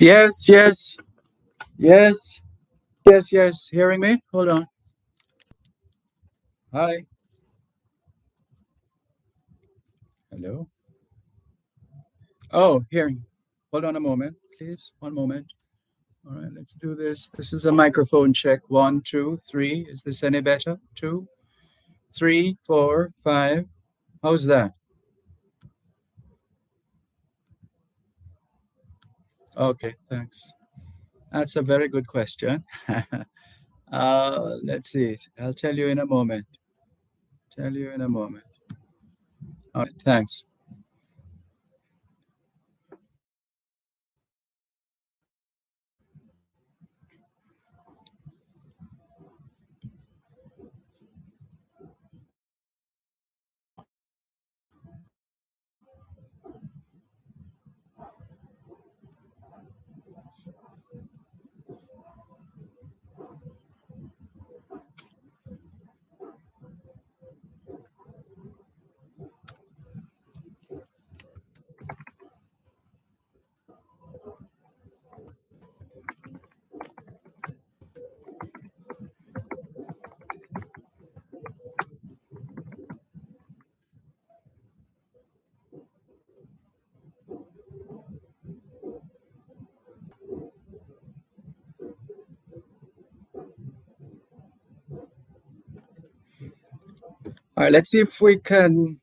Yes, yes, yes, yes, yes. Hearing me? Hold on. Hi. Hello. Oh, hearing. Hold on a moment, please. One moment. All right, let's do this. This is a microphone check. One, two, three. Is this any better? Two, three, four, five. How's that? Okay, thanks. That's a very good question. Let's see. I'll tell you in a moment. Tell you in a moment. All right, thanks. All right, let's see if we can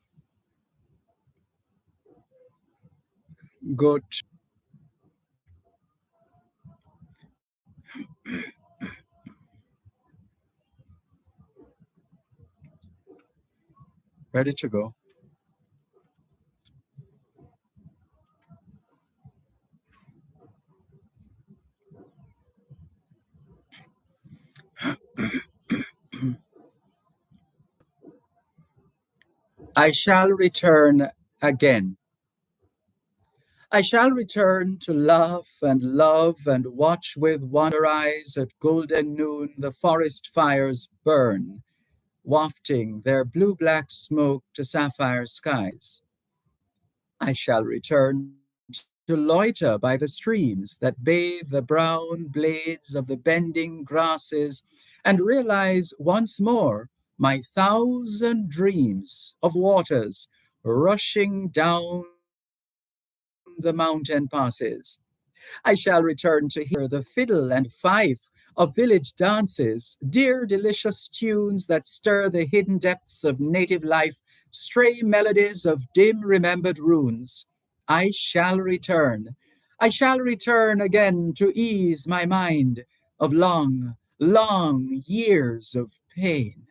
go ready to go. I shall return again. I shall return to laugh and love and watch with wonder eyes at golden noon the forest fires burn, wafting their blue black smoke to sapphire skies. I shall return to loiter by the streams that bathe the brown blades of the bending grasses and realize once more my thousand dreams of waters rushing down the mountain passes. I shall return to hear the fiddle and fife of village dances, dear delicious tunes that stir the hidden depths of native life, stray melodies of dim remembered runes. I shall return. I shall return again to ease my mind of long, long years of pain.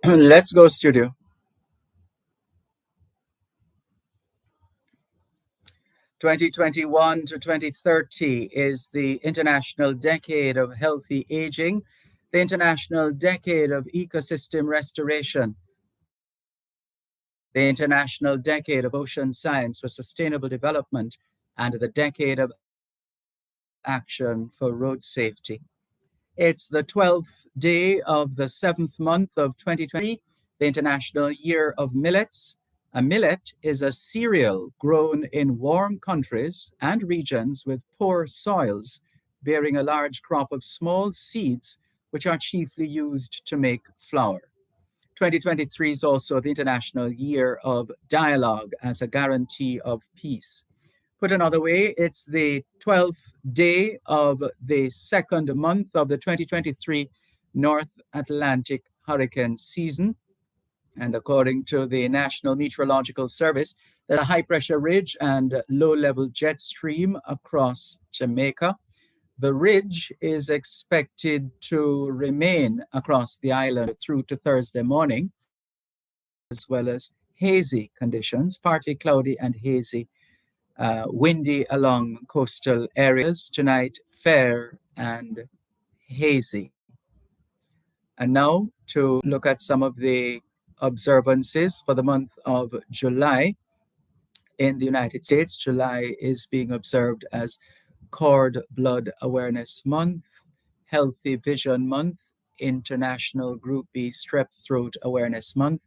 Let's go, studio. 2021 to 2030 is the International Decade of Healthy Aging, the International Decade of Ecosystem Restoration, the International Decade of Ocean Science for Sustainable Development, and the Decade of Action for Road Safety. It's the 12th day of the 7th month of 2020, the International Year of Millets. A millet is a cereal grown in warm countries and regions with poor soils, bearing a large crop of small seeds, which are chiefly used to make flour. 2023 is also the International Year of Dialogue as a guarantee of peace. Put another way, it's the 12th day of the second month of the 2023 North Atlantic hurricane season. And according to the National Meteorological Service, there's a high pressure ridge and low level jet stream across Jamaica. The ridge is expected to remain across the island through to Thursday morning, as well as hazy conditions, partly cloudy and hazy, windy along coastal areas tonight, fair and hazy. And now to look at some of the observances for the month of July. In the United States, July is being observed as Cord Blood Awareness Month, Healthy Vision Month, International Group B Strep Throat Awareness Month,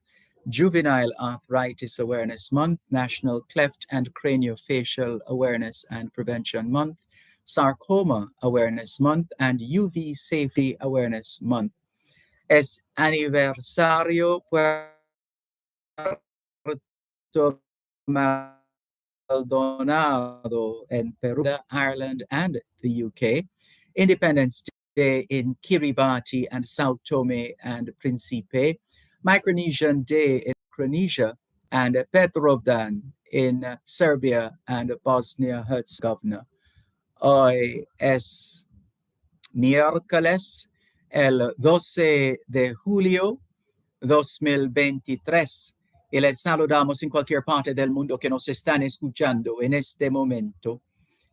Juvenile Arthritis Awareness Month, National Cleft and Craniofacial Awareness and Prevention Month, Sarcoma Awareness Month, and UV Safety Awareness Month. Es aniversario Puerto Maldonado in Peru, Ireland, and the UK. Independence Day in Kiribati and Sao Tome and Principe. Micronesian Day in Micronesia, and Petrovdan in Serbia and Bosnia-Herzegovina. Hoy es miércoles, el 12 de julio 2023. Y les saludamos en cualquier parte del mundo que nos están escuchando en este momento.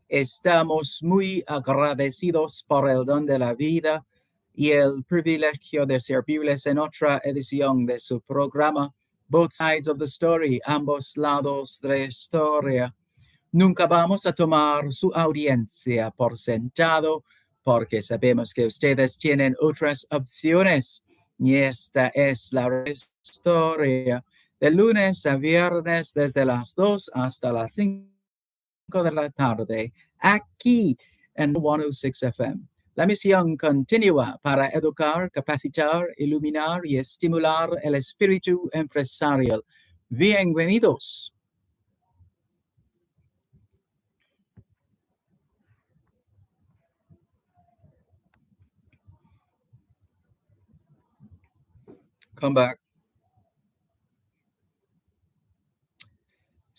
Estamos muy agradecidos por el don de la vida y el privilegio de servirles en otra edición de su programa, Both Sides of the Story, ambos lados de la historia. Nunca vamos a tomar su audiencia por sentado, porque sabemos que ustedes tienen otras opciones. Y esta es la historia de lunes a viernes desde las 2 hasta las 5 de la tarde, aquí en 106 FM. La misión continua para educar, capacitar, iluminar y estimular el espíritu empresarial. Bienvenidos. Come back.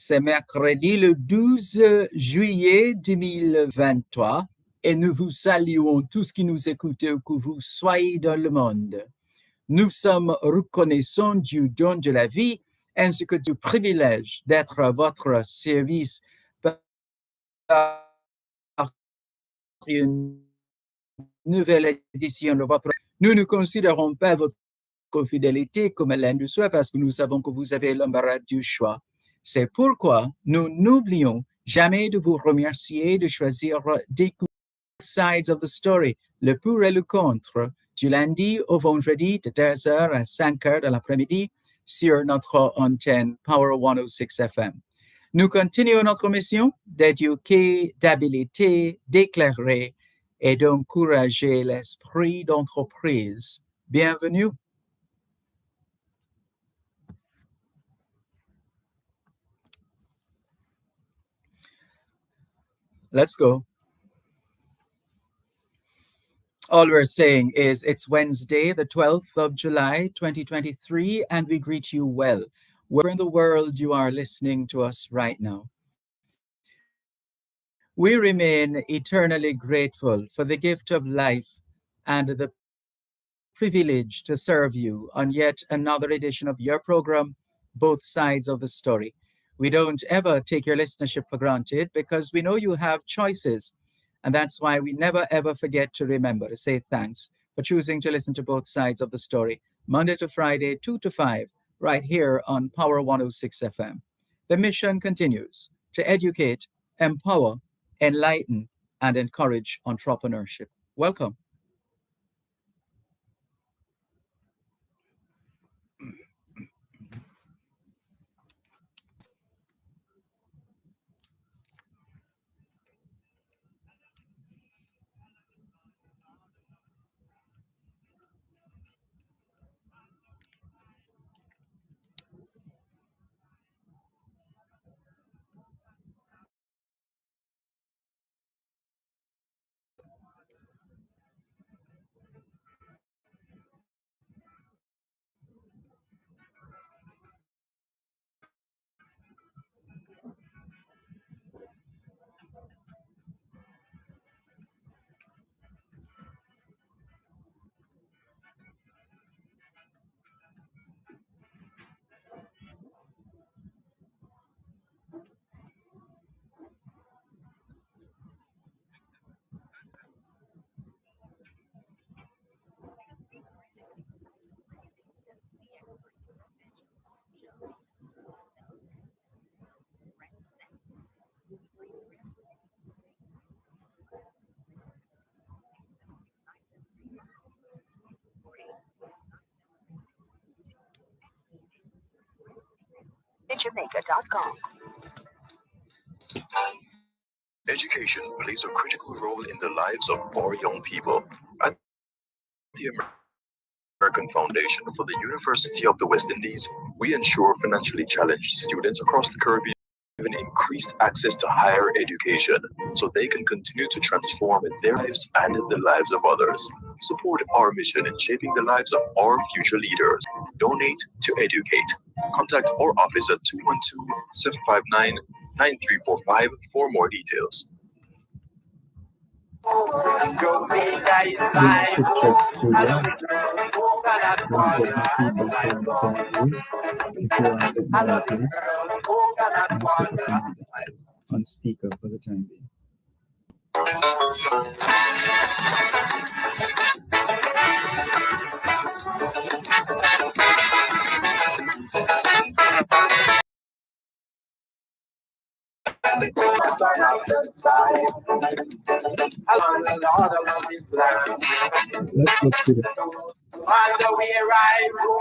C'est mercredi le 12 juillet 2023 et nous vous saluons tous qui nous écoutez où que vous soyez dans le monde. Nous sommes reconnaissants du don de la vie ainsi que du privilège d'être à votre service par une nouvelle édition de votre. Nous ne considérons pas votre fidélité comme l'un du soi parce que nous savons que vous avez l'embarras du choix. C'est pourquoi nous n'oublions jamais de vous remercier de choisir d'écouter Sides of the Story, le pour et le contre, du lundi au vendredi de 2h à 5h de l'après-midi sur notre antenne Power 106 FM. Nous continuons notre mission d'éduquer, d'habiliter, d'éclairer et d'encourager l'esprit d'entreprise. Bienvenue. Let's go. All we're saying is it's Wednesday, the 12th of July, 2023, and we greet you well. Where in the world you are listening to us right now. We remain eternally grateful for the gift of life and the privilege to serve you on yet another edition of your program, Both Sides of the Story. We don't ever take your listenership for granted because we know you have choices. And that's why we never ever forget to remember to say thanks for choosing to listen to both sides of the story, Monday to Friday, 2 to 5, right here on Power 106 FM. The mission continues to educate, empower, enlighten, and encourage entrepreneurship. Welcome. Jamaica.com. Education plays a critical role in the lives of our young people. At the American Foundation for the University of the West Indies, we ensure financially challenged students across the Caribbean given increased access to higher education so they can continue to transform their lives and the lives of others. Support our mission in shaping the lives of our future leaders. Donate to educate. Contact our office at 212-759-9345 for more details. Doing a quick check studio. Don't get any feedback or anything of you. If you're on a bit more, please. Let's put the phone on speaker for the time being. Let's go studio. Where I go,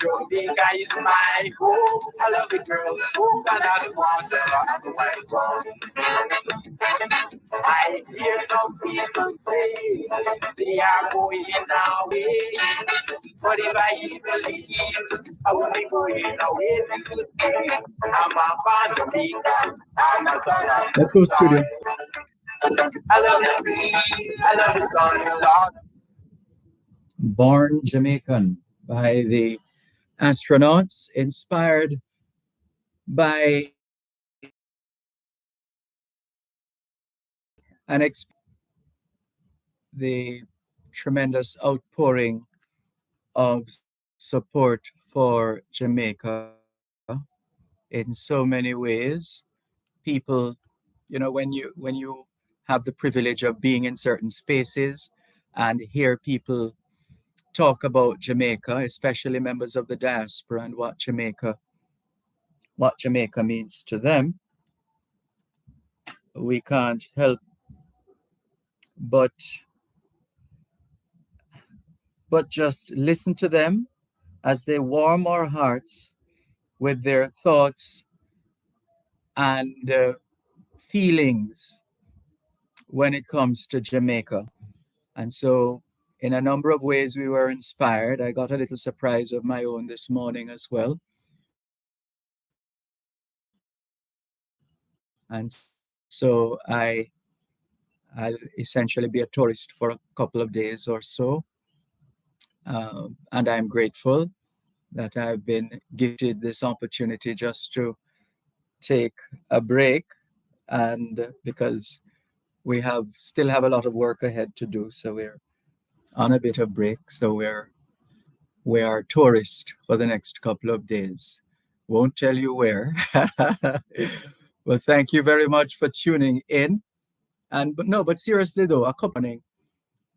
Jamaica is my home. I love the girls who cannot water on my home. I hear some people say they are going away, but if I believe I will be going away to stay. I'm a fan of Jamaica. I'm a son of Let's go studio. I love the sea. I love the sun, Lord. Born Jamaican by the astronauts, inspired by and the tremendous outpouring of support for Jamaica in so many ways. People, when you have the privilege of being in certain spaces and hear people talk about Jamaica, especially members of the diaspora, and what Jamaica means to them, we can't help but just listen to them as they warm our hearts with their thoughts and feelings when it comes to Jamaica. And so, in a number of ways, we were inspired. I got a little surprise of my own this morning as well. And so, I'll essentially be a tourist for a couple of days or so. And I'm grateful that I've been gifted this opportunity just to take a break, and because we still have a lot of work ahead to do, so we're on a bit of break. So we are tourists for the next couple of days. Won't tell you where. Well, thank you very much for tuning in. But seriously though, a couple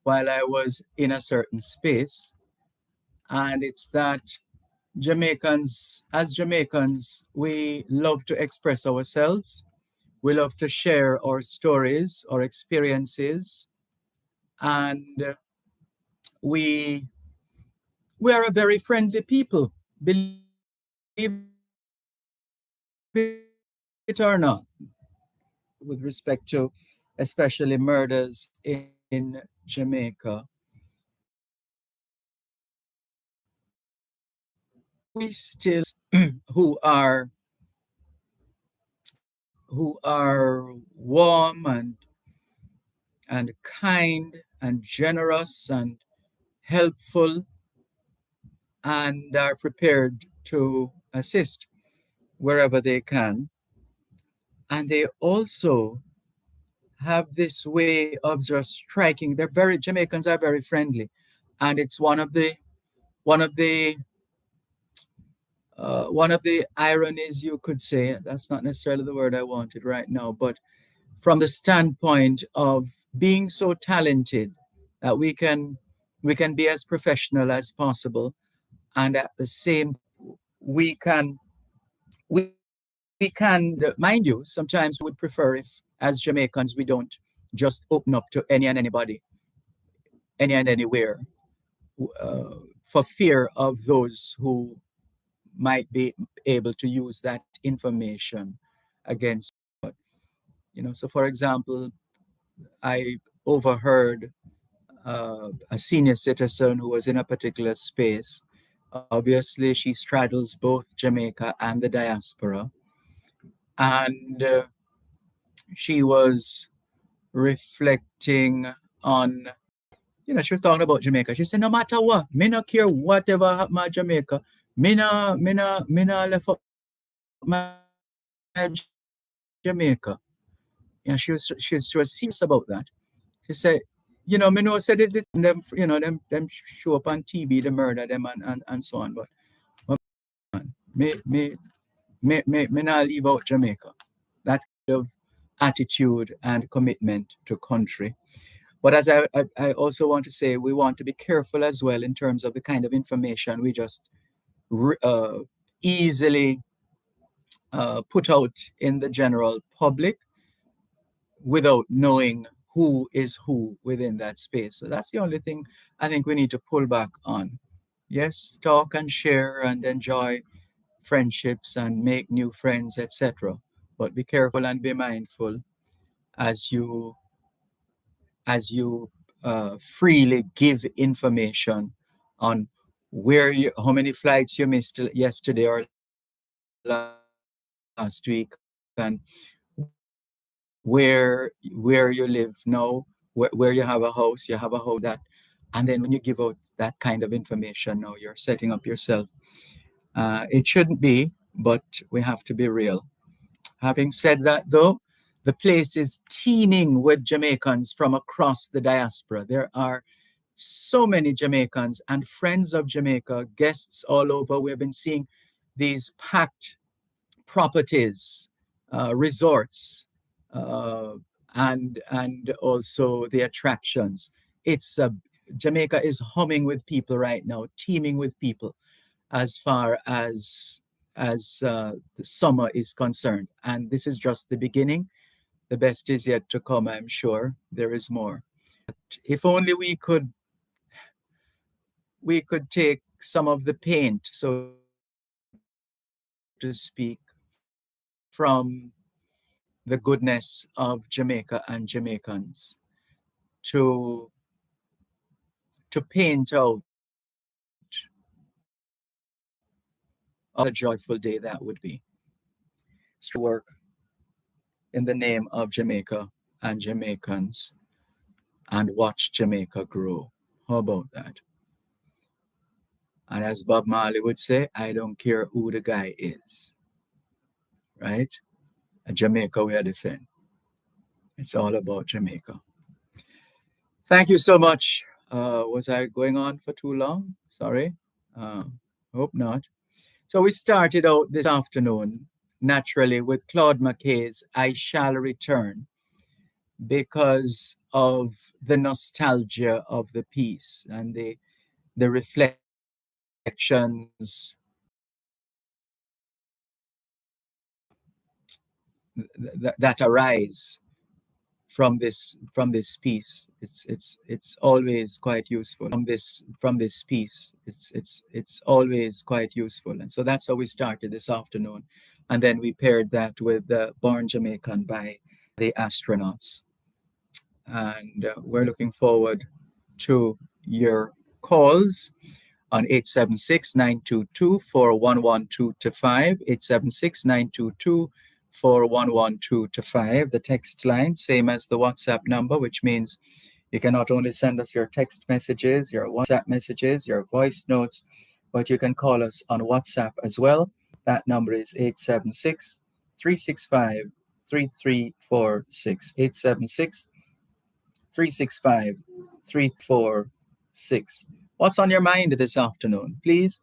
while I was in a certain space, and it's that as Jamaicans, we love to express ourselves. We love to share our stories, our experiences, and we we are a very friendly people, believe it or not. With respect to especially murders in Jamaica, we still who are warm and kind and generous and helpful and are prepared to assist wherever they can. And they also have this way of just striking. Jamaicans are very friendly, and it's one of the one of the ironies, you could say. That's not necessarily the word I wanted right now, but from the standpoint of being so talented that we can be as professional as possible, and at the same we can mind you, sometimes we would prefer if, as Jamaicans, we don't just open up to any and anybody, any and anywhere, for fear of those who might be able to use that information against. So for example, I overheard a senior citizen who was in a particular space. Obviously, she straddles both Jamaica and the diaspora. And she was reflecting on, she was talking about Jamaica. She said, no matter what, me not care whatever happened to Jamaica. Me not left up my Jamaica. She was serious about that. She said, me know said it this them, them show up on TV, the murder them and so on. But me me not leave out Jamaica. That kind of attitude and commitment to country. But as I also want to say, we want to be careful as well in terms of the kind of information we just uh, easily put out in the general public without knowing who is who within that space. So that's the only thing I think we need to pull back on. Yes, talk and share and enjoy friendships and make new friends, etc. But be careful and be mindful as you freely give information on how many flights you missed yesterday or last week, and where you live now, where you have a house, you have a home, and then when you give out that kind of information, now you're setting up yourself. It shouldn't be, but we have to be real. Having said that, though, the The place is teeming with Jamaicans from across the diaspora. There are so many Jamaicans and friends of Jamaica, guests all over. We have been seeing these packed properties, resorts, uh, and also the attractions. It's Jamaica is humming with people right now, teeming with people as far as the summer is concerned. And this is just the beginning. The best is yet to come, I'm sure. There is more. If only we could take some of the paint, so to speak, from the goodness of Jamaica and Jamaicans to to paint out what a joyful day that would be. Work in the name of Jamaica and Jamaicans and watch Jamaica grow. How about that? And as Bob Marley would say, I don't care who the guy is, right? Jamaica we are defend. It's all about Jamaica. Thank you so much. Was I going on for too long? Sorry. Uh, Hope not. So we started out this afternoon, naturally, with Claude McKay's I Shall Return because of the nostalgia of the piece and the reflections that arise from this piece. It's always quite useful. From this piece, it's always quite useful. And so that's how we started this afternoon, and then we paired that with Born Jamaican by the Astronauts. And we're looking forward to your calls on 876-922-4112-5, 876-922-4112-5, the text line, same as the WhatsApp number, which means you can not only send us your text messages, your WhatsApp messages, your voice notes, but you can call us on WhatsApp as well. That number is 876-365-3346, 876-365-3346. What's on your mind this afternoon? Please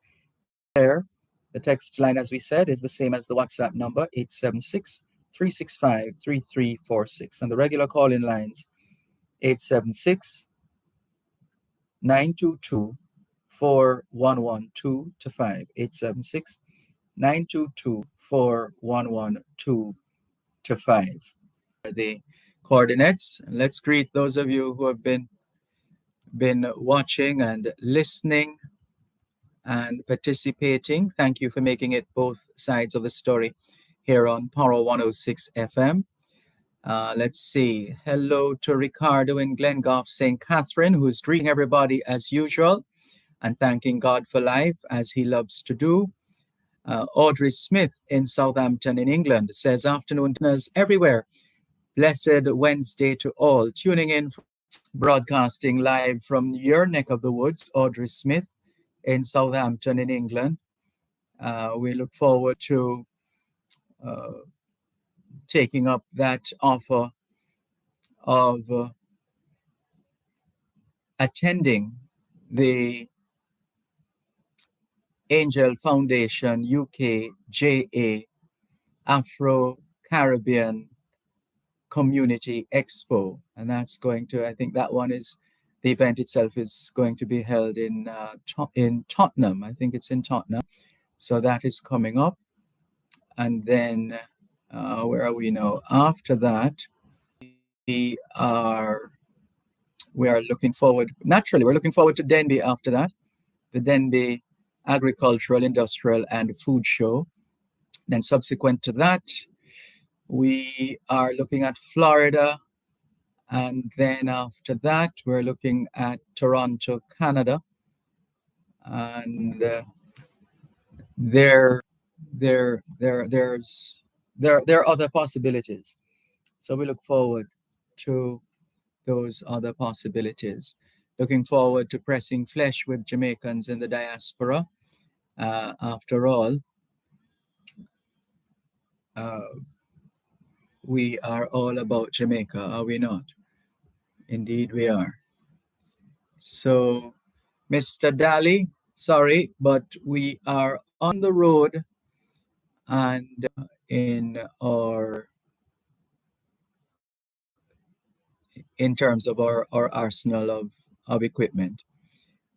share. The text line, as we said, is the same as the WhatsApp number, 876-365-3346. And the regular call-in lines, 876-922-4112-5, 876-922-4112-5. The coordinates. And let's greet those of you who have been watching and listening and participating. Thank you for making it both sides of the story here on Power 106 FM. Let's see. Hello to Ricardo in Glengoff, St. Catherine, who's greeting everybody as usual and thanking God for life as he loves to do. Audrey Smith in Southampton in England says, afternoon listeners everywhere. Blessed Wednesday to all. Tuning in, broadcasting live from your neck of the woods, Audrey Smith in Southampton in England. We look forward to taking up that offer of attending the Angel Foundation UK JA Afro-Caribbean Community Expo. And that's going to, I think that one is, the event itself is going to be held in Tottenham. I think it's in Tottenham. So that is coming up. And then, where are we now? After that, we are looking forward, naturally, we're looking forward to Denby after that, the Denby Agricultural, Industrial, and Food Show. Then subsequent to that, we are looking at Florida. And then after that, we're looking at Toronto, Canada. And there are other possibilities. So we look forward to those other possibilities. Looking forward to pressing flesh with Jamaicans in the diaspora. After all, we are all about Jamaica, are we not? Indeed, we are. So, Mr. Daly, sorry, but we are on the road and in our in terms of our arsenal of equipment.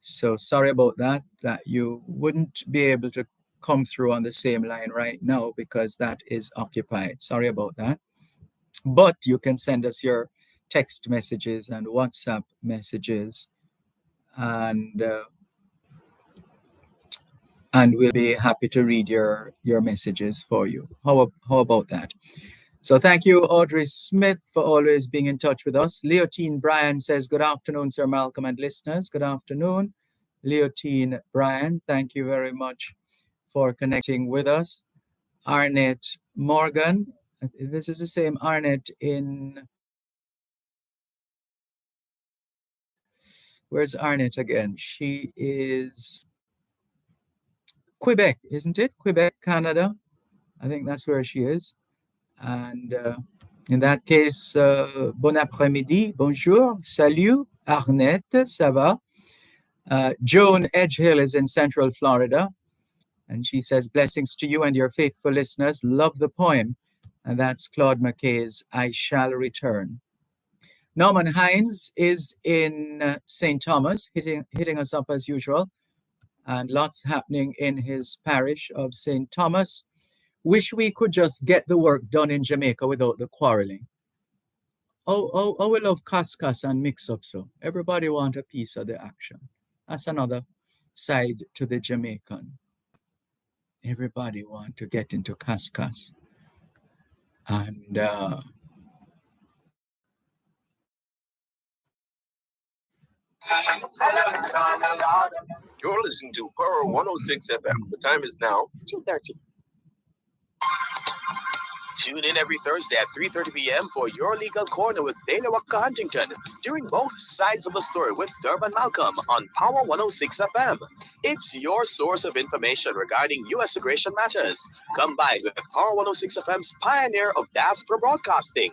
So sorry about that, that you wouldn't be able to come through on the same line right now because that is occupied. Sorry about that. But you can send us your text messages and WhatsApp messages, and we'll be happy to read your messages for you. How about that? So thank you, Audrey Smith, for always being in touch with us. Leotine Bryan says, good afternoon, Sir Malcolm and listeners. Good afternoon, Leotine Bryan. Thank you very much for connecting with us. Arnett Morgan. This is the same Arnett in... Where's Arnett again? She is Quebec, isn't it? Quebec, Canada. I think that's where she is. And in that case, bon après-midi, bonjour, salut, Arnett, ça va? Joan Edgehill is in Central Florida, and she says, blessings to you and your faithful listeners. Love the poem. And that's Claude McKay's I Shall Return. Norman Hines is in St. Thomas, hitting us up as usual, and lots happening in his parish of St. Thomas. Wish we could just get the work done in Jamaica without the quarreling. Oh, we love cascas and mix-up, so everybody want a piece of the action. That's another side to the Jamaican. Everybody want to get into cascas. And You're listening to Power 106 FM. The time is now 2:30. Tune in every Thursday at 3:30 p.m. for Your Legal Corner with Dana Waka Huntington, during both sides of the story with Dervan Malcolm on Power 106 FM. It's your source of information regarding U.S. immigration matters, combined with Power 106 FM's pioneer of diaspora broadcasting.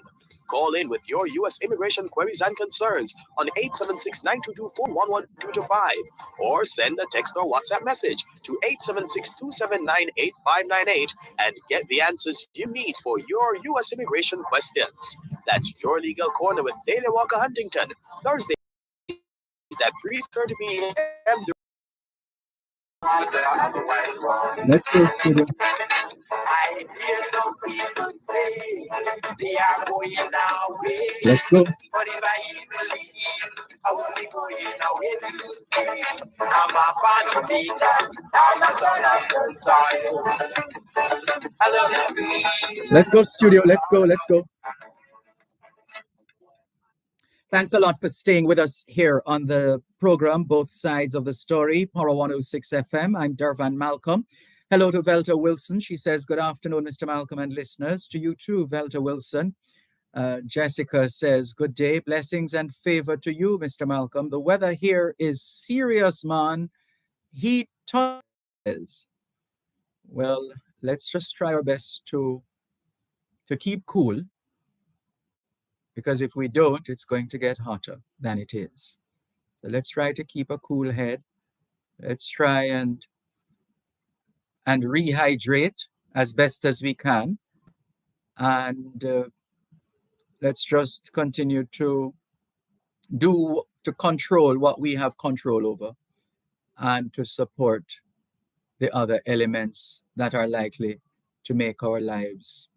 Call in with your U.S. immigration queries and concerns on 876-922-411225 or send a text or WhatsApp message to 876-279-8598 and get the answers you need for your U.S. immigration questions. That's Your Legal Corner with Daily Walker Huntington, Thursdays at 3:30 p.m. Let's go, studio. I hear some people say they are going away. Let's go. But if I believe I will be going away to stay. I'm a part of it. I'm a son of the soil. I love the sea. Let's go, studio. Let's go. Thanks a lot for staying with us here on the program, both sides of the story, Power 106 FM. I'm Dervan Malcolm. Hello to Velta Wilson. She says, good afternoon, Mr. Malcolm and listeners. To you too, Velta Wilson. Jessica says, good day, blessings and favor to you, Mr. Malcolm. The weather here is serious, man. Heat touches. Well, let's just try our best to keep cool, because if we don't, it's going to get hotter than it is. So let's try to keep a cool head. Let's try and rehydrate as best as we can. And let's just continue to control what we have control over and to support the other elements that are likely to make our lives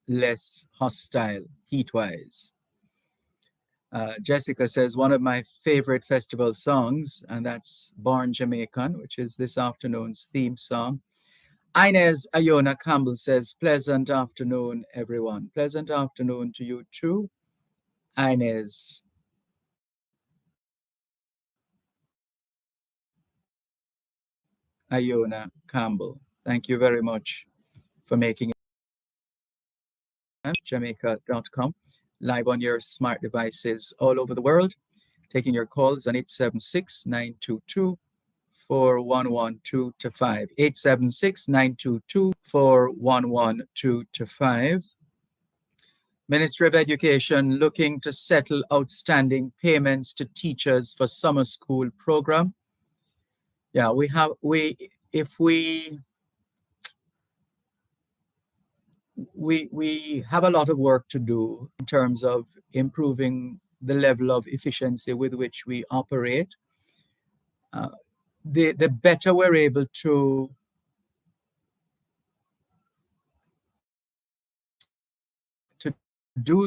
less hostile heat-wise. Jessica says, one of my favorite festival songs, and that's Born Jamaican, which is this afternoon's theme song. Inez Ayona Campbell says, pleasant afternoon, everyone. Pleasant afternoon to you too, Inez. Ayona Campbell. Thank you very much for making it. Jamaica.com, live on your smart devices all over the world, taking your calls on 876-922-4112 to 5. 876-922-4112 to 5. Ministry of Education looking to settle outstanding payments to teachers for summer school program. Yeah, we have a lot of work to do in terms of improving the level of efficiency with which we operate. The better we're able to do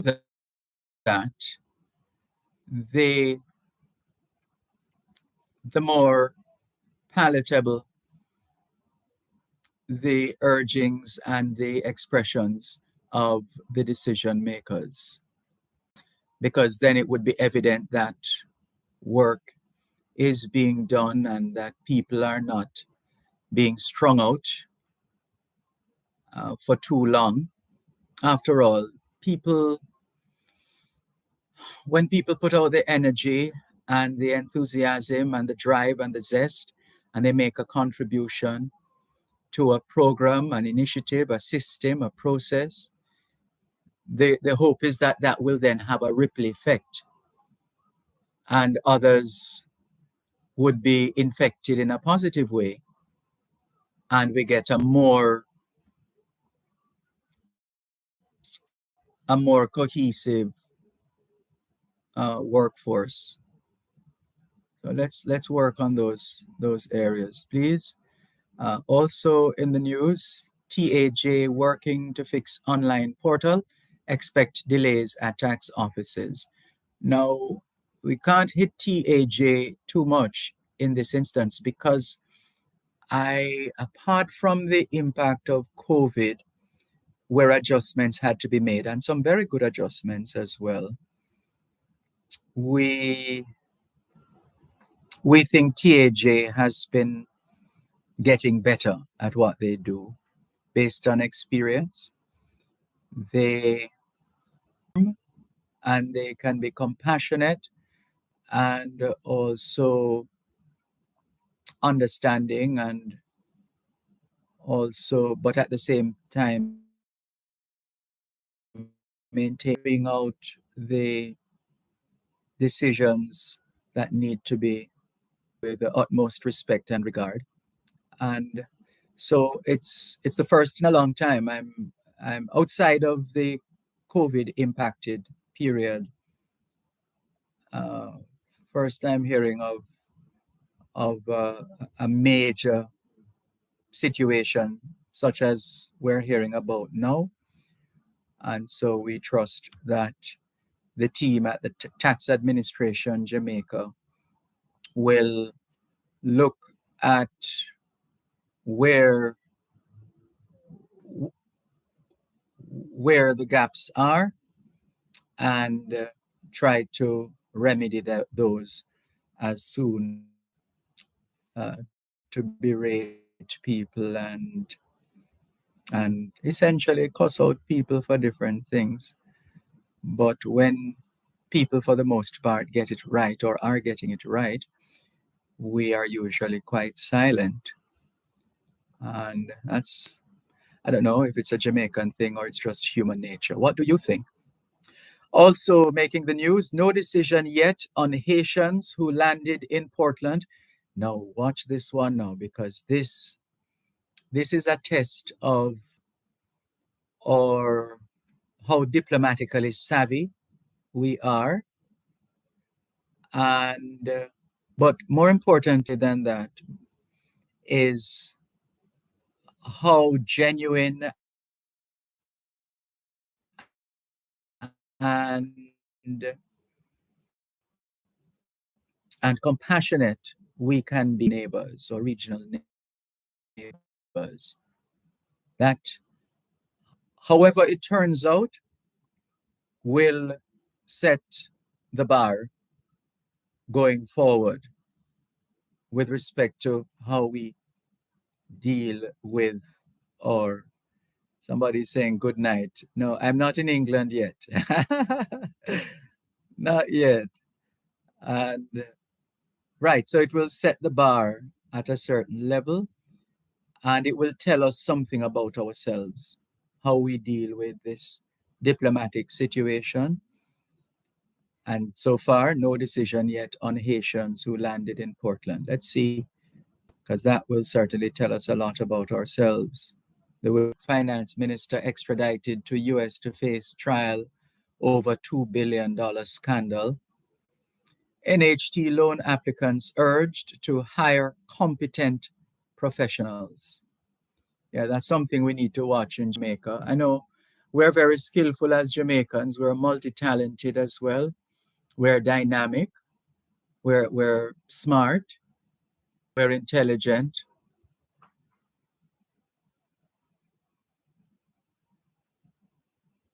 that, the more palatable the urgings and the expressions of the decision makers, because then it would be evident that work is being done and that people are not being strung out for too long. After all, when people put out the energy and the enthusiasm and the drive and the zest, and they make a contribution to a program, an initiative, a system, a process, the hope is that that will then have a ripple effect and others would be infected in a positive way, and we get a more cohesive workforce. So let's work on those areas, please. Also in the news, TAJ working to fix online portal, expect delays at tax offices. Now, we can't hit TAJ too much in this instance because apart from the impact of COVID, where adjustments had to be made, and some very good adjustments as well, we think TAJ has been getting better at what they do based on experience. They can be compassionate and also understanding, and also, but at the same time, maintaining out the decisions that need to be with the utmost respect and regard. And so it's the first in a long time. I'm outside of the COVID impacted period. First time hearing of a major situation such as we're hearing about now. And so we trust that the team at the Tax Administration Jamaica will look at where the gaps are and try to remedy those as soon to berate people and essentially cuss out people for different things. But when people, for the most part, get it right or are getting it right, we are usually quite silent. And that's, I don't know if it's a Jamaican thing or it's just human nature. What do you think? Also making the news, no decision yet on Haitians who landed in Portland. Now watch this one now, because this is a test of or how diplomatically savvy we are. And but more importantly than that is how genuine and compassionate we can be neighbors or regional neighbors. That, however it turns out, will set the bar going forward with respect to how we deal with, or somebody's saying good night. No, I'm not in England yet. Not yet. And right, so it will set the bar at a certain level, and it will tell us something about ourselves, how we deal with this diplomatic situation. And so far, no decision yet on Haitians who landed in Portland. Let's see, because that will certainly tell us a lot about ourselves. The finance minister extradited to US to face trial over $2 billion scandal. NHT loan applicants urged to hire competent professionals. Yeah, that's something we need to watch in Jamaica. I know we're very skillful as Jamaicans. We're multi-talented as well. We're dynamic. We're smart. We're intelligent.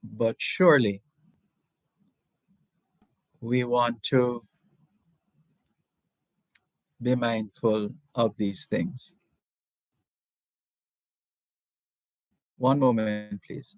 But surely we want to be mindful of these things. One moment, please.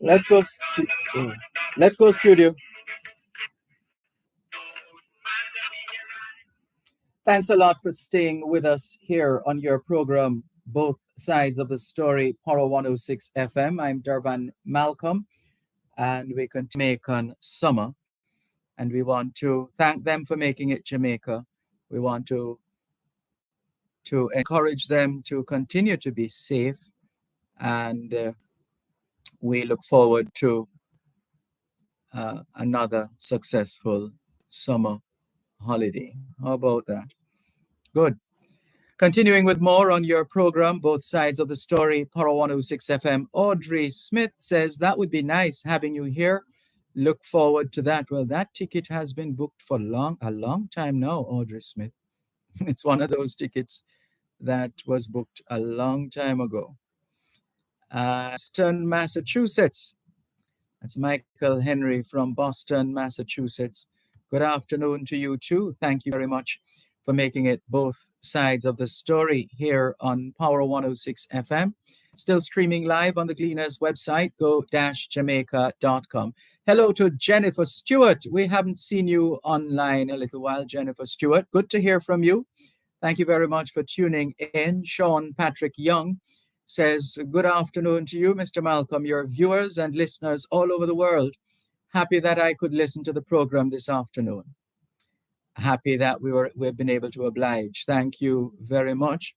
Let's go. Let's go, studio. Thanks a lot for staying with us here on your program, Both Sides of the Story, Power 106 FM. I'm Dervan Malcolm, and we continue on summer. And we want to thank them for making it Jamaica. We want to encourage them to continue to be safe. And we look forward to another successful summer holiday. How about that? Good. Continuing with more on your program, Both Sides of the Story, Power 106 FM. Audrey Smith says, that would be nice having you here. Look forward to that. Well, that ticket has been booked for a long time now, Audrey Smith. It's one of those tickets that was booked a long time ago. Boston, Massachusetts. That's Michael Henry from Boston, Massachusetts. Good afternoon to you too. Thank you very much for making it Both Sides of the Story here on Power 106 FM. Still streaming live on the Gleaners website, go-jamaica.com. Hello to Jennifer Stewart. We haven't seen you online a little while, Jennifer Stewart. Good to hear from you. Thank you very much for tuning in. Sean Patrick Young says, good afternoon to you, Mr. Malcolm, your viewers and listeners all over the world. Happy that I could listen to the program this afternoon. Happy that we've been able to oblige. Thank you very much.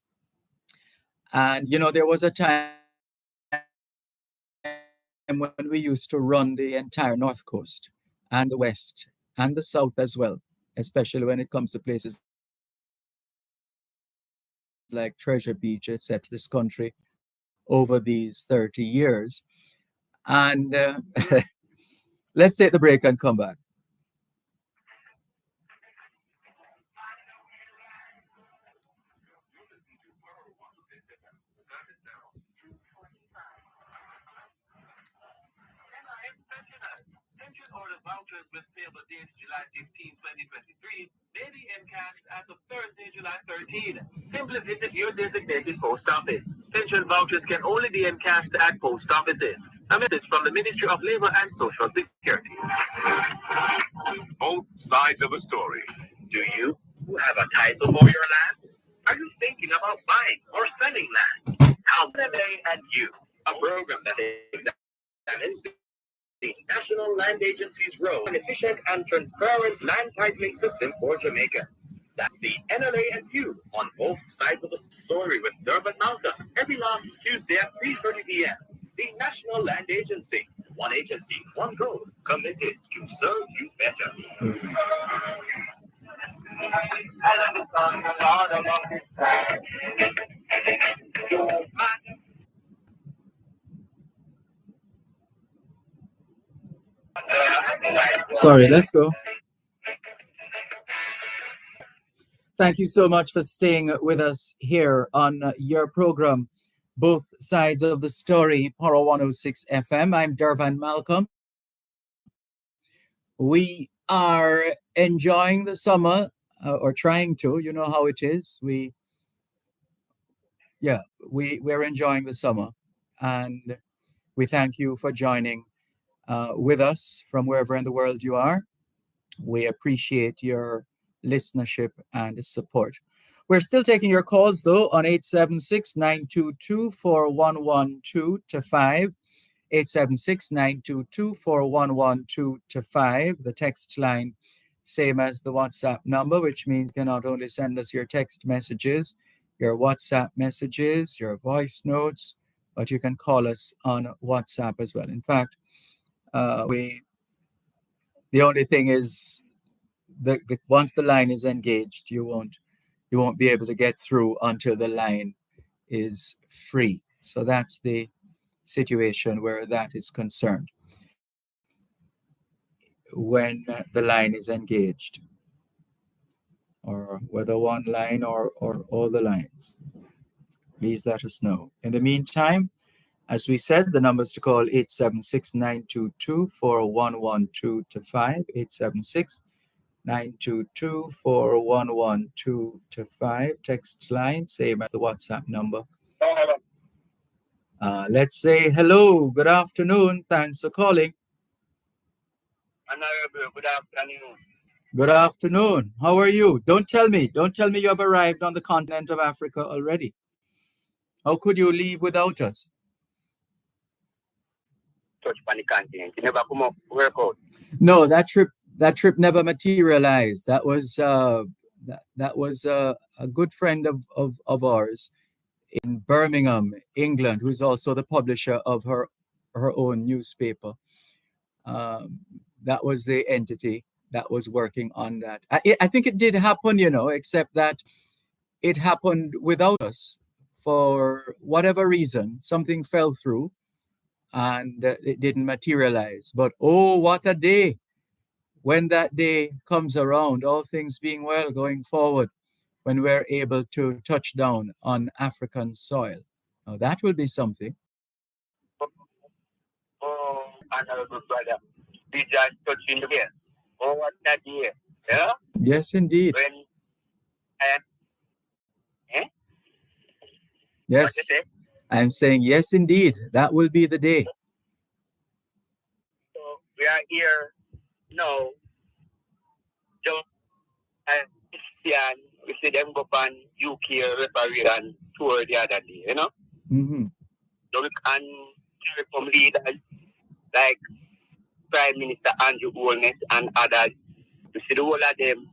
And, you know, there was a time when we used to run the entire North Coast and the West and the South as well, especially when it comes to places like Treasure Beach, etc. This country over these 30 years. And let's take the break and come back. Order vouchers with payable dates July 15, 2023 may be encashed as of Thursday, July 13. Simply visit your designated post office. Pension vouchers can only be encashed at post offices. A message from the Ministry of Labor and Social Security. Both sides of a story. Do you have a title for your land? Are you thinking about buying or selling land? How and you, a program that examines the National Land Agency's role in efficient and transparent land titling system for Jamaica. That's the NLA and you on both sides of the story with Dervan Malcolm every last Tuesday at 3:30 p.m. The National Land Agency. One agency, one goal, committed to serve you better. Sorry, let's go. Thank you so much for staying with us here on your program, Both Sides of the Story, Poro 106 FM. I'm Dervan Malcolm. We are enjoying the summer, or trying to. You know how it is. We're enjoying the summer, and we thank you for joining with us from wherever in the world you are. We appreciate your listenership and support. We're still taking your calls, though, on 876-922-4112-5, 876-922-4112-5. The text line, same as the WhatsApp number, which means you can not only send us your text messages, your WhatsApp messages, your voice notes, but you can call us on WhatsApp as well. In fact, the only thing is, once the line is engaged, you won't be able to get through until the line is free. So that's the situation where that is concerned. When the line is engaged, or whether one line or all the lines, please let us know. In the meantime, as we said, the numbers to call 876-922-4112-5, 876-922-4112-5. Text line, same as the WhatsApp number. Let's say hello, good afternoon, thanks for calling. Good afternoon. Good afternoon. How are you? Don't tell me you have arrived on the continent of Africa already. How could you leave without us? Touch on the continent. You never come up work out. No, that trip never materialized. That was a good friend of ours in Birmingham, England, who's also the publisher of her own newspaper. That was the entity that was working on that. I think it did happen, except that it happened without us. For whatever reason, something fell through and it didn't materialize. But oh, what a day when that day comes around, all things being well going forward, when we're able to touch down on African soil. Now that will be something. Oh, honorable brother, we just touching the bell. Oh, what that year? Yeah? Yes, indeed. When Yes. What you say? I'm saying yes, indeed. That will be the day. So we are here now. Just and Christian, we see them go on UK reparation tour the other day, Mm-hmm. So we can carry from leaders like Prime Minister Andrew Holness and others. We see the whole of them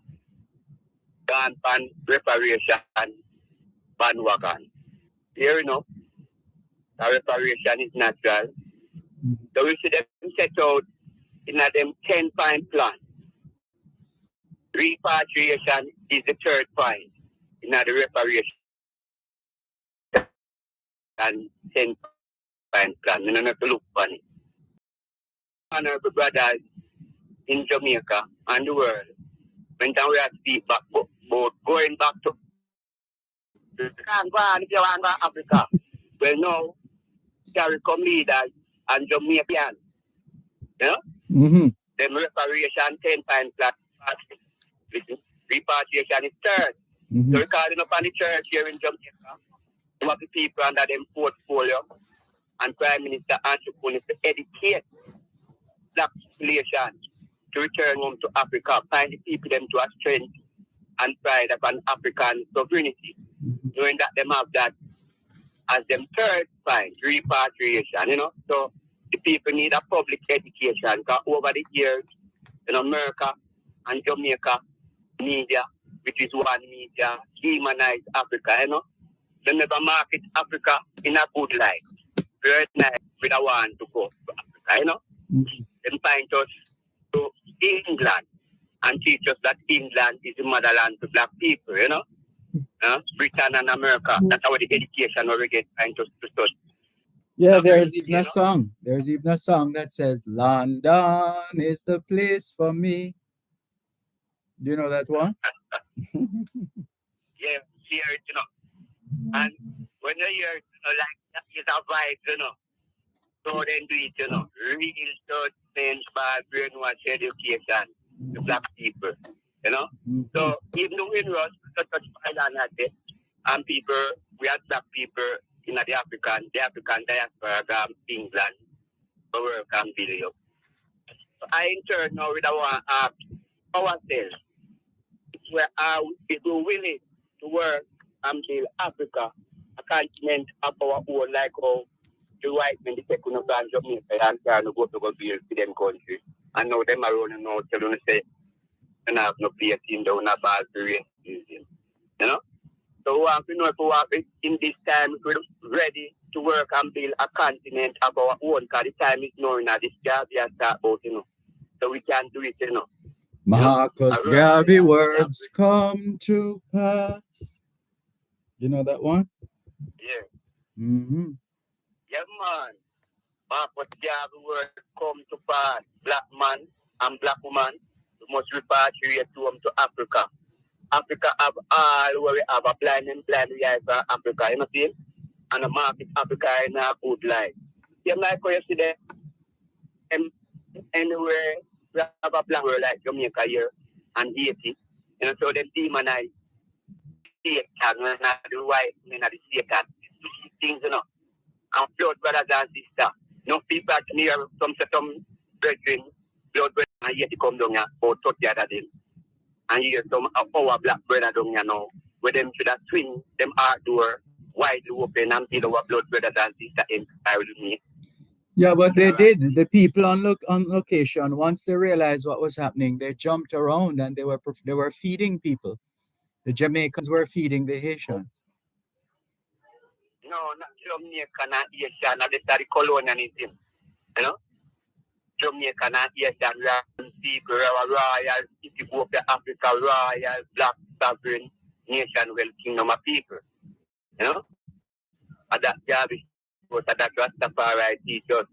gone on reparation bandwagon. Here, the reparation is natural. Mm-hmm. So we see them set out in a them 10-point plan. Repatriation is the third point in the reparation and 10-point plan. You don't have to look funny. Honorable brothers in Jamaica and the world, when we have to speak back, but going back to you can't go on if you want to go to Africa. Well, now, carry come leaders and Jamaican. Mm-hmm. Them reparation 10-point plan. Repatriation is third. Mm-hmm. So we're calling up on the church here in Jamaica. Some of the people under them portfolio and Prime Minister Andrew Holness to educate black population to return home to Africa, find the people them to have strength and pride of an African sovereignty. Knowing that them have that as them third point, repatriation, So the people need a public education because over the years in America and Jamaica media, which is one media, demonize Africa, They never market Africa in a good light. Right now, we don't want to go to Africa, They find us to England and teach us that England is the motherland to black people, Britain and America. That's how the education already get trying to study. Yeah, there's even a song. There's even a song that says, London is the place for me. Do you know that one? Yeah, hear it, And when you hear it, like, it's a vibe, So then do it, real judgment by brainwash education to black people, So even though we rush such island at it, and people, we have black people in the African diaspora, England, for work and video. So I in turn now with our ourselves, where we do willing to work and build Africa, a continent of our own, like how the white men they take on the Jamaica and trying to go to build to them country. And now them are running now telling us say, and have no place in down a ball to racism. So we have to know if we have in this time we're ready to work and build a continent of our own, because the time is now in this job we are start about, So we can do it, Marcus Garvey words come to pass. You know that one? Yeah. Mm-hmm. Yeah, man. Marcus Garvey words come to pass. Black man and black woman, we must repatriate to Africa. Africa have all where we have a blind we have Africa, see? And the market Africa in a good life. You like how you see them anywhere we have a black world like Jamaica here and Haiti. So them demonize Satan and the white men of the Satan. Things, and blood brothers and sisters. People near some brethren, blood brothers, and yet they come down here or touch the other day. And you hear some of our black brothers down here now, where them should have swing them heart door widely open and feel our blood brothers and sisters in with me. Yeah, but they did. The people on location, once they realized what was happening, they jumped around and they were feeding people. The Jamaicans were feeding the Haitians. No, not Jamaica, not Haitian, not the colonialism. Jamaica and Haitian people, royal, if you go to Africa, royal, black, sovereign, nation, well, kingdom of people. And that job is that Rastafari teaches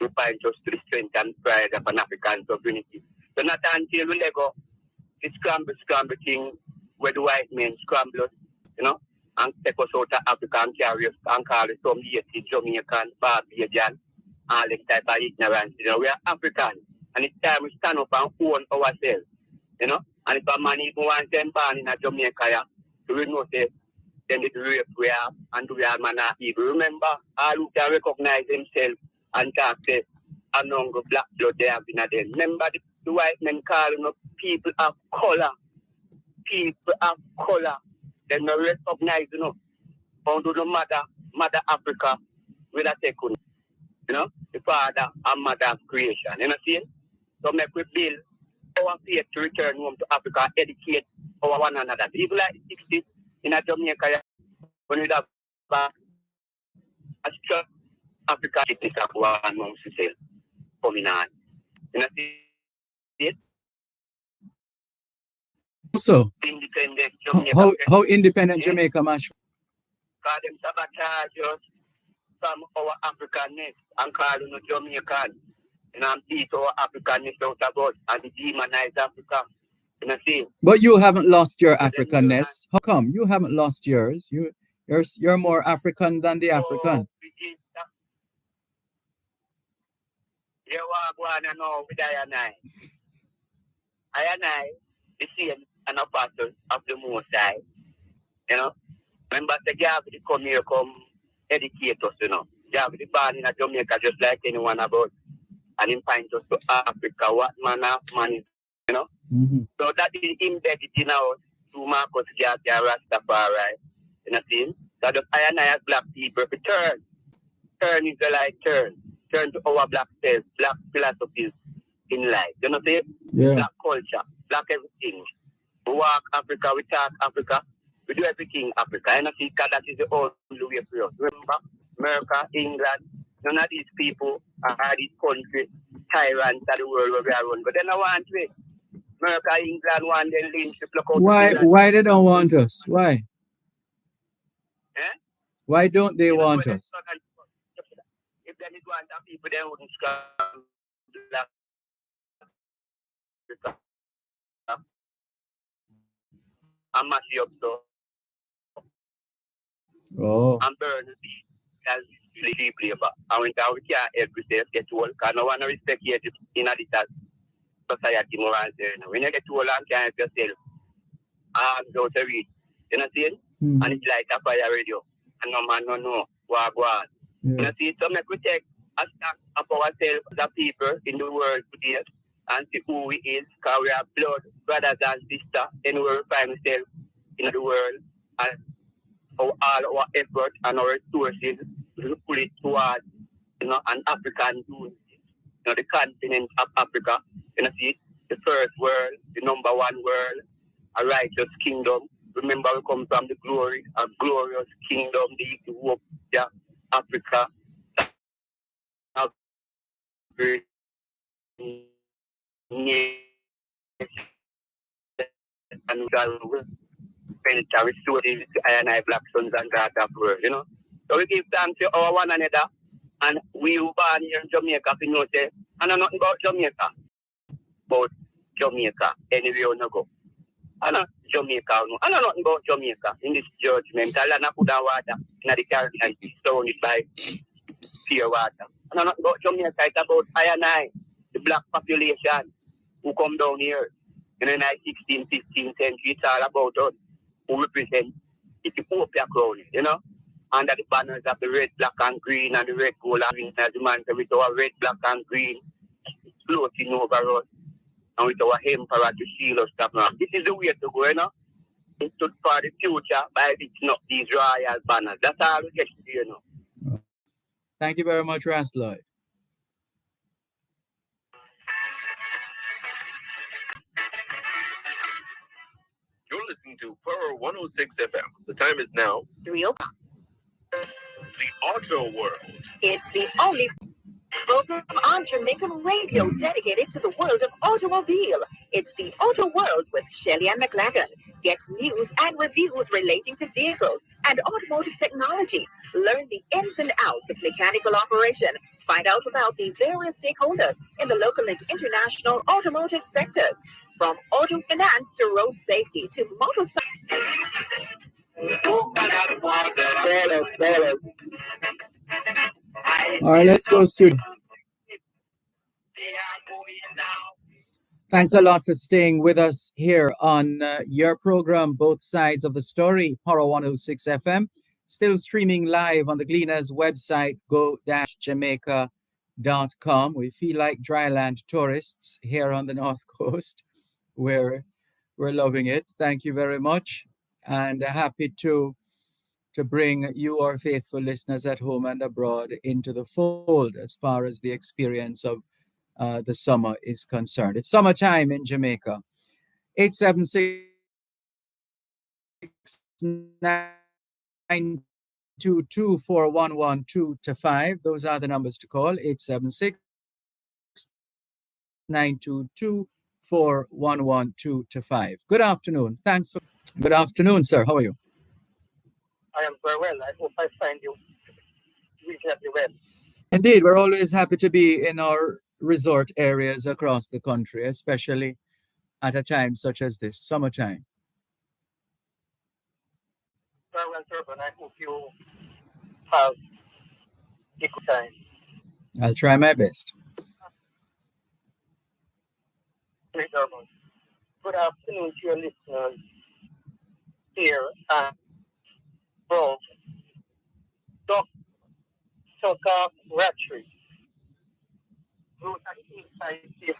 to find us to the strength and pride of an African sovereignty. So not until we let go, the scramble thing where the white men scramble us, and take us out of Africa and carry us and call us some Haiti, Jamaican, Barbadian, all this type of ignorance. We are African, and it's time we stand up and own ourselves. And if a man even wants them born in a Jamaica, we know that then it rape we have and we are man of evil. Remember, all who can recognize themselves and talk say, among the black blood they have been at them. Remember the white men calling up people of color. People of color. They don't recognize, how do the mother Africa will take on, the father and mother of creation. See? So make we build our faith to return home to Africa, educate our one another. Even like 60 in a Jamaica, when we have a strong Africa, it is a one amongst itself coming on. See it? So, independent how independent Jamaica match? Because them sabotage us from our Africanness and calling us Jamaican. And teach our Africanness out of us and demonize Africa. See? But you haven't lost your Africanness. How come you haven't lost yours? You're more African than the African. You want to know with I and I, the same an apostle of the Most High. Remember the Garvey come here, come educate us, Garvey born in Jamaica just like anyone about. And him find us to Africa, what man of man is, Mm-hmm. So that is embedded in us to Marcus Garvey Rastafari. See? That I and I as black people turn Israelite, turn to our black self, black philosophies in life. You know, say black culture, black everything. We walk Africa, we talk Africa, we do everything Africa. And I think that is the only way for us. Remember, America, England, none of these people are these countries, tyrants of the world where we are run. But then I want to America, England, want them lynch to pluck out Why they don't want us? Why? Eh? Why don't they want us? If they did want our people, they wouldn't scrap black Africa and mash it up so and burn it as cheap labor. And when we can't help ourselves get old, because no one respect you in a this society more than there. When you get old and can't help yourself, arms out of reach, you know what I'm saying? And it's like a fire radio. And no man don't know what go on. You know, see, so make we take a stock of ourselves as a people in the world today and see who we is, because we are blood, brothers and sisters, anywhere we find ourselves in the world, and all our effort and our resources we put it towards, an African unity. The continent of Africa, see, the first world, the number one world, a righteous kingdom. Remember, we come from the glory, a glorious kingdom, the Ethiopia, Africa, and military stories and I black sons and daughters of the world. So we give thanks to our one another, and we who born here in Jamaica, we know say, I know nothing about Jamaica, anywhere you go. I know Jamaica, I know nothing about Jamaica in this judgment. I learn to put down water in the Caribbean, surrounded by pure water. I know nothing about Jamaica, it's about I and I, the black population who come down here in the 16th, 15th century. It's all about us who represent Ethiopia crown, under the banners of the red, black, and green, and the red, gold, and green, as the man said, with our red, black, and green floating over us, and with our emperor to shield us. This is the way to go, It's for the future by reaching up these royal banners. That's all we get to do, Thank you very much, Ras Lloyd. You're listening to Power 106 FM. The time is now 3 o'clock. The Auto World. It's the only program on Jamaican radio dedicated to the world of automobile. It's the Auto World with Shelley and McLagan. Get news and reviews relating to vehicles and automotive technology. Learn the ins and outs of mechanical operation. Find out about the various stakeholders in the local and international automotive sectors. From auto finance to road safety to motorcycle. All right, let's go, student. Thanks a lot for staying with us here on your program, Both Sides of the Story, Power 106 FM. Still streaming live on the Gleaners website, go-jamaica.com. We feel like dryland tourists here on the North Coast. We're loving it. Thank you very much. And happy to bring you, our faithful listeners at home and abroad, into the fold as far as the experience of the summer is concerned. It's summertime in Jamaica. 876-922-4112-5. Those are the numbers to call. 876-922-4112-5. Good afternoon. Good afternoon, sir. How are you? I am very well. I hope I find you reasonably well. Indeed, we're always happy to be in our resort areas across the country, especially at a time such as this, summertime. Very well, Dervan. I hope you have a good time. I'll try my best. Great, Dervan. Good afternoon to your listeners here at from Soccer Ratchery. Those are the insights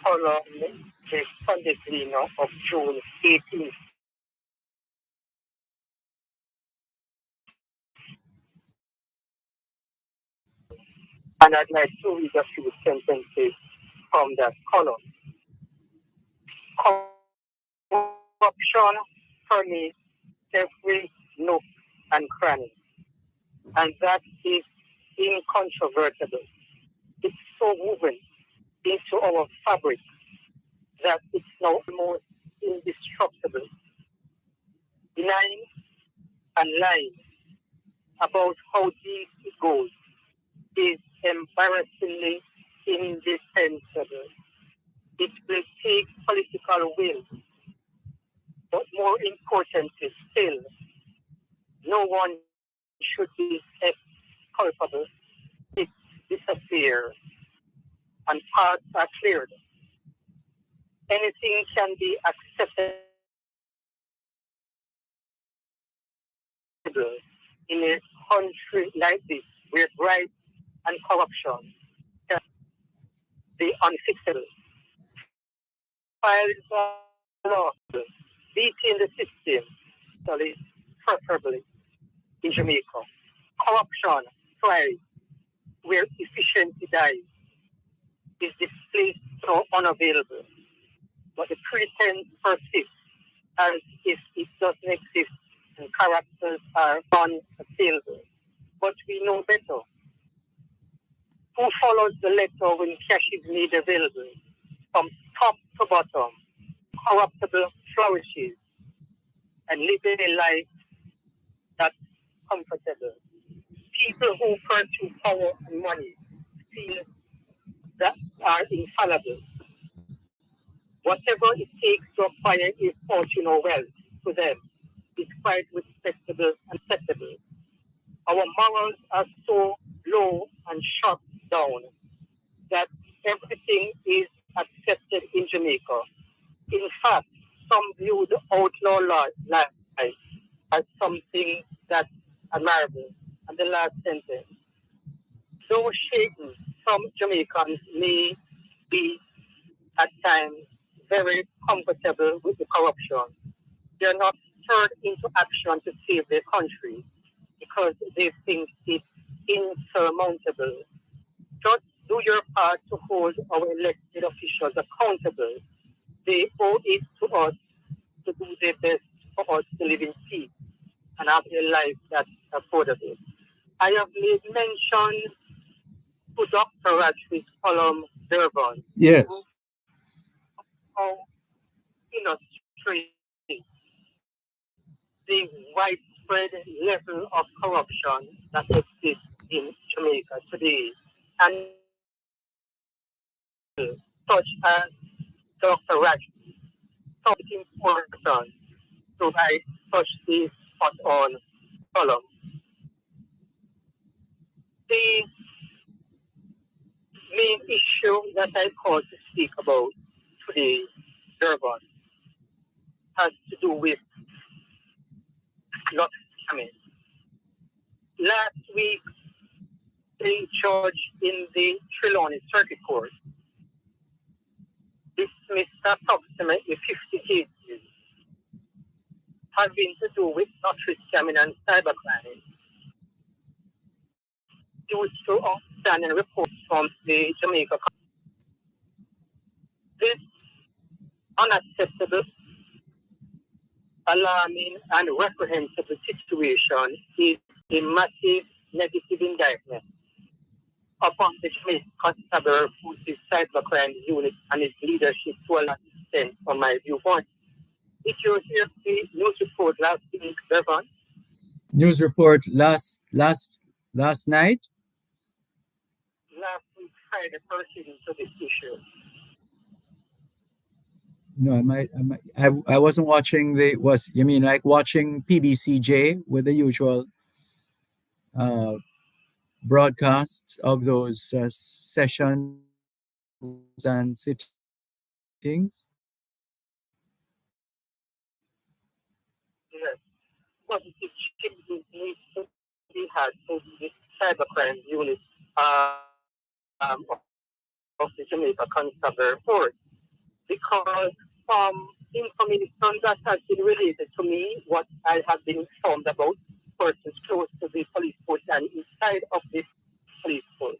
column the Sunday cleaner of June 18th. And I'd like to read a few sentences from that column. Corruption permeates every nook and cranny, and that is incontrovertible. It's so woven into our fabric that it's now almost indestructible. Denying and lying about how deep it goes is embarrassingly indefensible. It will take political will, but more importantly still, no one should be kept culpable. It disappears and paths are cleared. Anything can be acceptable in a country like this where bribe and corruption can be unfixable. Files are lost, beating the system, preferably in Jamaica. Corruption thrives where efficiency dies, is displaced so unavailable, but the pretense persists as if it doesn't exist and characters are unassailable. But we know better. Who follows the letter when cash is made available? From top to bottom, corruptible flourishes and living a life that's comfortable. People who pursue power and money feel that are infallible. Whatever it takes to acquire a fortune or wealth to them is quite respectable and acceptable. Our morals are so low and shut down that everything is accepted in Jamaica. In fact, some view the outlaw life as something that's admirable. And the last sentence. Though shaken, some Jamaicans may be at times very comfortable with the corruption. They're not stirred into action to save their country because they think it's insurmountable. Just do your part to hold our elected officials accountable. They owe it to us to do their best for us to live in peace and have a life that's affordable. I have made mention to Dr. Raj's column, Dervan. Yes. How illustrates the widespread level of corruption that exists in Jamaica today. And such as Dr. Raj, so it's important to write such a spot-on column. The main issue that I called to speak about today, Dervan, has to do with lot scamming. Last week, the judge in the Trelawney Circuit Court dismissed approximately 50 cases having to do with lottery scamming and cybercrime due to outstanding reports from the Jamaica. This unacceptable, alarming, and reprehensible situation is a massive negative indictment upon the Jamaica Constabulary Forces Cybercrime Unit and its leadership to a large extent, from my viewpoint. Did you hear the news report last week, Dervan? News report last night. Last week, Friday, proceeding to this issue. No, I wasn't watching you mean like watching PBCJ with the usual broadcasts of those sessions and sittings? Yes. Positive changes need to be had to the cybercrime unit of the Jamaica Constabulary Force, because information that has been related to me, what I have been informed about persons close to the police force and inside of the police force,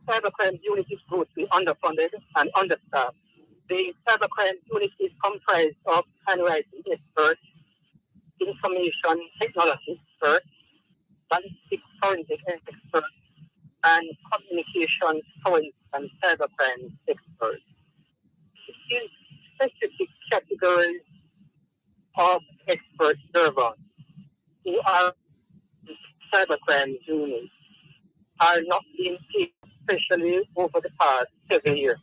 cybercrime unit is grossly underfunded and understaffed. The cybercrime unit is comprised of handwriting experts, information technology experts, ballistic forensic experts, and communication forensic and cybercrime experts. These specific categories of experts, Dervan, who are cybercrime units, are not being paid, especially over the past 7 years.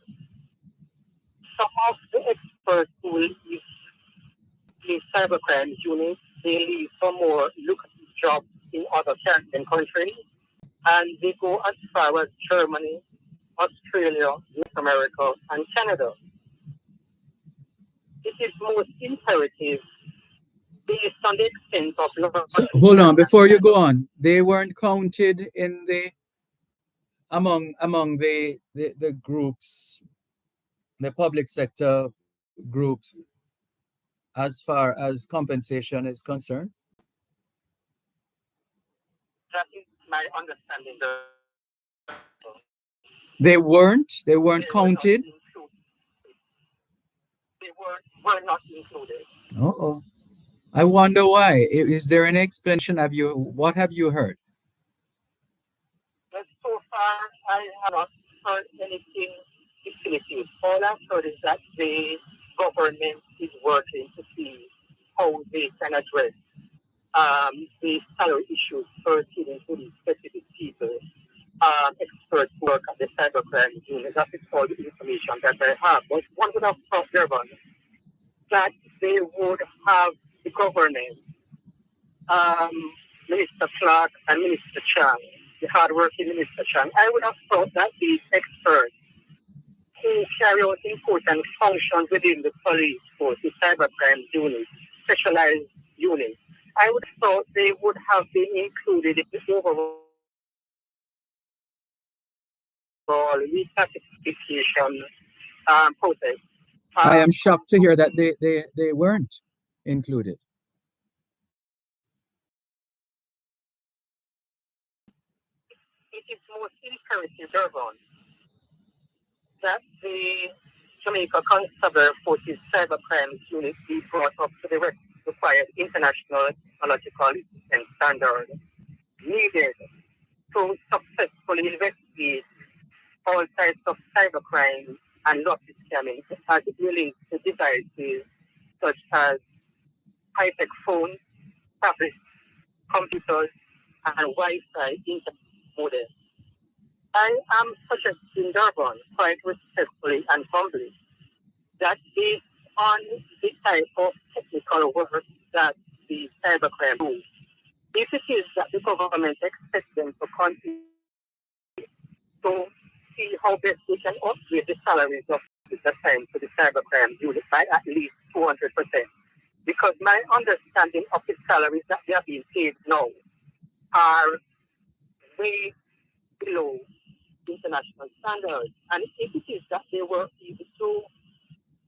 Some of the experts who leave the cybercrime unit, they leave for more lucrative jobs in other Caribbean countries, and they go as far as Germany, Australia, North America, and Canada. It is most imperative based on the extent of So hold on, before you go on, they weren't counted in the among the groups, the public sector groups, as far as compensation is concerned. That is my understanding. They weren't counted. They were not included. Oh, I wonder why. Is there an explanation? What have you heard? But so far, I have not heard anything definitive. All I've heard is that the government is working to see how they can address the salary issues pertaining to these specific people. Experts work at the cybercrime unit. That is all the information that I have. But one would have thought, Dervan, that they would have the government, Minister Clark and Minister Chang, the hardworking Minister Chang. I would have thought that these experts who carry out important functions within the police force, the cybercrime unit, specialized unit, I would have thought they would have been included in the overall reclassification process. I am shocked to hear that they weren't included. It is most imperative, Dervan, that the Jamaica Constabulary Forces Cybercrime Unit be brought up to the required international technological and standard needed to successfully investigate all types of cybercrime and lottery scamming as it relates to devices such as high-tech phones, tablets, computers, and Wi-Fi internet modems. I am suggesting, Dervan, quite respectfully and humbly, that based on the type of technical work that the cybercrime do, if it is that the government expects them to continue to see how best they can upgrade the salaries of the time to the cybercrime unit by at least 200%. Because my understanding of the salaries that they are being paid now are way below international standards. And if it is that they were able to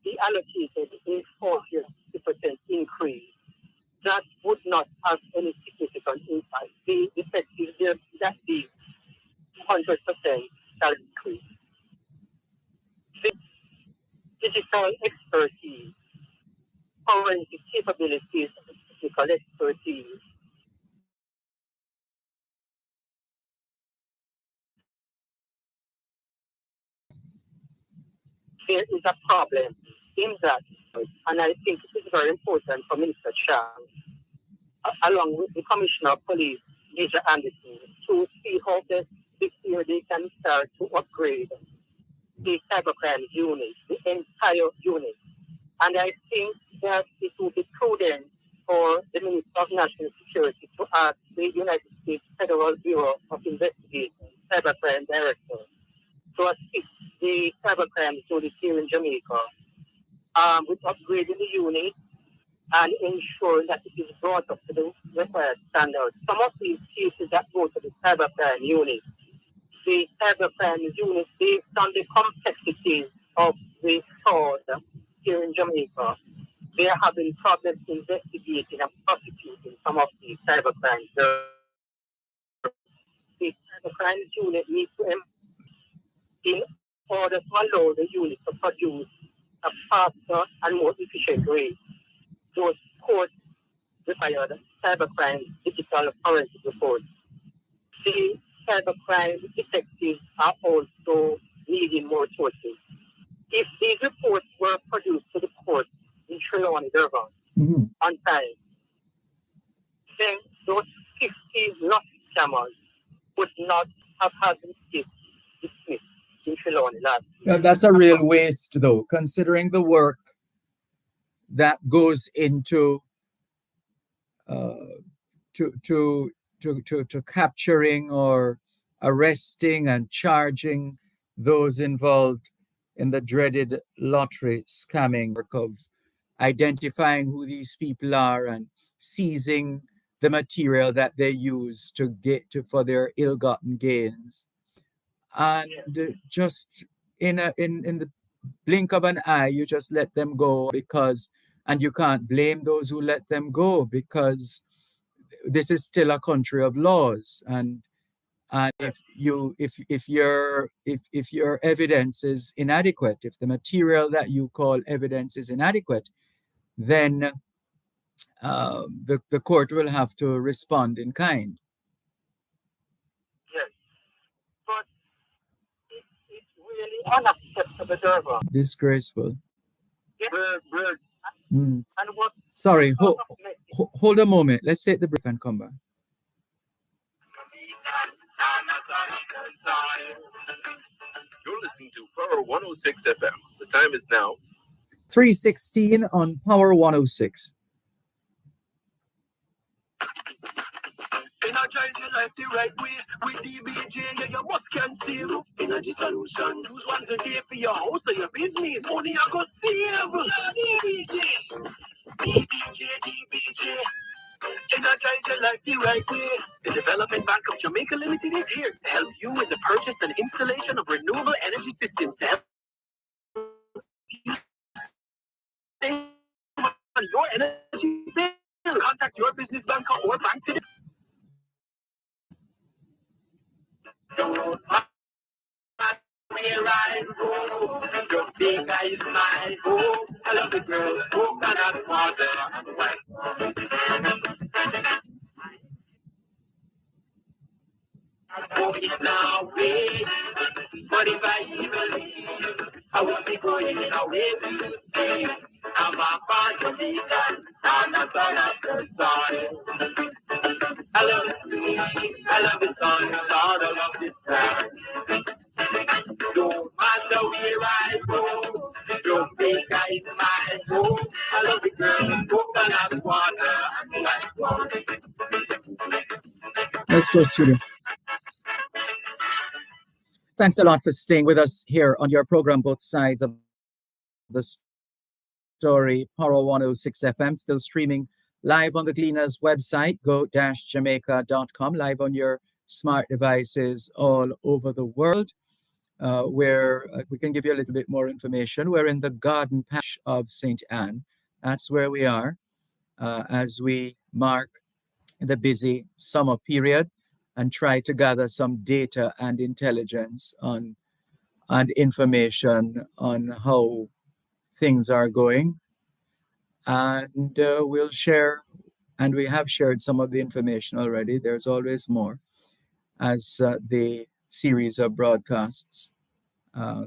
be allocated a 40% increase, that would not have any significant impact. The effect is just that the 100% salary increase. The digital expertise, forensic capabilities, technical expertise, there is a problem in that, and I think it is very important for Minister Chang, along with the Commissioner of Police, Major Anderson, to see how best this year they can start to upgrade the cybercrime unit, the entire unit. And I think that it would be prudent for the Minister of National Security to ask the United States Federal Bureau of Investigation, Cybercrime Director, to assist the cybercrime unit here in Jamaica with upgrading the unit and ensuring that it is brought up to the required standards. Some of these cases that go to the cybercrime unit, based on the complexities of the fraud here in Jamaica, they are having problems investigating and prosecuting some of these cybercrimes. The cybercrime unit needs to in order to allow the unit to produce a faster and more efficient way. Those courts required cybercrime digital forensic reports. The cybercrime detectives are also needing more sources. If these reports were produced to the court in Trelawney, Dervan, on time, then those 50 not scammers would not have had the case dismissed in Trelawney last year. That's a real waste, though, considering the work that goes into to capturing or arresting and charging those involved in the dreaded lottery scamming work of identifying who these people are and seizing the material that they use to get to for their ill-gotten gains, and just in the blink of an eye you just let them go, because and you can't blame those who let them go, because this is still a country of laws, and if your evidence is inadequate, if the material that you call evidence is inadequate, then the court will have to respond in kind. Yes, but it's really unacceptable, Dervan. Disgraceful. Yes. Mm. And what Sorry, hold a moment. Let's take the break and come back. You're listening to Power 106 FM. The time is now 3:16 on Power 106. Energize your life the right way with DBJ. Yeah, you must can save. Energy solution. Choose one today for your house or your business. Money I go save. DBJ. DBJ. Energize your life the right way. The Development Bank of Jamaica Limited is here to help you with the purchase and installation of renewable energy systems to help you save on your energy bill. Contact your business banker or bank today. Where I go, Jamaica is my home. I love the girls, coconut water and white. Going away, but if I even leave, I won't be going away to stay. I'm a part of the dance, and a son of the soil. I love the sea, I love the sun, and all I love the sky. Don't matter where I go, Jamaica is my home. I love the girls, coconut water and white water. Let's go, studio. Thanks a lot for staying with us here on your program, Both Sides of the Story, Power 106 FM, still streaming live on the Gleaners website, go-jamaica.com, live on your smart devices all over the world, where we can give you a little bit more information. We're in the Garden Patch of St. Anne. That's where we are as we mark the busy summer period and try to gather some data and intelligence on and information on how things are going. And we'll share, and we have shared some of the information already. There's always more as the series of broadcasts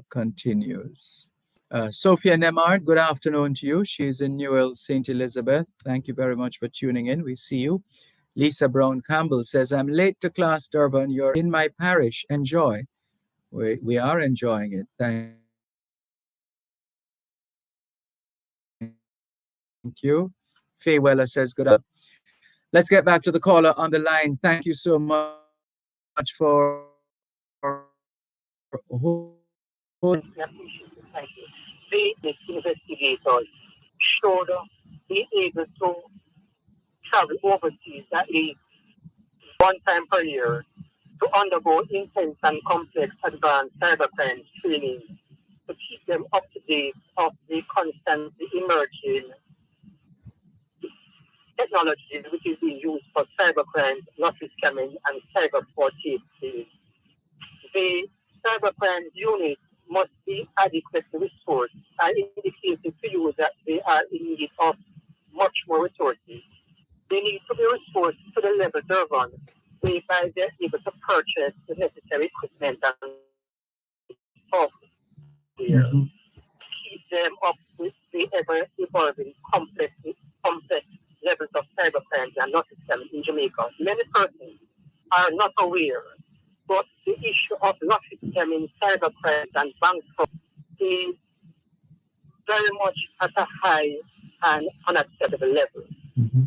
continues. Sophia Nemard, good afternoon to you. She's in Newell, St. Elizabeth. Thank you very much for tuning in. We see you. Lisa Brown Campbell says, I'm late to class, Dervan. You're in my parish. Enjoy. We are enjoying it. Thank you. Faye Weller says, good up. Let's get back to the caller on the line. Thank you so much for the investigators should be able to travel overseas at least one time per year to undergo intense and complex advanced cybercrime training to keep them up to date of the constantly emerging technology which is being used for cybercrime, lottery scamming, and cyber fraud cases. The cybercrime units must be adequately resourced. I indicated to you that they are in need of much more resources. They need to be resourced to the level Dervan, whereby they're able to purchase the necessary equipment and software. Mm-hmm. Keep them up with the ever-evolving complex levels of cybercrime and not system in Jamaica. Many persons are not aware, but the issue of lottery scamming, cybercrime, and bank fraud is very much at a high and unacceptable level. Mm-hmm.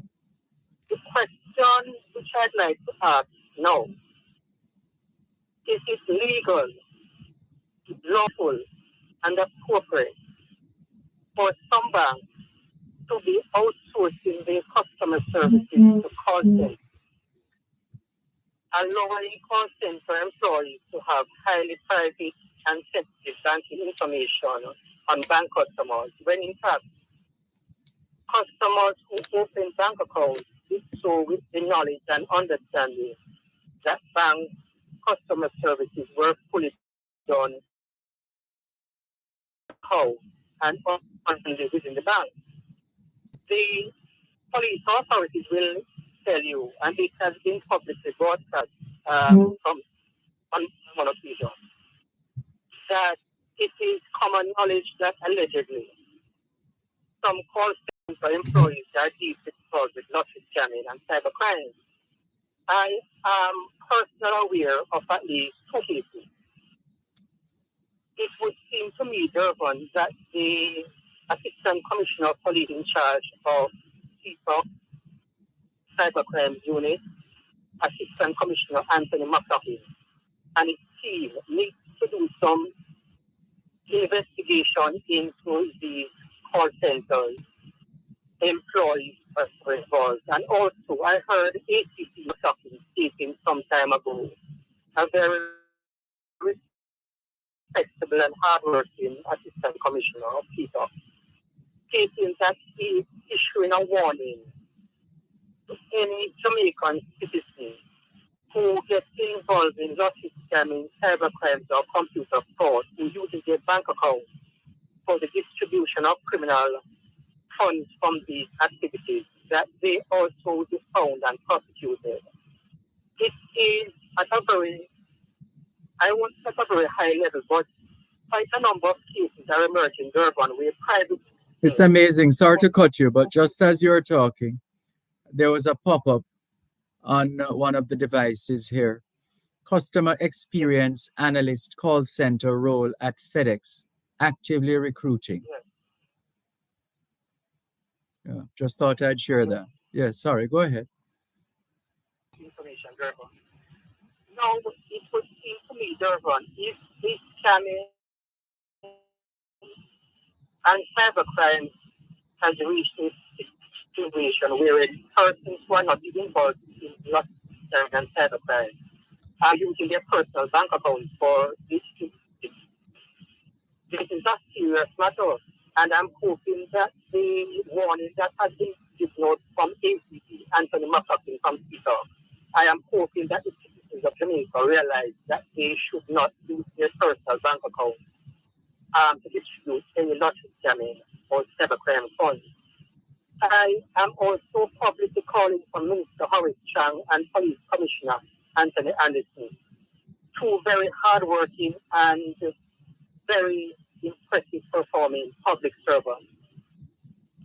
The question which I'd like to ask now, is it legal, lawful, and appropriate for some banks to be outsourcing their customer services to call centers, allowing call center employees to have highly private and sensitive banking information on bank customers, when in fact, customers who open bank accounts do so with the knowledge and understanding that bank customer services were fully done how and only within the bank. The police authorities will tell you, and it has been publicly broadcast from on one occasion, that it is common knowledge that allegedly some call center employees are deeply involved with lottery scamming and cybercrime. I am personally aware of at least two cases. It would seem to me, Dervan, that the Assistant Commissioner of Police in charge of CISO Cybercrime Unit, Assistant Commissioner Anthony McLaughlin, and his team needs to do some investigation into the call centers, employees are involved. And also, I heard ACC McLaughlin speaking some time ago, a very respectable and hardworking Assistant Commissioner of CISO, stating that he is issuing a warning to any Jamaican citizen who gets involved in lottery scamming, cybercrimes, or computer fraud, who uses their bank account for the distribution of criminal funds from these activities, that they also be found and prosecuted. It is at a very, I won't say at a very high level, but quite a number of cases are emerging in Dervan where private... It's amazing. Sorry to cut you, but just as you're talking, there was a pop-up on one of the devices here. Customer experience analyst call center role at FedEx, actively recruiting. Yeah, just thought I'd share that. Yeah, sorry, go ahead. Information, Dervan. Now, it would seem to me, Dervan, if this scamming and cybercrime has reached a situation where persons who are not even involved in lottery and cybercrime are using their personal bank accounts for this. This is a serious matter, and I'm hoping that the warning that has been given out from ACC, Anthony McLaughlin from Twitter, I am hoping that the citizens of Jamaica realize that they should not use their personal bank accounts to distribute any lottery scamming or cybercrime funds. I am also publicly calling for Minister Horace Chang and Police Commissioner Anthony Anderson, two very hardworking and very impressive performing public servants,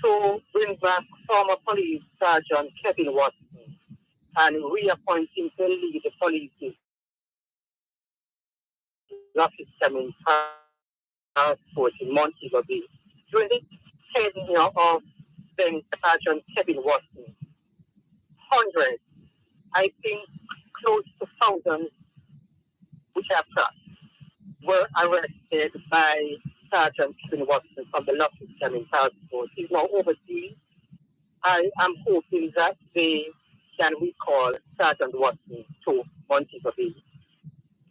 to bring back former police sergeant Kevin Watson and reappoint him to lead the police's lottery scamming task force in Montego Bay. During the tenure of then Sergeant Kevin Watson, hundreds, I think close to thousands, which are tracked, were arrested by Sergeant Kevin Watson from the lottery scamming task force. He's now overseas. I am hoping that they can recall Sergeant Watson to Montego Bay.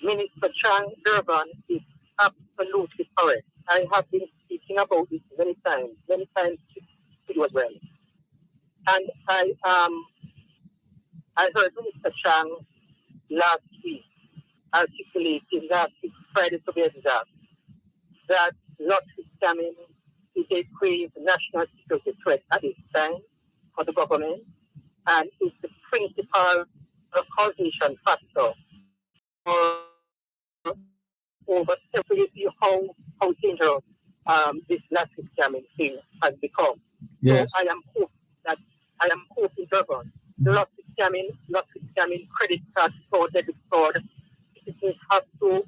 Minister Chang Dervan is absolutely correct. I have been speaking about this many times to you as well. And I heard Minister Chang last week articulating that Friday to be exact, that lottery scamming is a grave national security threat at this time for the government, and is the principal causation factor for over every how dangerous this lottery scamming thing has become. Yes. So I am hoping, Dervan, the lottery scamming, credit card fraud, debit fraud, citizens have to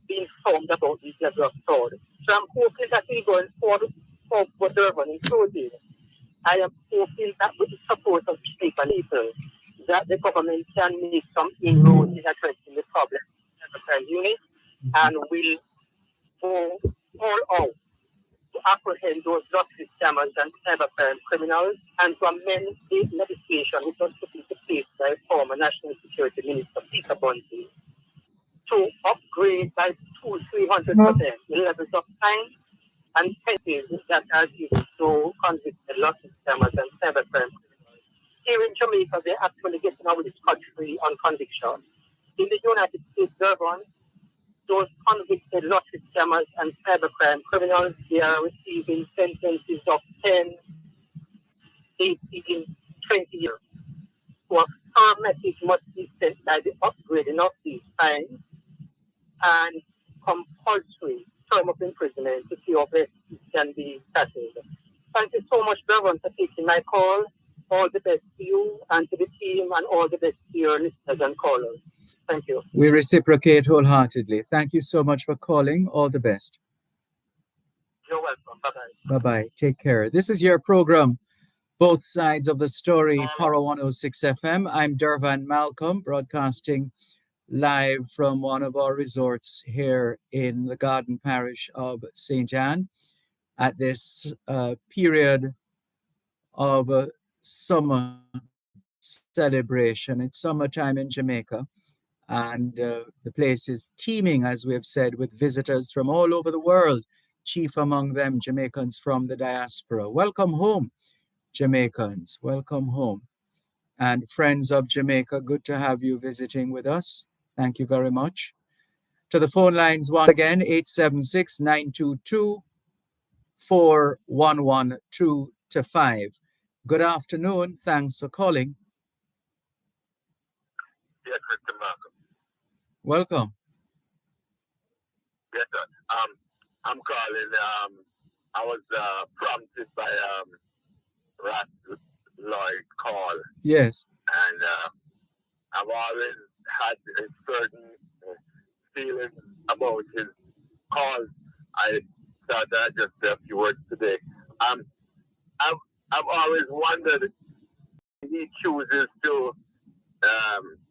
be informed about this level of fraud. So I'm hoping that we going forward for Dervan in closing. I am hoping that with the support of people, that the government can make some inroads in addressing the problem of the crime unit and will go all out to apprehend those lottery scammers and cybercrime criminals and to amend the legislation which was put into place by former National Security Minister Peter Bunty to upgrade by 200-300% the levels of fine and penalties that are given to convicted lottery scammers and cybercrime criminals. Here in Jamaica, they're actually getting out of this country on conviction. In the United States, Dervan, those convicted lottery scammers and cybercrime criminals, they are receiving sentences of 10, 18, 20 years. So a firm message must be sent by the upgrading of these fines and compulsory term of imprisonment to see if it can be settled. Thank you so much, Dervan, for taking my call. All the best to you and to the team, and all the best to your listeners and callers. Thank you. We reciprocate wholeheartedly. Thank you so much for calling. All the best. You're welcome. Bye-bye. Bye-bye. Take care. This is your program, Both Sides of the Story, Power 106 FM. I'm Dervan Malcolm, broadcasting live from one of our resorts here in the Garden Parish of St. Anne at this period of summer celebration. It's summertime in Jamaica, and the place is teeming, as we have said, with visitors from all over the world, chief among them Jamaicans from the diaspora. Welcome home, Jamaicans. Welcome home. And friends of Jamaica, good to have you visiting with us. Thank you very much. To the phone lines once again, 876-922-4112-5. Good afternoon. Thanks for calling. Yes, Mr. Malcolm. Welcome. Yes, sir. I'm calling. I was prompted by Rat Lloyd call, Yes. and I've always had a certain feeling about his calls. I thought I'd just say a few words today. I've always wondered if he chooses to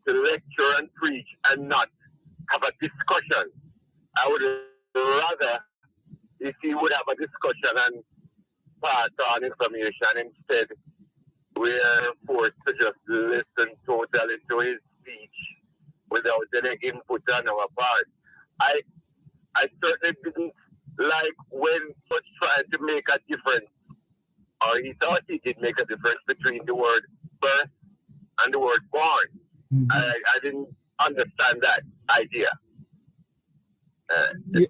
lecture and preach and not have a discussion. I would rather if he would have a discussion and pass on information. Instead, we're forced to just listen totally to his speech without any input on our part. I certainly didn't like when he was trying to make a difference, or he thought he did make a difference between the word birth and the word born. Mm-hmm. I didn't understand that idea. Do you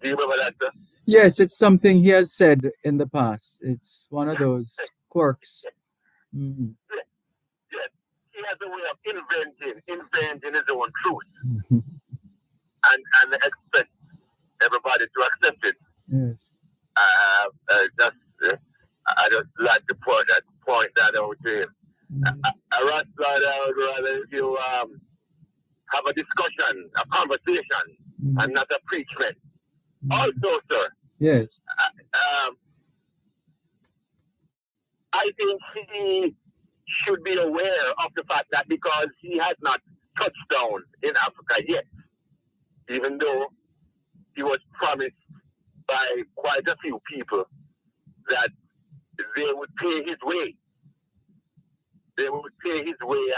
remember that, sir? Yes, it's something he has said in the past. It's one of those quirks. Mm-hmm. Yes, he has a way of inventing his own truth, Mm-hmm. and expect everybody to accept it. Yes. I just like to point that out to him. Mm-hmm. I would rather if you have a discussion, a conversation, Mm-hmm. and not a preachment. Mm-hmm. Also, sir, Yes. I think he should be aware of the fact that because he has not touched down in Africa yet, even though he was promised by quite a few people that they would pay his way. They would pay his way,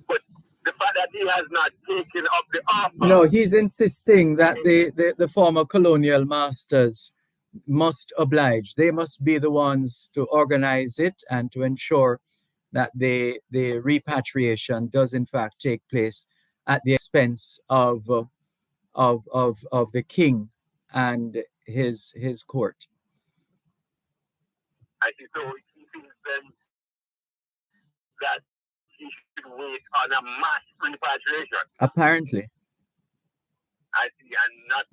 but the fact that he has not taken up the offer. No, he's insisting that the former colonial masters must oblige. They must be the ones to organize it and to ensure that the repatriation does in fact take place at the expense of of the king and his court. I think so. He thinks then that he should wait on a mass repatriation. Apparently. I see, and not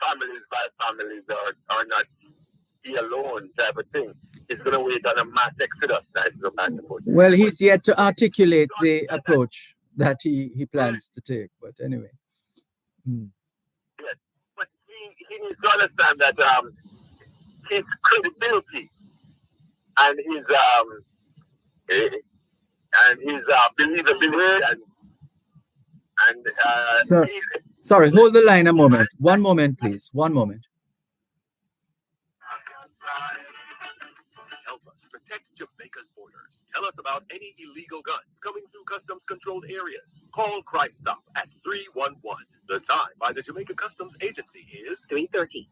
families by families or not he alone type of thing. He's going to wait on a mass exodus. Well, he's yet to articulate the approach that he plans to take. But anyway. Yes, but he needs to understand that his credibility and his believability and sorry, hold the line a moment. One moment, please. One moment. Help us protect Jamaica's borders. Tell us about any illegal guns coming through customs controlled areas. Call Crime Stop at 311. The time by the Jamaica Customs Agency is 3:30.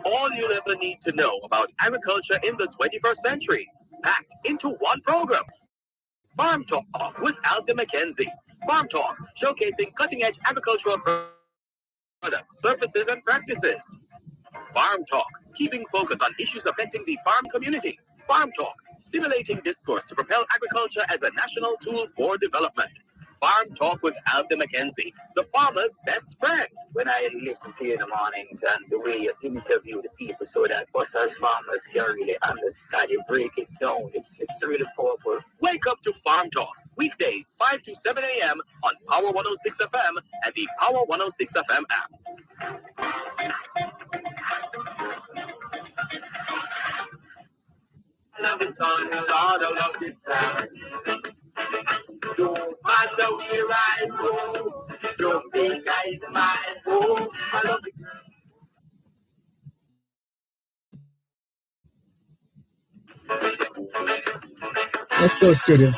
All you'll ever need to know about agriculture in the 21st century, packed into one program. Farm Talk with Althea McKenzie. Farm Talk, showcasing cutting-edge agricultural products, services, and practices. Farm Talk, keeping focus on issues affecting the farm community. Farm Talk, stimulating discourse to propel agriculture as a national tool for development. Farm Talk with Althea McKenzie, the farmer's best friend. When I listen to you in the mornings and the way you interview the people so that us as farmers can really understand, you break it down, it's really powerful. Wake up to Farm Talk, weekdays 5 to 7 a.m. on Power 106 FM and the Power 106 FM app. I love this song, Lord, I love this song. Don't matter where I go, don't think I my home. I love it. Let's go, studio.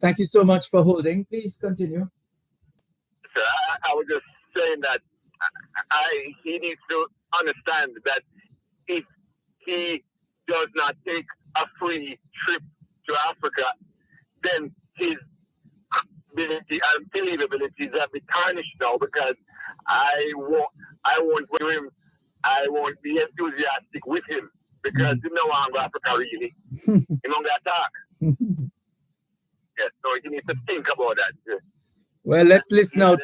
Thank you so much for holding. Please continue. I was just saying that he needs to understand that if he does not take a free trip to Africa, then his ability and believability have been tarnished now, because I won't with him. I won't be enthusiastic with him because you know I'm going to Africa really. You don't got to talk. Yes, so he needs to think about that. Yes. Well, let's listen out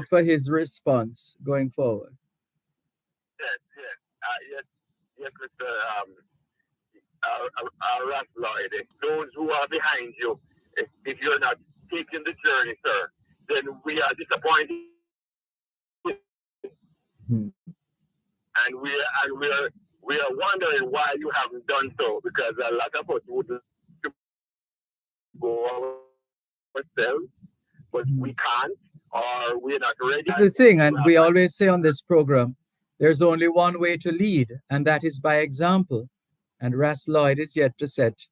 for his response going forward. Yes, Mr. Ross Lloyd. Those who are behind you, if you're not taking the journey, sir, then we are disappointed. And we are wondering why you haven't done so, because a lot of us would go ourselves, but we can't, or we're not ready. That's the thing, and we always say on this program, there's only one way to lead, and that is by example. And Ras Lloyd is yet to set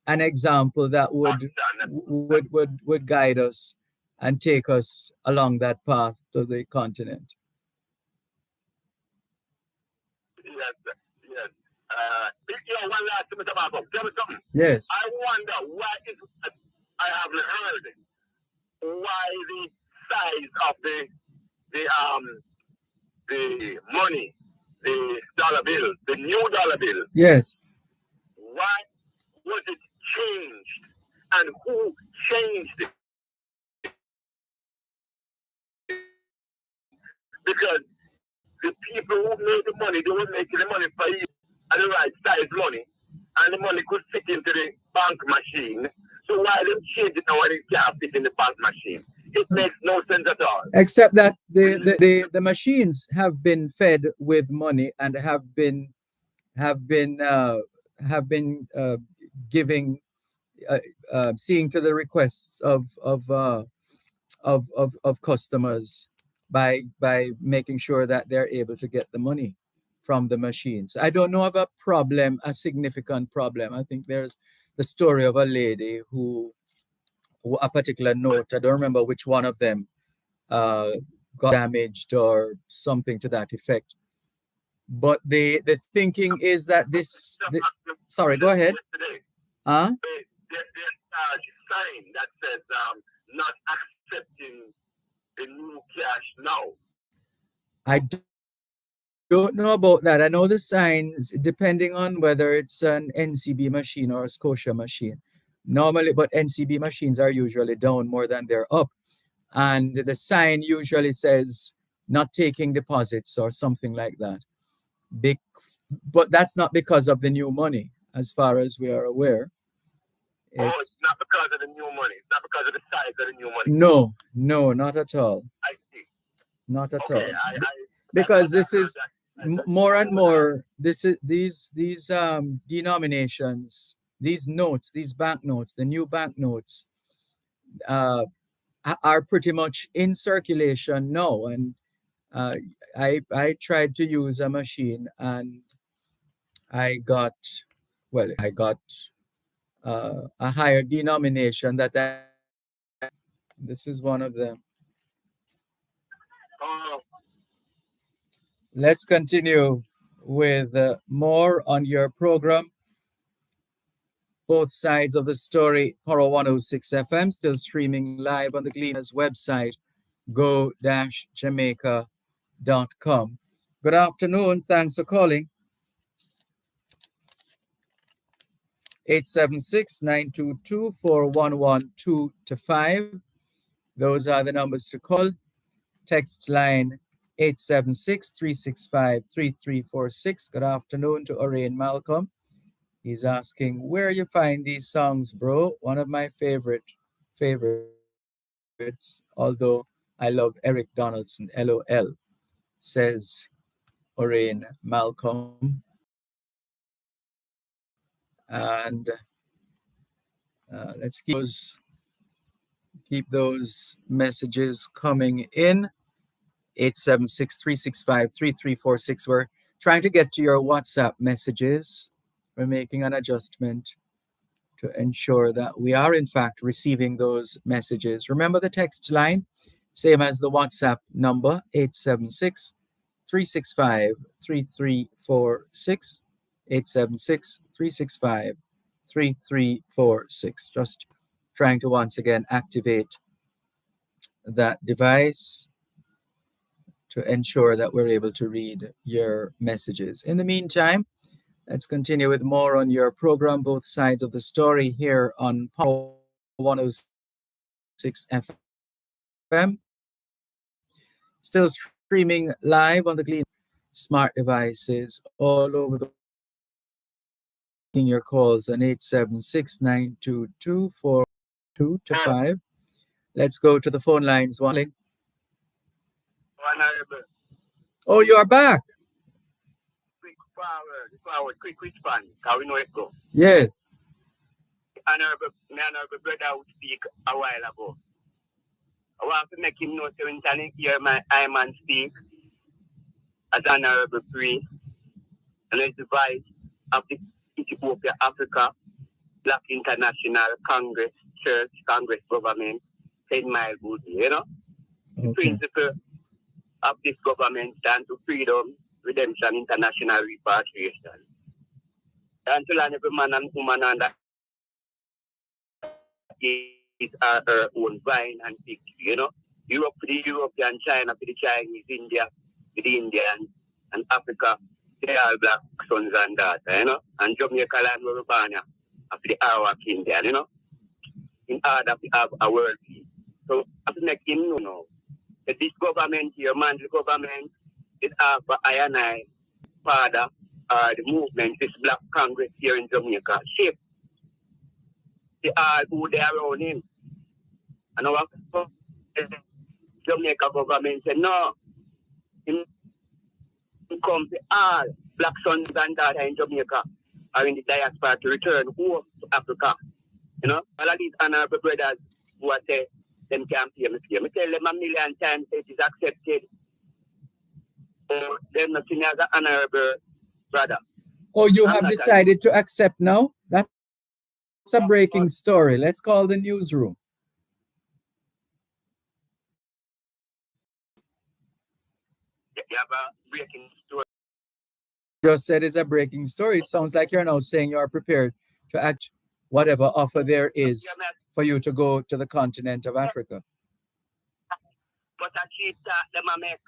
an example that would guide us and take us along that path to the continent. Yes. One last thing, Mr. Malcolm. Tell me something. Yes. I wonder why I haven't heard why the size of the money, the dollar bill, the new dollar bill. Yes. Why was it changed, and who changed it? Because the people who made the money, they were making the money for you at the right size money, and the money could fit into the bank machine. So why them change it now when it can't fit in the bank machine? It makes no sense at all. Except that the machines have been fed with money and have been giving seeing to the requests of customers by making sure that they're able to get the money from the machines. I don't know of a significant problem. I think there's the story of a lady who a particular note, I don't remember which one of them, got damaged or something to that effect. But the thinking is that sorry, go ahead. There's a sign that says not accepting the new cash now. I don't know about that. I know the signs, depending on whether it's an NCB machine or a Scotia machine. Normally, but NCB machines are usually down more than they're up. And the sign usually says not taking deposits or something like that. Big, but that's not because of the new money, as far as we are aware. It's not because of the new money. It's not because of the size of the new money. No, not at all. I see. Not at Okay, all. Because this is more and more. These denominations, these notes, these banknotes, the new banknotes, are pretty much in circulation now. And I tried to use a machine, and I got a higher denomination that this is one of them. Let's continue with more on your program. Both sides of the story, Power 106 FM, still streaming live on the Gleaners website, go-jamaica.com. Good afternoon. Thanks for calling. 876-922-4112-5. Those are the numbers to call. Text line 876-365-3346. Good afternoon to Orain Malcolm. He's asking, where you find these songs, bro? One of my favorites, although I love Eric Donaldson, LOL, says Orain Malcolm. And let's keep those messages coming in. 876-365-3346. We're trying to get to your WhatsApp messages. We're making an adjustment to ensure that we are in fact receiving those messages. Remember the text line, same as the WhatsApp number, 876-365-3346, 876-365-3346. Just trying to once again activate that device to ensure that we're able to read your messages. In the meantime, let's continue with more on your program, Both Sides of the Story, here on Power 106 FM. Still streaming live on the Glean smart devices all over the world. Your calls on 876-922-4225. Let's go to the phone lines. Honorable. Oh, you are back. Quick response. How we know it go? Yes. Honorable brother would speak a while ago. I want to make him know when I hear my man speak as honorable priest and as the vice of the Ethiopia Africa Black International Congress Church Congress Government 10 Mile Good, you know? Okay. The principle of this government stand to freedom, redemption, international repatriation. And to learn every man and woman under is our own vine and fig, you know. Europe for the European, China for the Chinese, India for the Indian, and Africa they are black sons and daughters, you know. And Jamaica land where we born for the Arawak Indian, you know. In order to have a world peace. So I have to make him know that this government here, man, the government is for I and I, father, the movement, this Black Congress here in Jamaica, shape the all who they are around him. And our Jamaica government said, no, him come to all black sons and daughters in Jamaica or in the diaspora to return home to Africa. You know, all of these honorable brothers who are say, them can't pay me. I tell them a million times it is accepted. They're not seen as an honorable brother. Oh, you have decided to accept now? That's a breaking story. Let's call the newsroom. You have a breaking story. just said is a breaking story. It sounds like you're now saying you're prepared to act whatever offer there is for you to go to the continent of Africa. But I keep that them I make.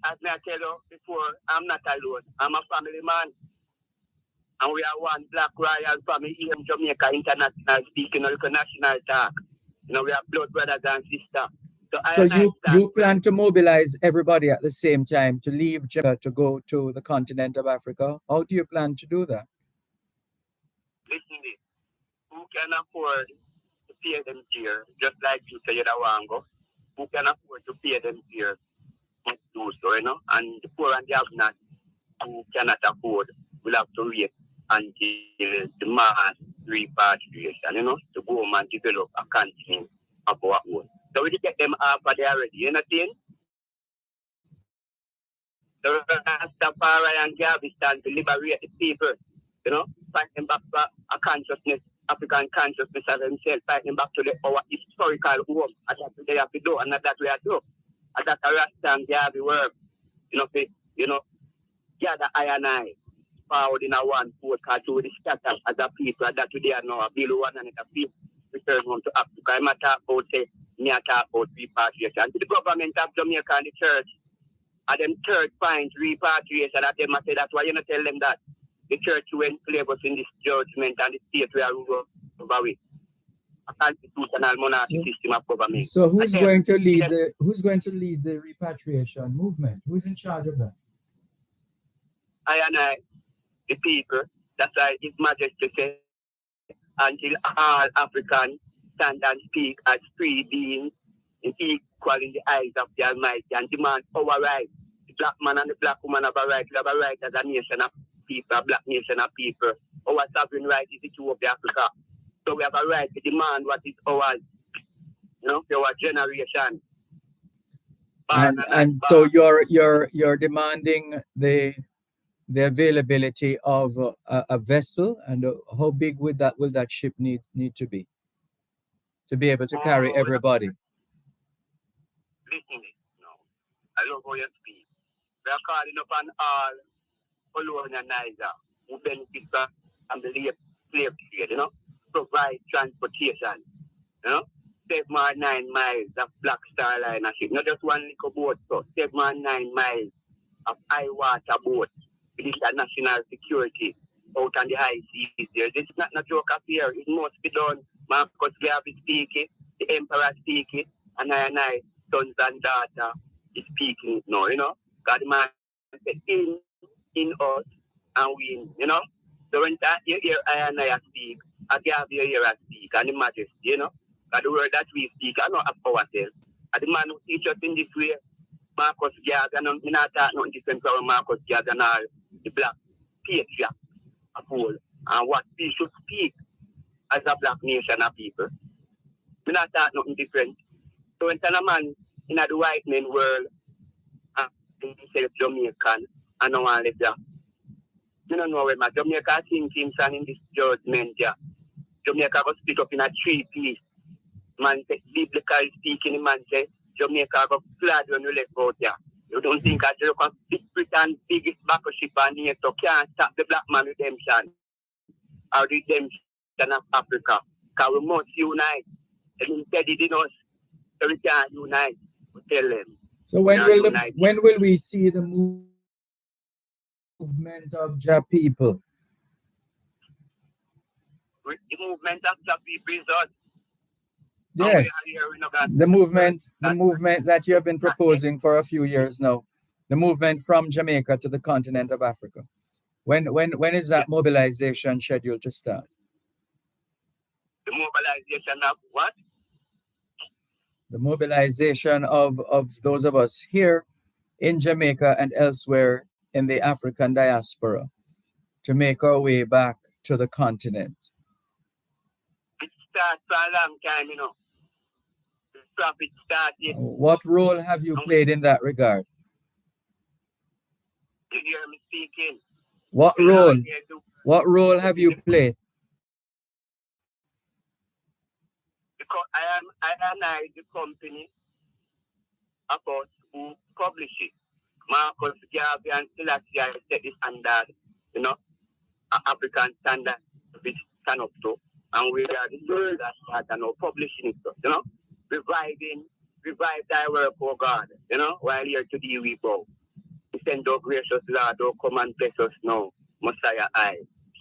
As I tell you before, I'm not alone. I'm a family man. And we are one black royal family here in Jamaica International speaking of national talk. You know, we are blood brothers and sisters. So you plan to mobilize everybody at the same time to leave Jamaica to go to the continent of Africa? How do you plan to do that? Listen, who can afford to pay them here, just like you say you don't want to go? Who can afford to pay them here? Must do so, you know? And the poor and the have who cannot afford will have to wait until the mass repatriation, you know, to go home and develop a country of our own. So we get them off of there already, you know what I mean? The Rastafari and Garvey stand to liberate the people, you know, fight them back to a consciousness, African consciousness of themselves, fight them back to our historical home. And that's what they have to do, and that's what we are doing. And that's a Rasta and Garvey work, you know, gather I and I, forward in a one port, because to the scatter as a people, and that today are now a bill one and a people return home to Africa. I'm not talking about, say, me talk about repatriation. To the government of Jamaica and the church, and them church finds repatriation, and them say that's why you not tell them that the church will enslave us in this judgment and the state we are ruled over with. A constitutional monarchy system of government. So who's going to lead the repatriation movement? Who's in charge of that? I, the people. That's why His Majesty said, until all Africans stand and speak as free beings, equal in the eyes of the Almighty, and demand our right. The black man and the black woman have a right. We have a right as a nation of people, a black nation of people. Our sovereign right is the true of the Africa. So we have a right to demand what is ours, you know, for our generation. And so you're demanding the availability of a vessel, and how big will that ship need to be able to carry everybody? Listen, no, I love how you speak. We are calling upon all colonizer who benefit from the slave trade, you know, provide transportation, you know, 7 or 9 miles of Black Star Liner ship, not just one little boat, so 7 or 9 miles of high water boat with international security out on the high seas there. This is not a joke affair. It must be done. Marcus Garvey speaking, the Emperor speaking, and I, sons and daughters, is speaking now, you know. God man said, in us and we, you know. So when you hear I speak, I give you hear I speak, and the Majesty, you know. And the word that we speak, I know of ourselves. And the man who teach us in this way, Marcus Garvey, and I'm not talking nothing different from Marcus Garvey and all the black patriot of all, and what we should speak as a black nation of people. I'm not talking nothing different. So when a man in the white man world, and himself Jamaican, and no one live there. You don't know where my Jamaica thinks himself in this judgment there. Jamaica go split up in a 3 piece. Man say, biblical speaking, man say, Jamaica go flood when you left out there. You don't think that you can big Britain, biggest battleship on here, so can't stop the black man redemption or redemption of Africa. Because we must unite. And instead it in us, so we can't unite. We tell them. So when will we see the movement of Ja people? The movement of Ja people is us. Yes, the movement that you have been proposing for a few years now, the movement from Jamaica to the continent of Africa. When is that mobilization scheduled to start? The mobilization of what? The mobilization of those of us here in Jamaica and elsewhere in the African diaspora to make our way back to the continent. It starts for a long time, you know. What role have you played in that regard? You hear me speaking? What role have you played? Because I am the company about who publish it. Marcus Garvey and Selassie set the standard, you know, African standard which stand up to. And we are the world that start and now publishing it, you know, revive thy work, oh God, you know, while here to thee we bow. We send, O gracious Lord, O come and bless us now, Messiah I.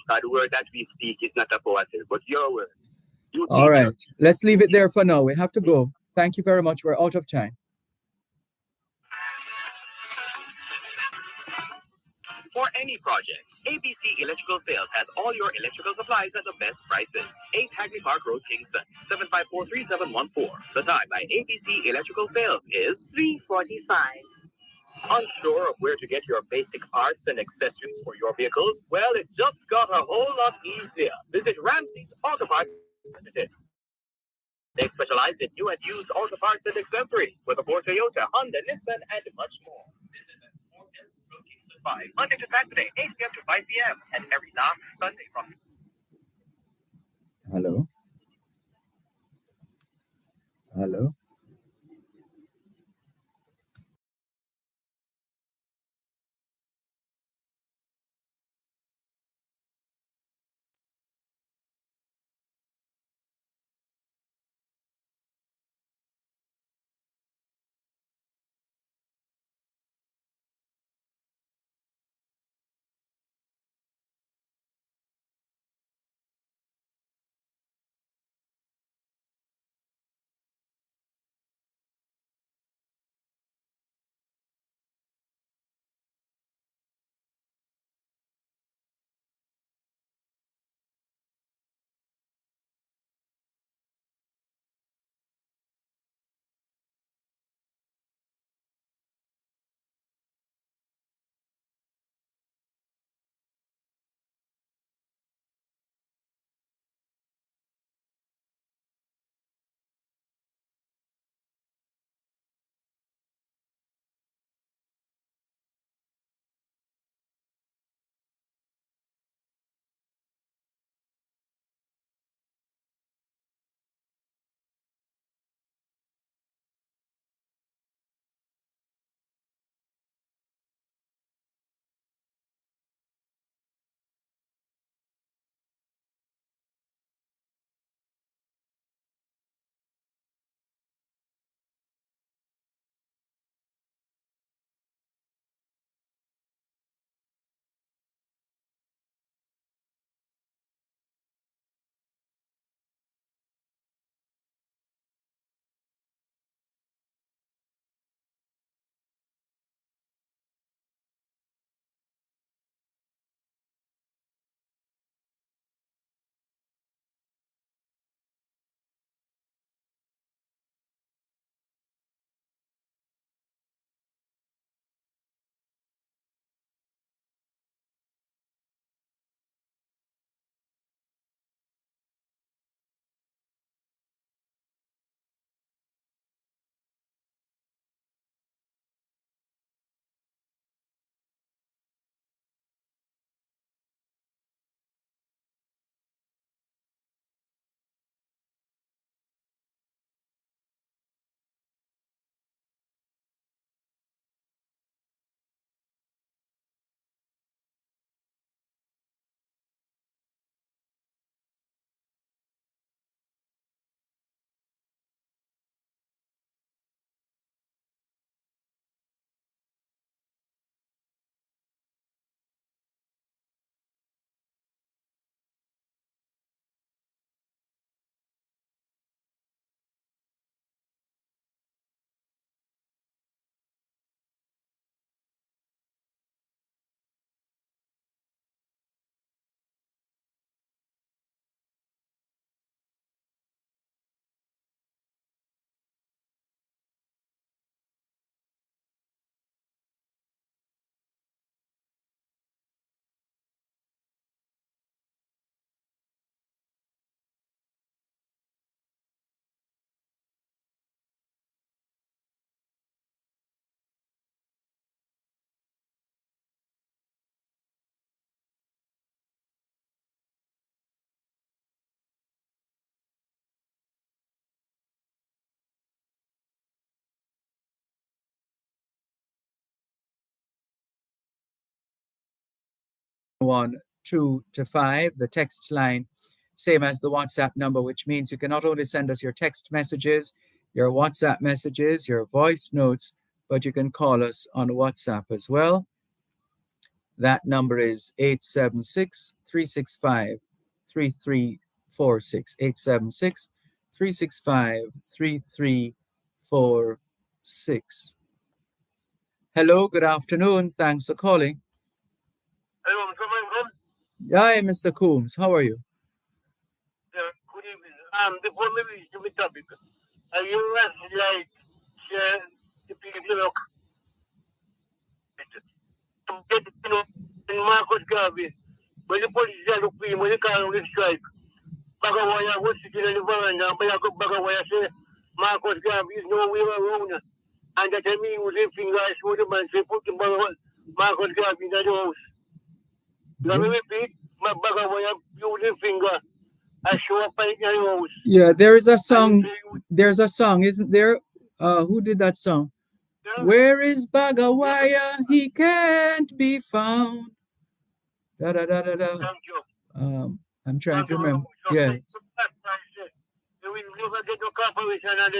For the word that we speak is not of ourselves, but your word. All right. Let's leave it there for now. We have to go. Thank you very much. We're out of time. For any project, ABC Electrical Sales has all your electrical supplies at the best prices. 8 Hagley Park Road, Kingston, 7543714. The time by ABC Electrical Sales is 3:45. unsure of where to get your basic parts and accessories for your vehicles? Well, it just got a whole lot easier. Visit Ramsey's Auto Parts Limited. They specialize in new and used auto parts and accessories with for Toyota, Honda, Nissan, and much more. Visit them 5 Monday to Saturday, 8 p.m. to 5 p.m. and every last Sunday from Hello. Hello. 2 to 5. The text line, same as the WhatsApp number, which means you can not only send us your text messages, your WhatsApp messages, your voice notes, but you can call us on WhatsApp as well. That number is 876-365-3346. 876-365-3346. Hello, good afternoon. Thanks for calling. Hello, Mr. Malcolm. Hi, Mr. Coombs. How are you? Good evening. Before we reach the topic, are you like the people look to get in Marcus Garvey? When the police are looking, when the car on the strike, Bagawaya was sitting in the veranda, but I could Bagawaya say, Marcus Garvey is nowhere around. And that I mean, with a finger, I showed the man, say, put the Marcus Garvey in the house. Let me repeat, my Bagawaya, use the finger. I show up in the house. Yeah, there is a song. There's a song, isn't there? Who did that song? Yeah. Where is Bagawaya? He can't be found. Da da da da da. Thank you. I'm trying to remember. Yes. We never get no cooperation and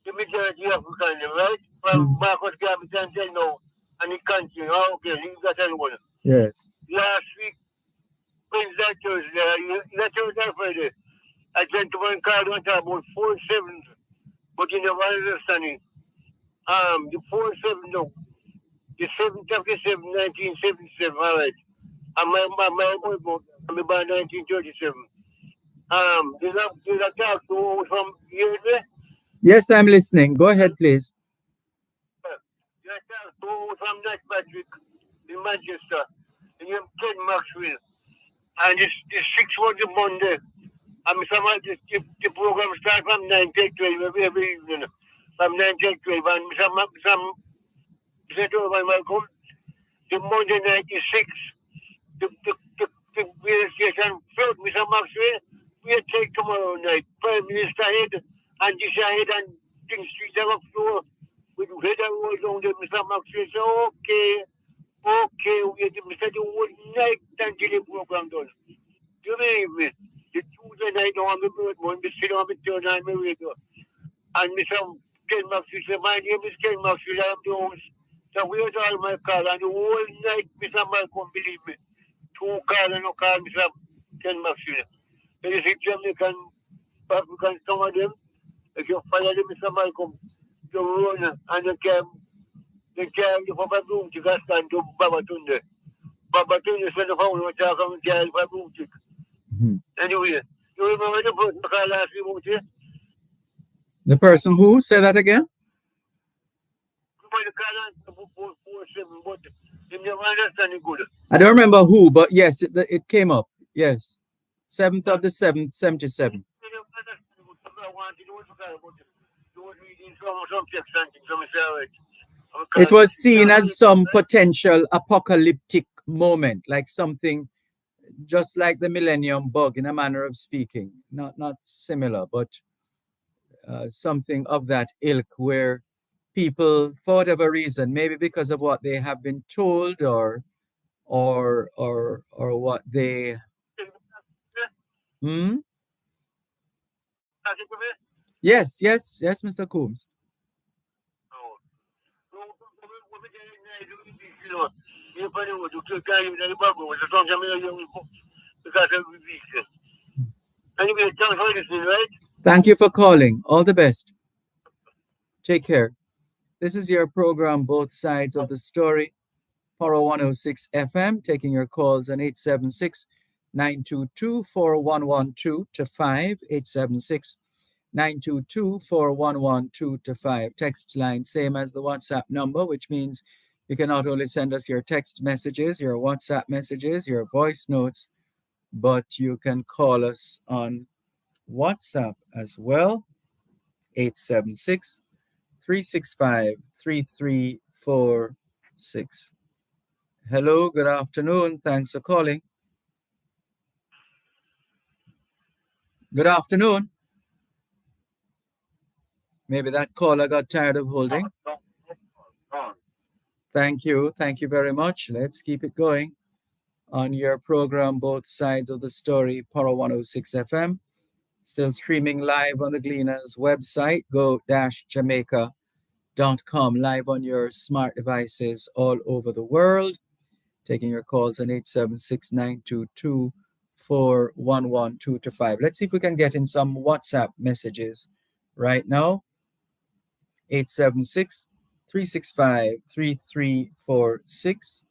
the majority of the country, right? From Marcus Garvey until now, and the country. Okay, he got everyone. Yes. Last week, that Friday, a gentleman called on top about 4-7, but you never understanding. The 4-7, no. The 7th of December, 1977, all right. And my boy, I'm about 1937. Did I talk to from here? Yes, I'm listening. Go ahead, please. Did I talk to from that Patrick in Manchester, and you have Ken Maxwell. And this 6 was the Monday. And the program starts from 9 to 12 every evening. From 9 to 12. And some Malcolm, the Monday night is 6. The radio station filled with Mr. Maxwell. We'll take tomorrow night. Prime Minister head and this head and things street have a floor. We do head and roll down there. Mr. Maxwell said, okay, we have to the whole night until the program done. You believe me? The Tuesday night on the bird one, we sit on the turn on the radio. And Mr. Ken Maxwell said, my name is Ken Maxwell, I'm the host. So we had all my call and the whole night, Mr. Malcolm, believe me. 2 call and no call, Mr. Ken Maxwell. If you Jamaican, African, some of them, if you fire them, Mr. Malcolm, you run and you can you from a room to stand to Babatunde. Babatunde said the phone was talking and carry for a room to. Anyway, you remember the person called last week? The person who? Say that again? I don't remember who, but yes, it came up. Yes. 7th of the 7th, 77. It was seen as some potential apocalyptic moment, like something just like the millennium bug in a manner of speaking. Not similar, but something of that ilk where people, for whatever reason, maybe because of what they have been told or what they Yes, Mr. Coombs. Thank you for calling. All the best. Take care. This is your program, Both Sides of the Story. Power 106 FM, taking your calls on 876-922-4112 to 5, 876-922-4112 to 5. Text line, same as the WhatsApp number, which means you can not only send us your text messages, your WhatsApp messages, your voice notes, but you can call us on WhatsApp as well, 876-365-3346. Hello, good afternoon. Thanks for calling. Good afternoon. Maybe that caller got tired of holding. Thank you. Thank you very much. Let's keep it going. on your program, Both Sides of the Story, Power 106 FM. Still streaming live on the Gleaners website, go-jamaica.com, live on your smart devices all over the world. Taking your calls on 876-922-4112-5. Let's see if we can get in some WhatsApp messages right now. 876-365-3346.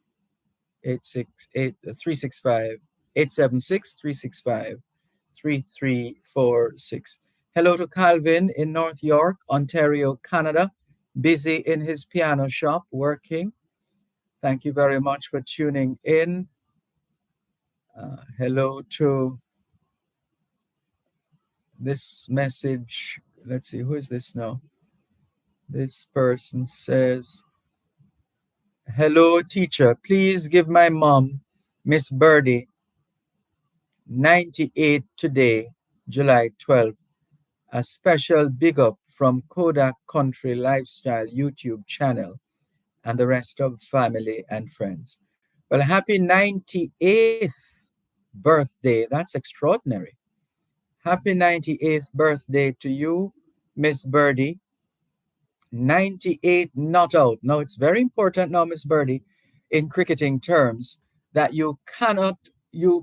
876-365-3346. Hello to Calvin in North York, Ontario, Canada. Busy in his piano shop working. Thank you very much for tuning in. Hello to this message. Let's see, who is this now? This person says, hello, teacher. Please give my mom, Miss Birdie, 98 today, July 12th, a special big up from Kodak Country Lifestyle YouTube channel and the rest of family and friends. Well, happy 98th birthday. That's extraordinary. Happy 98th birthday to you, Miss Birdie. 98 not out. Now, it's very important now, Miss Birdie, in cricketing terms, that you cannot,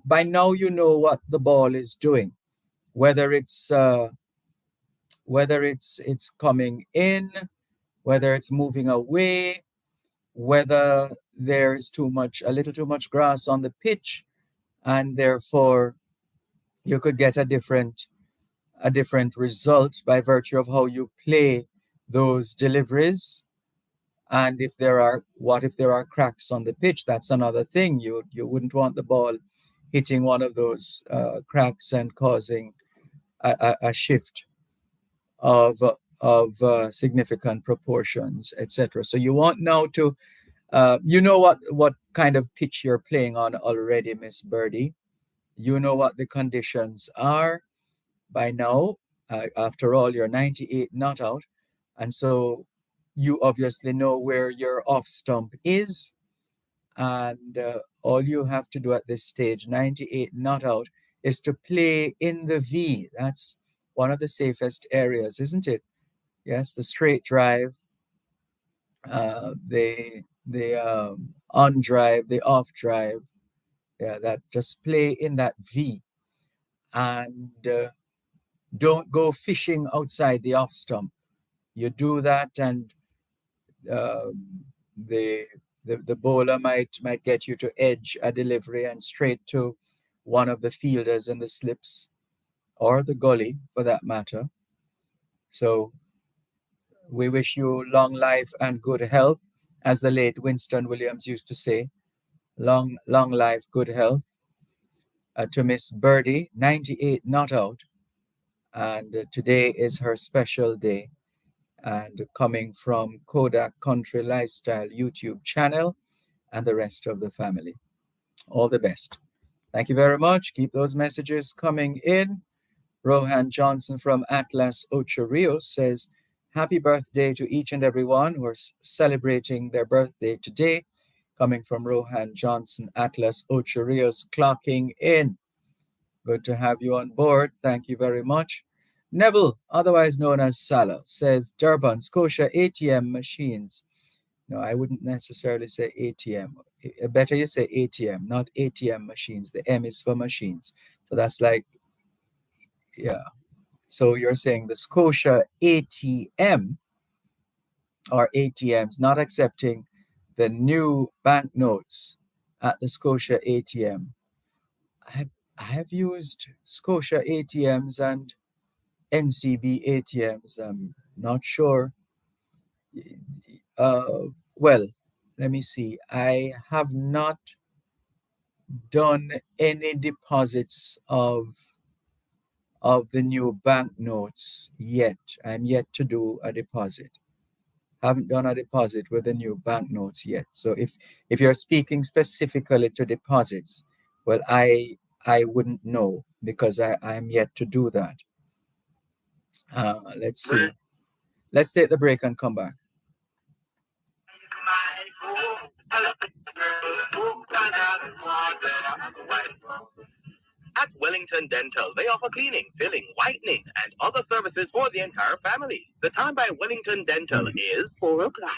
by now you know what the ball is doing, whether it's coming in, whether it's moving away, whether there's a little too much grass on the pitch, and therefore you could get a different result by virtue of how you play those deliveries. And if there are cracks on the pitch, that's another thing. You wouldn't want the ball hitting one of those cracks and causing a shift of significant proportions, etc. So you want now to you know what kind of pitch you're playing on already, Miss Birdie. You know what the conditions are by now. After all, you're 98 not out, and so you obviously know where your off stump is, and all you have to do at this stage, 98 not out, is to play in the V. That's one of the safest areas, isn't it? Yes, the straight drive, the on drive, the off drive. Yeah, that just play in that V, and don't go fishing outside the off stump. You do that, and uh, the bowler might get you to edge a delivery and straight to one of the fielders in the slips or the gully for that matter. So we wish you long life and good health, as the late Winston Williams used to say. Long life, good health. To Miss Birdie, 98 not out, and today is her special day. And coming from Kodak Country Lifestyle YouTube channel and the rest of the family. All the best. Thank you very much. Keep those messages coming in. Rohan Johnson from Atlas Ocho Rios says, happy birthday to each and everyone who are celebrating their birthday today. Coming from Rohan Johnson, Atlas Ocho Rios, clocking in. Good to have you on board. Thank you very much. Neville, otherwise known as Salah, says Dervan, Scotia ATM machines. No, I wouldn't necessarily say ATM. Better you say ATM, not ATM machines. The M is for machines. So that's like, yeah. So you're saying the Scotia ATM or ATMs not accepting the new banknotes at the Scotia ATM. I have used Scotia ATMs and NCB ATMs. I'm not sure. Well, let me see. I have not done any deposits of the new banknotes yet. I'm yet to do a deposit. Haven't done a deposit with the new banknotes yet. So if you're speaking specifically to deposits, well, I wouldn't know because I'm yet to do that. Let's see. Let's take the break and come back. At Wellington Dental, they offer cleaning, filling, whitening, and other services for the entire family. The time by Wellington Dental is 4 o'clock.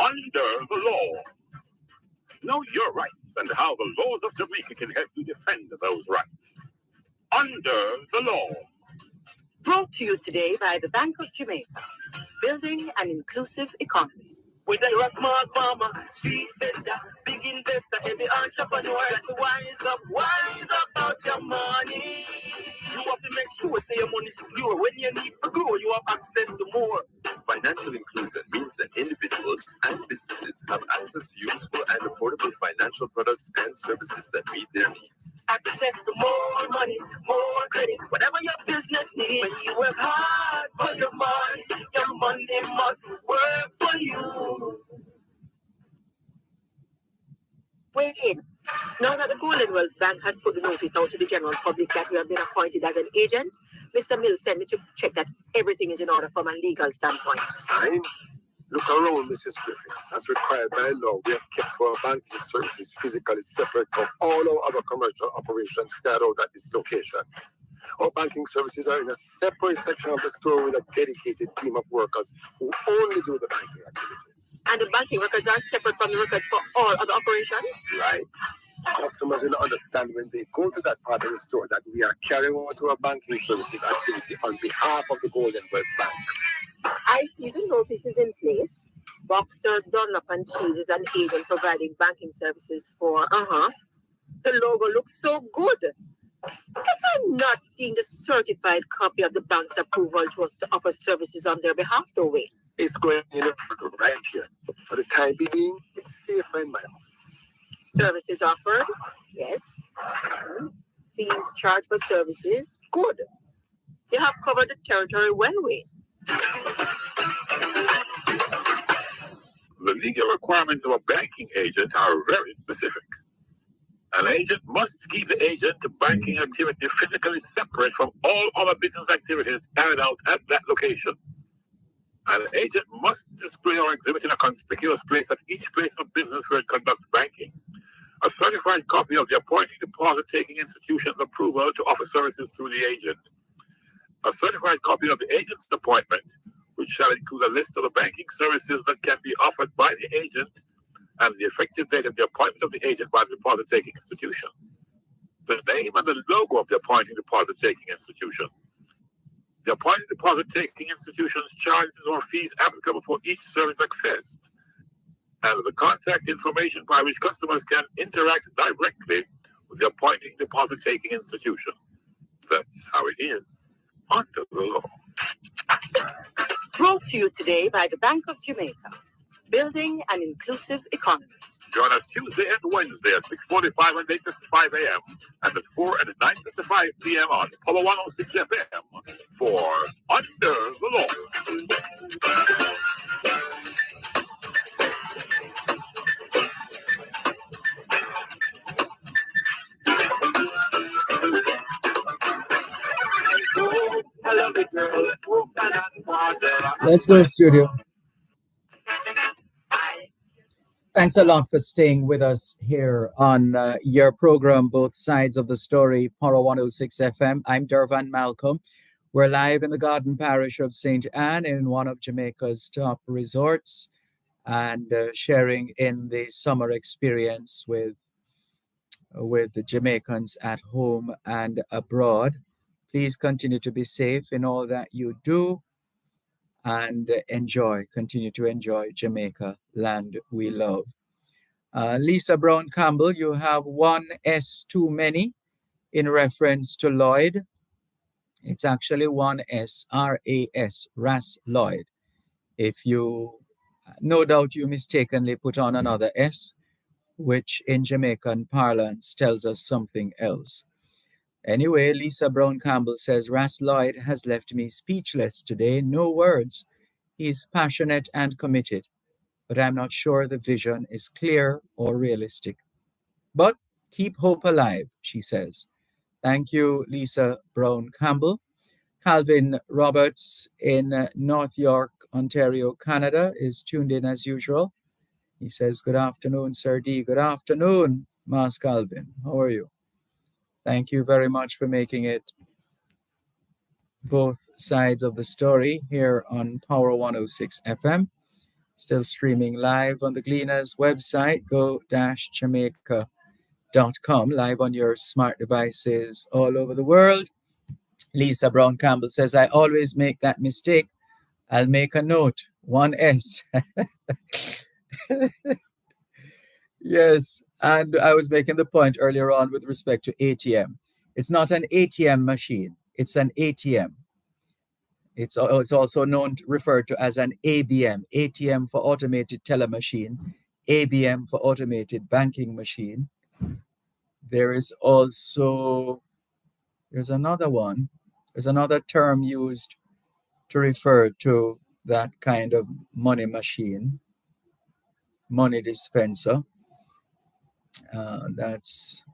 Under the law. Know your rights and how the laws of Jamaica can help you defend those rights. Under the law. Brought to you today by the Bank of Jamaica, building an inclusive economy. whether you're a small farmer, street vendor, big investor, every entrepreneur, got to wise up about your money. You have to make sure say your money secure. When you need to grow, you have access to more. Financial inclusion means that individuals and businesses have access to useful and affordable financial products and services that meet their needs. Access to more money, more credit, whatever your business needs. When you work hard for your money must work for you. Weigh in. Now that the Golden Wealth Bank has put the notice out to the general public that we have been appointed as an agent, Mr. Mills sent me to check that everything is in order from a legal standpoint. Fine. Look around, Mrs. Griffin. As required by law, we have kept our banking services physically separate from all our other commercial operations carried out at this location. Our banking services are in a separate section of the store with a dedicated team of workers who only do the banking activities. And the banking records are separate from the records for all other operations? Right. Customers will understand when they go to that part of the store that we are carrying out our banking services activity on behalf of the Golden Wealth Bank. I see the notice is in place. Boxer, Dunlop and Cheese is an agent providing banking services for, The logo looks so good. But I'm not seeing the certified copy of the bank's approval to us to offer services on their behalf, though, Wayne. It's going in right here. For the time being, it's safer in my office. Services offered? Yes. Fees charged for services? Good. You have covered the territory well, Wayne. The legal requirements of a banking agent are very specific. An agent must keep the agent banking activity physically separate from all other business activities carried out at that location. An agent must display or exhibit in a conspicuous place at each place of business where it conducts banking a certified copy of the appointing deposit-taking institution's approval to offer services through the agent, a certified copy of the agent's appointment, which shall include a list of the banking services that can be offered by the agent and the effective date of the appointment of the agent by the deposit-taking institution, the name and the logo of the appointing deposit-taking institution, the appointing deposit-taking institution's charges or fees applicable for each service accessed, and the contact information by which customers can interact directly with the appointing deposit-taking institution. That's how it is under the law. Brought to you today by the Bank of Jamaica, building an inclusive economy. Join us Tuesday and Wednesday at 6:45 and 8:55 a.m. and at 4 and 9:55 p.m. on Power 106 FM for Under the Law. Let's go, studio. Thanks a lot for staying with us here on your program, Both Sides of the Story, Poro 106 FM. I'm Dervan Malcolm. We're live in the Garden Parish of St. Anne in one of Jamaica's top resorts and sharing in the summer experience with the Jamaicans at home and abroad. Please continue to be safe in all that you do and continue to enjoy Jamaica, land we love. Lisa Brown Campbell, you have one S too many in reference to Lloyd. It's actually one S, R-A-S, Ras Lloyd. If you, no doubt you mistakenly put on another S, which in Jamaican parlance tells us something else. Anyway, Lisa Brown Campbell says, Ras Lloyd has left me speechless today. No words. He's passionate and committed, but I'm not sure the vision is clear or realistic. But keep hope alive, she says. Thank you, Lisa Brown Campbell. Calvin Roberts in North York Ontario, Canada, is tuned in as usual. He says, "Good afternoon, Sir D. Good afternoon, Mas Calvin. How are you? Thank you very much for making it both sides of the story here on Power 106 FM. Still streaming live on the Gleaners website, go-jamaica.com, live on your smart devices all over the world. Lisa Brown Campbell says, I always make that mistake. I'll make a note, 1S. Yes, and I was making the point earlier on with respect to ATM. It's not an ATM machine, it's an ATM. It's also referred to as an ABM, ATM for automated teller machine, ABM for automated banking machine. There's another one. There's another term used to refer to that kind of money machine, money dispenser. That's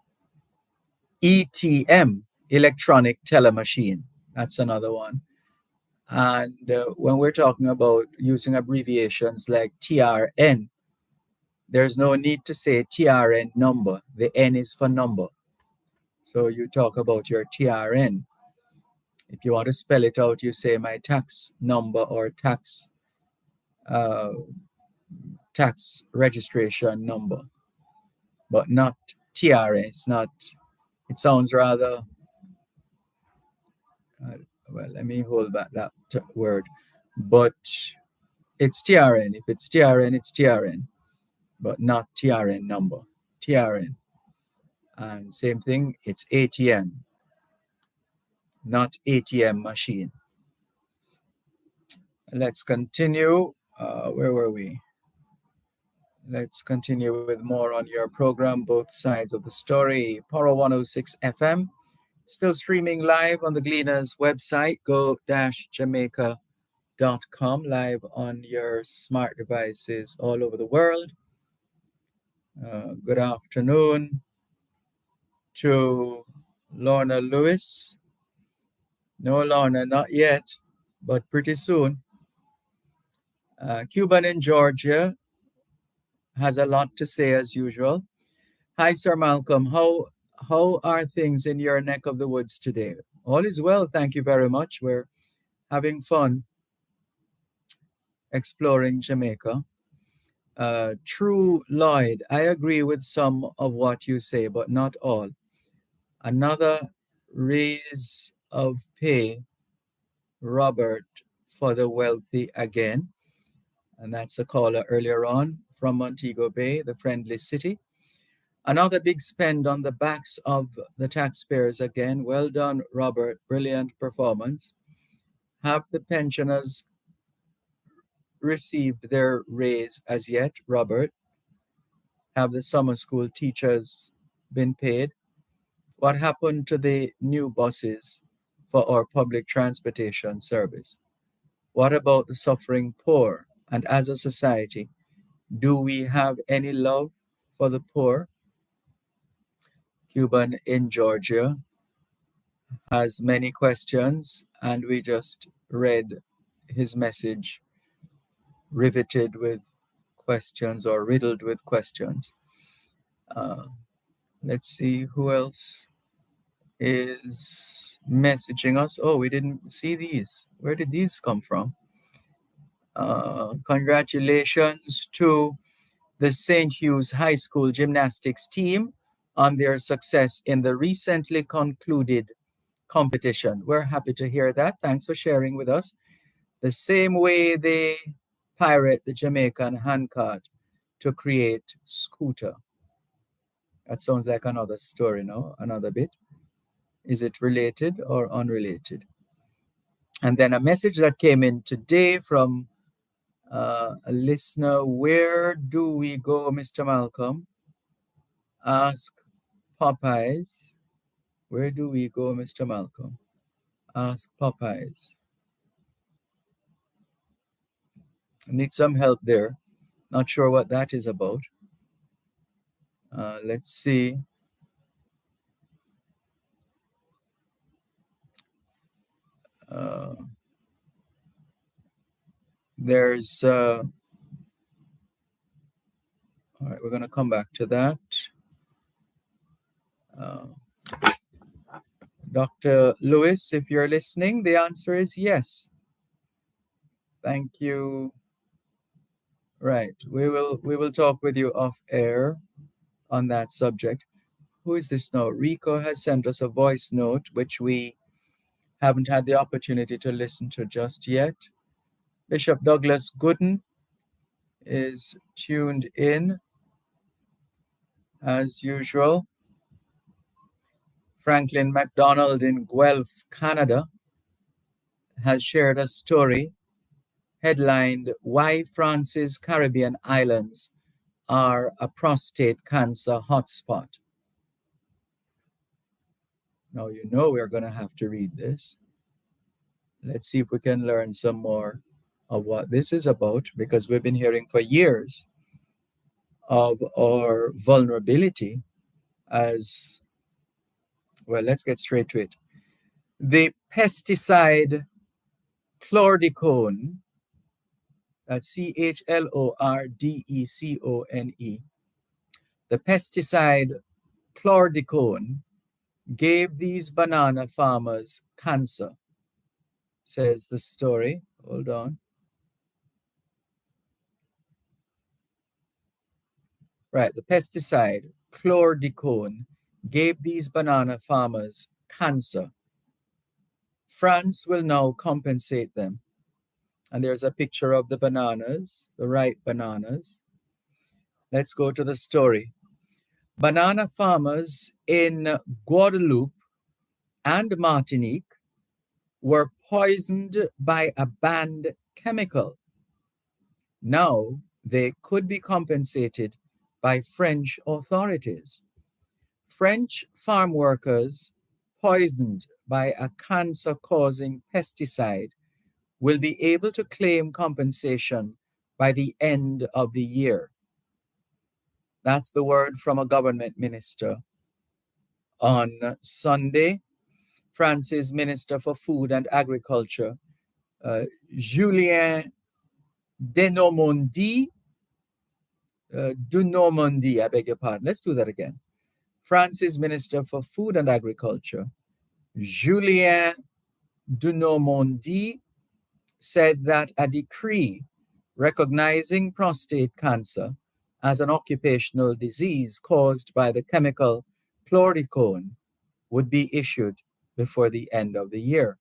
ETM, electronic teller machine. That's another one. And when we're talking about using abbreviations like TRN, there's no need to say TRN number. The N is for number. So you talk about your TRN. If you want to spell it out, you say my tax number or tax registration number, but not TRN. It's not. It sounds rather. Well, let me hold back that word, but it's TRN. If it's TRN, it's TRN, but not TRN number. TRN. And same thing, it's ATM, not ATM machine. Let's continue. Where were we? Let's continue with more on your program, both sides of the story. Power 106 FM, still streaming live on the Gleaners website, go-jamaica.com, live on your smart devices all over the world. Good afternoon to Lorna Lewis. No, Lorna, not yet, but pretty soon. Cuban in Georgia has a lot to say as usual. Hi, Sir Malcolm. How are things in your neck of the woods today? All is well, thank you very much. We're having fun exploring Jamaica. True Lloyd, I agree with some of what you say, but not all. Another raise of pay, Robert, for the wealthy again. And that's a caller earlier on from Montego Bay, the friendly city. Another big spend on the backs of the taxpayers again. Well done, Robert. Brilliant performance. Have the pensioners received their raise as yet, Robert? Have the summer school teachers been paid? What happened to the new buses for our public transportation service? What about the suffering poor? And as a society, do we have any love for the poor? Cuban in Georgia has many questions, and we just read his message riveted with questions or riddled with questions. Let's see who else is messaging us. Oh, we didn't see these. Where did these come from? Congratulations to the St. Hugh's High School gymnastics team on their success in the recently concluded competition. We're happy to hear that. Thanks for sharing with us. The same way they pirate the Jamaican handcart to create scooter. That sounds like another story, no? Another bit. Is it related or unrelated? And then a message that came in today from a listener. Where do we go, Mr. Malcolm? Ask Popeyes. Where do we go, Mr. Malcolm? Ask Popeyes. I need some help there. Not sure what that is about. Let's see. There's, all right, we're going to come back to that. Dr. Lewis, if you're listening, the answer is yes. Thank you. Right, we will talk with you off air on that subject. Who is this now? Rico has sent us a voice note, which we haven't had the opportunity to listen to just yet. Bishop Douglas Gooden is tuned in as usual. Franklin MacDonald in Guelph, Canada, has shared a story headlined Why France's Caribbean Islands Are a Prostate Cancer Hotspot. Now, you know we're going to have to read this. Let's see if we can learn some more of what this is about, because we've been hearing for years of our vulnerability as well. Let's get straight to it. The pesticide chlordecone, that's CHLORDECONE, the pesticide chlordecone gave these banana farmers cancer, says the story. Hold on. Right, the pesticide chlordecone gave these banana farmers cancer. France will now compensate them. And there's a picture of the bananas, the ripe bananas. Let's go to the story. Banana farmers in Guadeloupe and Martinique were poisoned by a banned chemical. Now they could be compensated by French authorities. French farm workers poisoned by a cancer-causing pesticide will be able to claim compensation by the end of the year. That's the word from a government minister. On Sunday, France's Minister for Food and Agriculture, Julien Denormandie, I beg your pardon. Let's do that again. France's Minister for Food and Agriculture, Julien Denormandie, said that a decree recognizing prostate cancer as an occupational disease caused by the chemical chlordecone would be issued before the end of the year.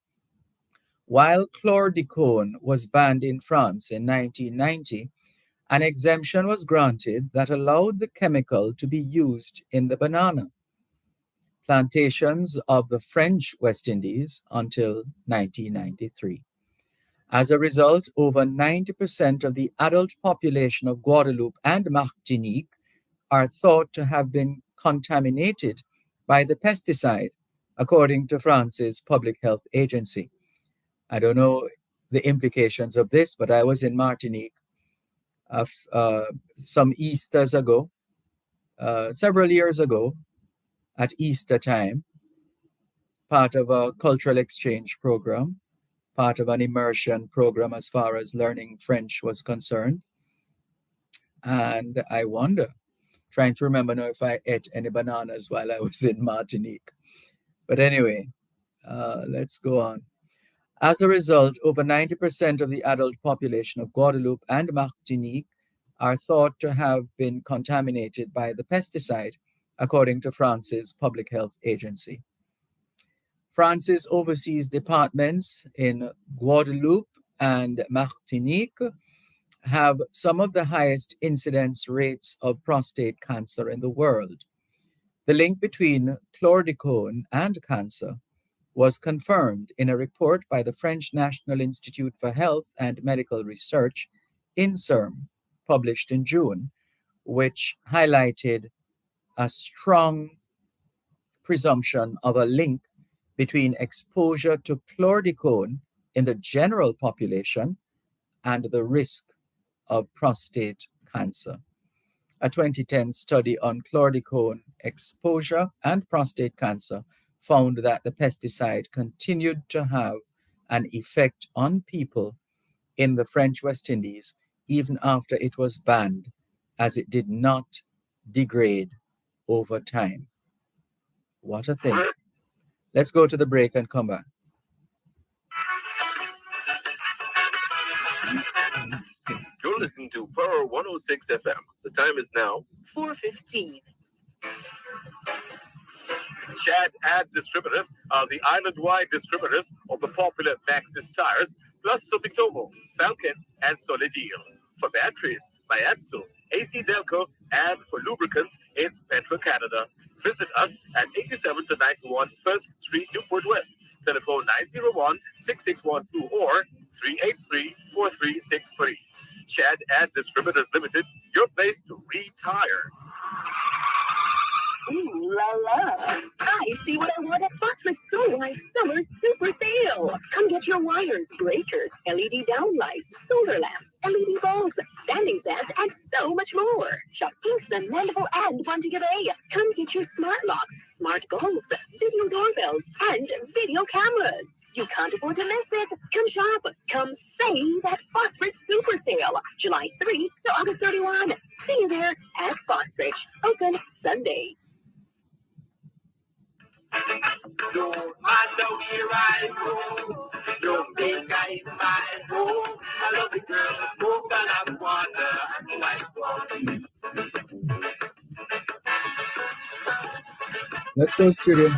While chlordecone was banned in France in 1990, an exemption was granted that allowed the chemical to be used in the banana plantations of the French West Indies until 1993. As a result, over 90% of the adult population of Guadeloupe and Martinique are thought to have been contaminated by the pesticide, according to France's public health agency. I don't know the implications of this, but I was in Martinique some Easters ago, several years ago, at Easter time, part of a cultural exchange program, part of an immersion program as far as learning French was concerned. And I wonder, trying to remember now if I ate any bananas while I was in Martinique. But anyway, let's go on. As a result, over 90% of the adult population of Guadeloupe and Martinique are thought to have been contaminated by the pesticide, according to France's public health agency. France's overseas departments in Guadeloupe and Martinique have some of the highest incidence rates of prostate cancer in the world. The link between chlordecone and cancer was confirmed in a report by the French National Institute for Health and Medical Research, INSERM, published in June, which highlighted a strong presumption of a link between exposure to chlordecone in the general population and the risk of prostate cancer. A 2010 study on chlordecone exposure and prostate cancer found that the pesticide continued to have an effect on people in the French West Indies, even after it was banned, as it did not degrade over time. What a thing. Let's go to the break and come back. You're listening to Power 106 FM. The time is now 4:15. Chad Ad Distributors are the island-wide distributors of the popular Maxxis tires, plus Sumitomo, Falcon, and Solidil. For batteries, Mayatsu, AC Delco, and for lubricants, it's Petro Canada. Visit us at 87 to 91 First Street, Newport West. Telephone 901-6612 or 383-4363. Chad Ad Distributors Limited, your place to retire. Ooh la la. I see what I want at Phosphate Store-wide Summer Super Sale. Come get your wires, breakers, LED downlights, solar lamps, LED bulbs, standing fans, and so much more. Shop Kingston, Mandeville, and Montego Bay. Come get your smart locks, smart bulbs, video doorbells, and video cameras. You can't afford to miss it. Come shop. Come save at Phosphate Super Sale. July 3 to August 31. See you there at Phosphate. Open Sundays. No matter where I go, Jamaica is my home. I love the girls, smoke and water, and white water. Let's go, studio.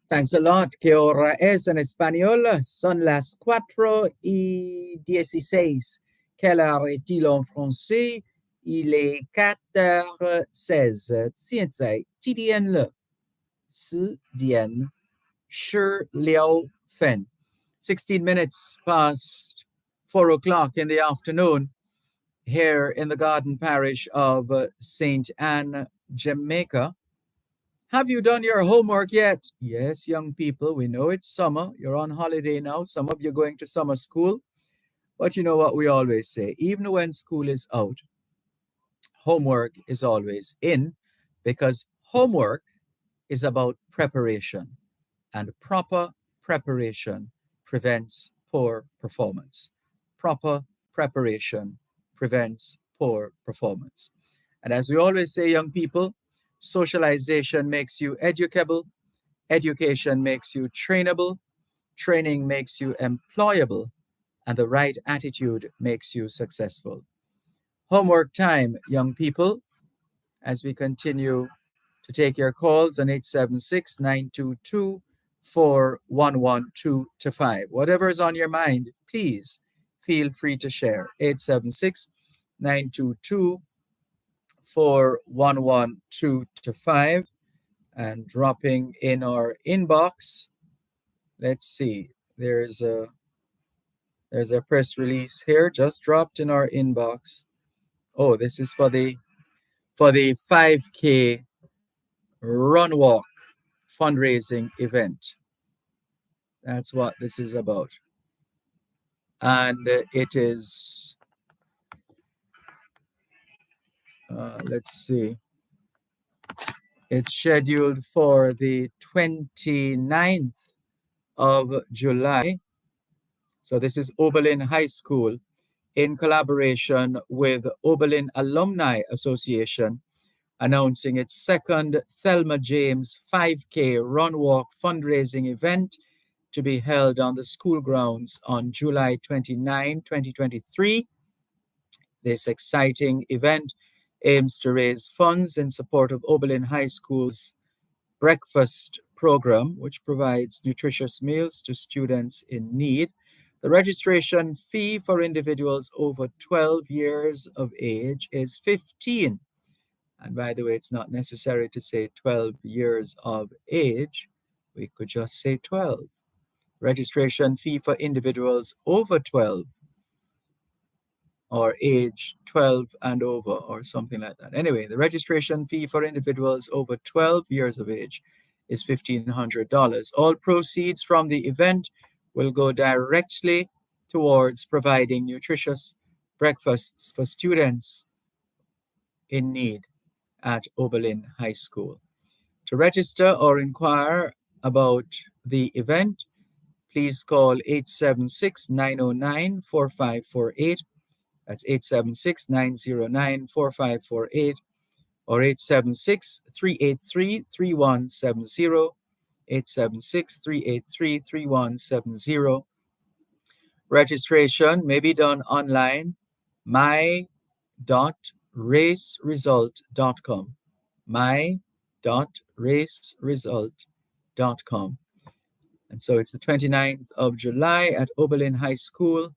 Thanks a lot. Que hora es en español? Son las 4:16. Quelle heure est-il en français? Il est 4h16. 现在几点了？4点16分. 16 minutes past 4 o'clock in the afternoon here in the Garden Parish of St. Anne, Jamaica. Have you done your homework yet? Yes, young people, we know it's summer. You're on holiday now. Some of you are going to summer school. But you know what we always say, even when school is out, homework is always in, because homework is about preparation, and proper preparation prevents poor performance. Proper preparation prevents poor performance. And as we always say, young people, socialization makes you educable, education makes you trainable, training makes you employable, and the right attitude makes you successful. Homework time, young people, as we continue to take your calls on 876-922-4112 Whatever is on your mind, please feel free to share. 876-922-4112 and dropping in our inbox. Let's see. There's a press release here just dropped in our inbox. Oh, this is for the 5K run walk fundraising event. That's what this is about. And it is, let's see, it's scheduled for the 29th of July. So this is Oberlin High School in collaboration with Oberlin Alumni Association, announcing its second Thelma James 5K Run Walk fundraising event to be held on the school grounds on July 29, 2023. This exciting event aims to raise funds in support of Oberlin High School's breakfast program, which provides nutritious meals to students in need. The registration fee for individuals over 12 years of age is $15. And by the way, it's not necessary to say 12 years of age. We could just say 12. Registration fee for individuals over 12 or age 12 and over or something like that. Anyway, the registration fee for individuals over 12 years of age is $1,500. All proceeds from the event will go directly towards providing nutritious breakfasts for students in need at Oberlin High School. To register or inquire about the event, please call 876-909-4548. That's 876-909-4548 or 876-383-3170. 876-383-3170. Registration may be done online, my.raceresult.com. my.raceresult.com. And so it's the 29th of July at Oberlin High School.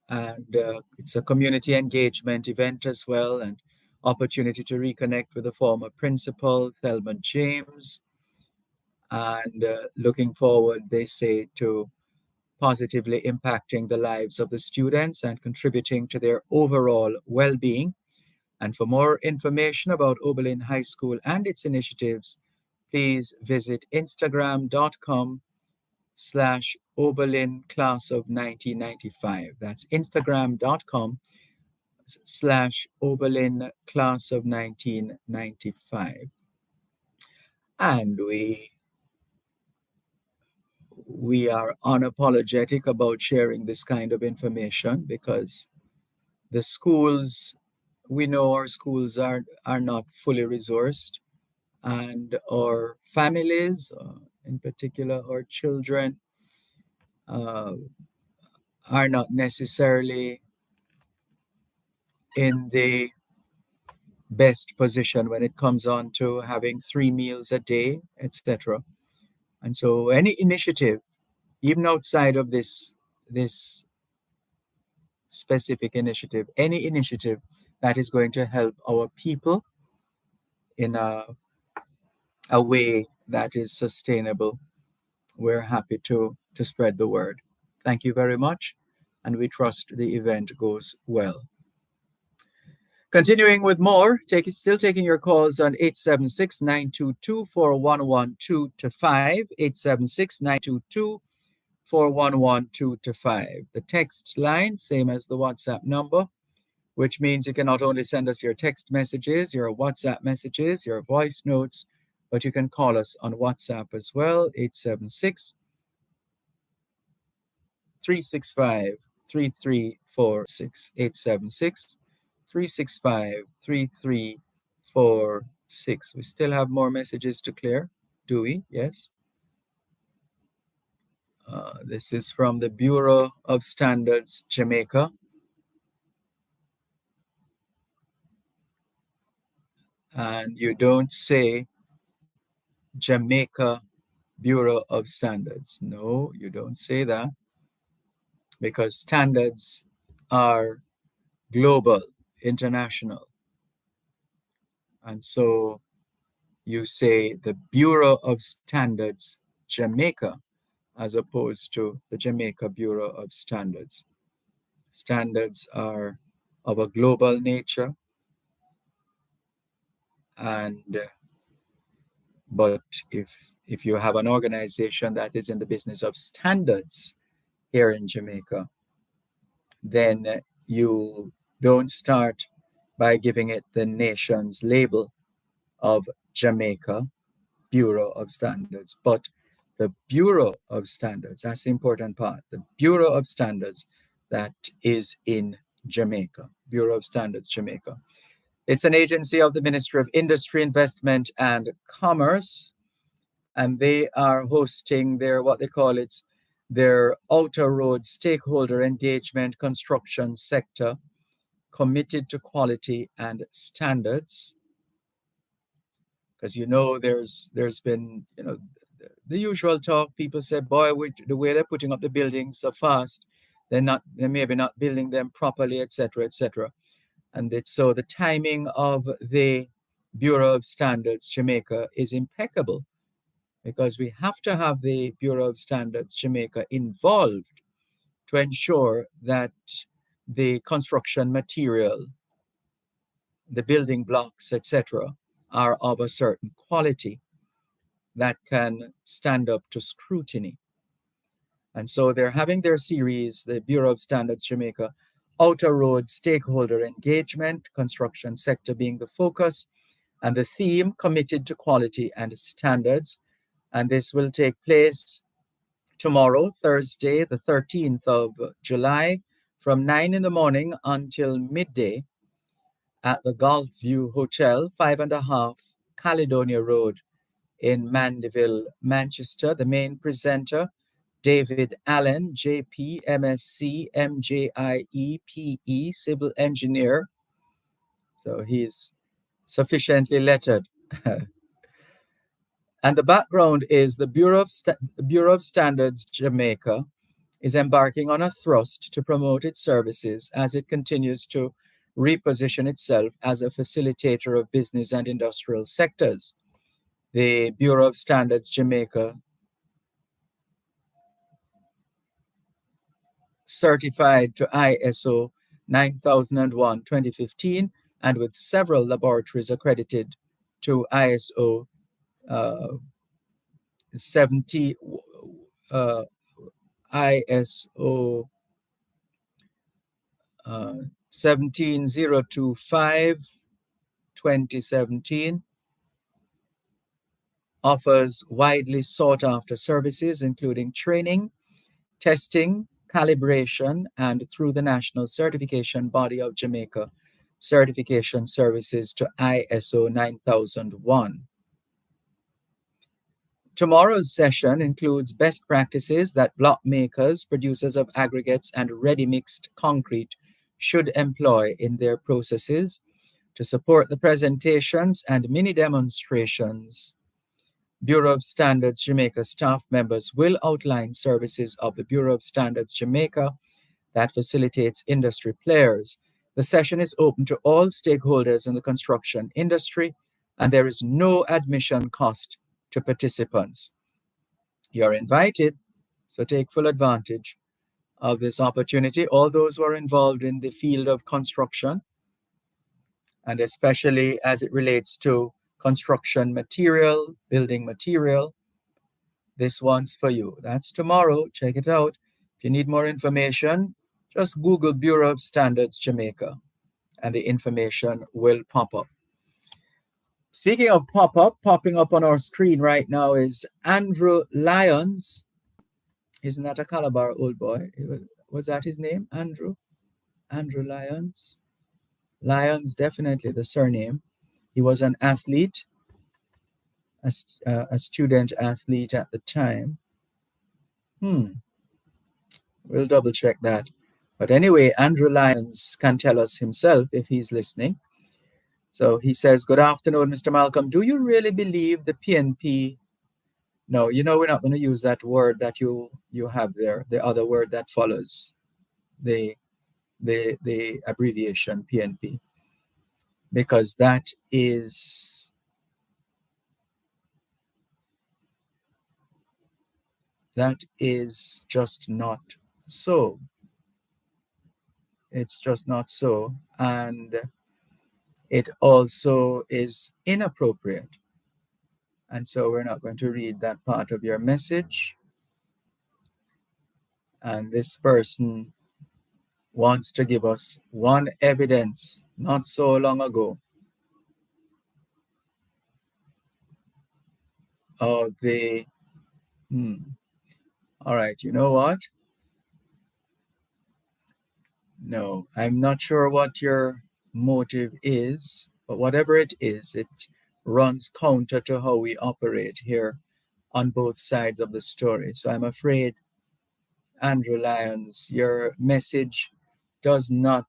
And it's a community engagement event as well, and opportunity to reconnect with the former principal, Thelma James. And looking forward, they say, to positively impacting the lives of the students and contributing to their overall well-being. And for more information about Oberlin High School and its initiatives, please visit Instagram.com/Oberlin Class of 1995. That's Instagram.com/Oberlin Class of 1995. And we are unapologetic about sharing this kind of information because the schools, we know our schools are not fully resourced, and our families, in particular our children, are not necessarily in the best position when it comes on to having 3 meals a day, etc. And so any initiative, even outside of this specific initiative, any initiative that is going to help our people in a way that is sustainable, we're happy to spread the word. Thank you very much, and we trust the event goes well. Continuing with more, still taking your calls on 876-922-4112-5, 876-922-4112-5. The text line, same as the WhatsApp number, which means you can not only send us your text messages, your WhatsApp messages, your voice notes, but you can call us on WhatsApp as well, 876-365-3346, 876-365-3346. We still have more messages to clear, do we? Yes. This is from the Bureau of Standards, Jamaica. And you don't say Jamaica Bureau of Standards. No, you don't say that, because standards are global, international. And so you say the Bureau of Standards, Jamaica, as opposed to the Jamaica Bureau of Standards. Standards are of a global nature, but if you have an organization that is in the business of standards here in Jamaica, then you don't start by giving it the nation's label of Jamaica Bureau of Standards, but the Bureau of Standards, that's the important part, the Bureau of Standards that is in Jamaica, Bureau of Standards, Jamaica. It's an agency of the Ministry of Industry, Investment, and Commerce, and they are hosting their, what they call it, their Outer Road Stakeholder Engagement Construction Sector, committed to quality and standards. Because there's been the usual talk. People say, boy, the way they're putting up the buildings so fast, they're maybe not building them properly, etc., etc. And so the timing of the Bureau of Standards Jamaica is impeccable, because we have to have the Bureau of Standards Jamaica involved to ensure that the construction material, the building blocks, etc., are of a certain quality that can stand up to scrutiny. And so they're having their series, the Bureau of Standards Jamaica, Outer Road Stakeholder Engagement, construction sector being the focus, and the theme, committed to quality and standards. And this will take place tomorrow, Thursday, the 13th of July, from 9 in the morning until midday at the Golf View Hotel, 5.5 Caledonia Road in Mandeville, Manchester. The main presenter, David Allen, JP, MSc, MJIE, PE, civil engineer. So he's sufficiently lettered. And the background is the Bureau of Standards Jamaica is embarking on a thrust to promote its services as it continues to reposition itself as a facilitator of business and industrial sectors. The Bureau of Standards Jamaica certified to ISO 9001:2015 and with several laboratories accredited to ISO 70 ISO 17025 2017 offers widely sought after services including training, testing, calibration, and through the National Certification Body of Jamaica, certification services to ISO 9001. Tomorrow's session includes best practices that block makers, producers of aggregates, and ready-mixed concrete should employ in their processes. To support the presentations and mini demonstrations, Bureau of Standards Jamaica staff members will outline services of the Bureau of Standards Jamaica that facilitates industry players. The session is open to all stakeholders in the construction industry, and there is no admission cost to participants. You're invited, so take full advantage of this opportunity. All those who are involved in the field of construction, and especially as it relates to construction material, building material, this one's for you. That's tomorrow. Check it out. If you need more information, just Google Bureau of Standards Jamaica, and the information will pop up. Speaking of popping up on our screen right now is Andrew Lyons. Isn't that a Calabar old boy? Was that his name? Andrew Lyons? Lyons, definitely the surname. He was an athlete, a student athlete at the time. We'll double check that. But anyway, Andrew Lyons can tell us himself if he's listening. So he says, good afternoon, Mr. Malcolm. Do you really believe the PNP? No, we're not going to use that word that you have there, the other word that follows the abbreviation PNP, because that is just not so. It's just not so, and it also is inappropriate. And so we're not going to read that part of your message. And this person wants to give us one evidence not so long ago of the all right, you know what? No, I'm not sure what your motive is, but whatever it is, it runs counter to how we operate here on both sides of the story. So I'm afraid, Andrew Lyons, your message does not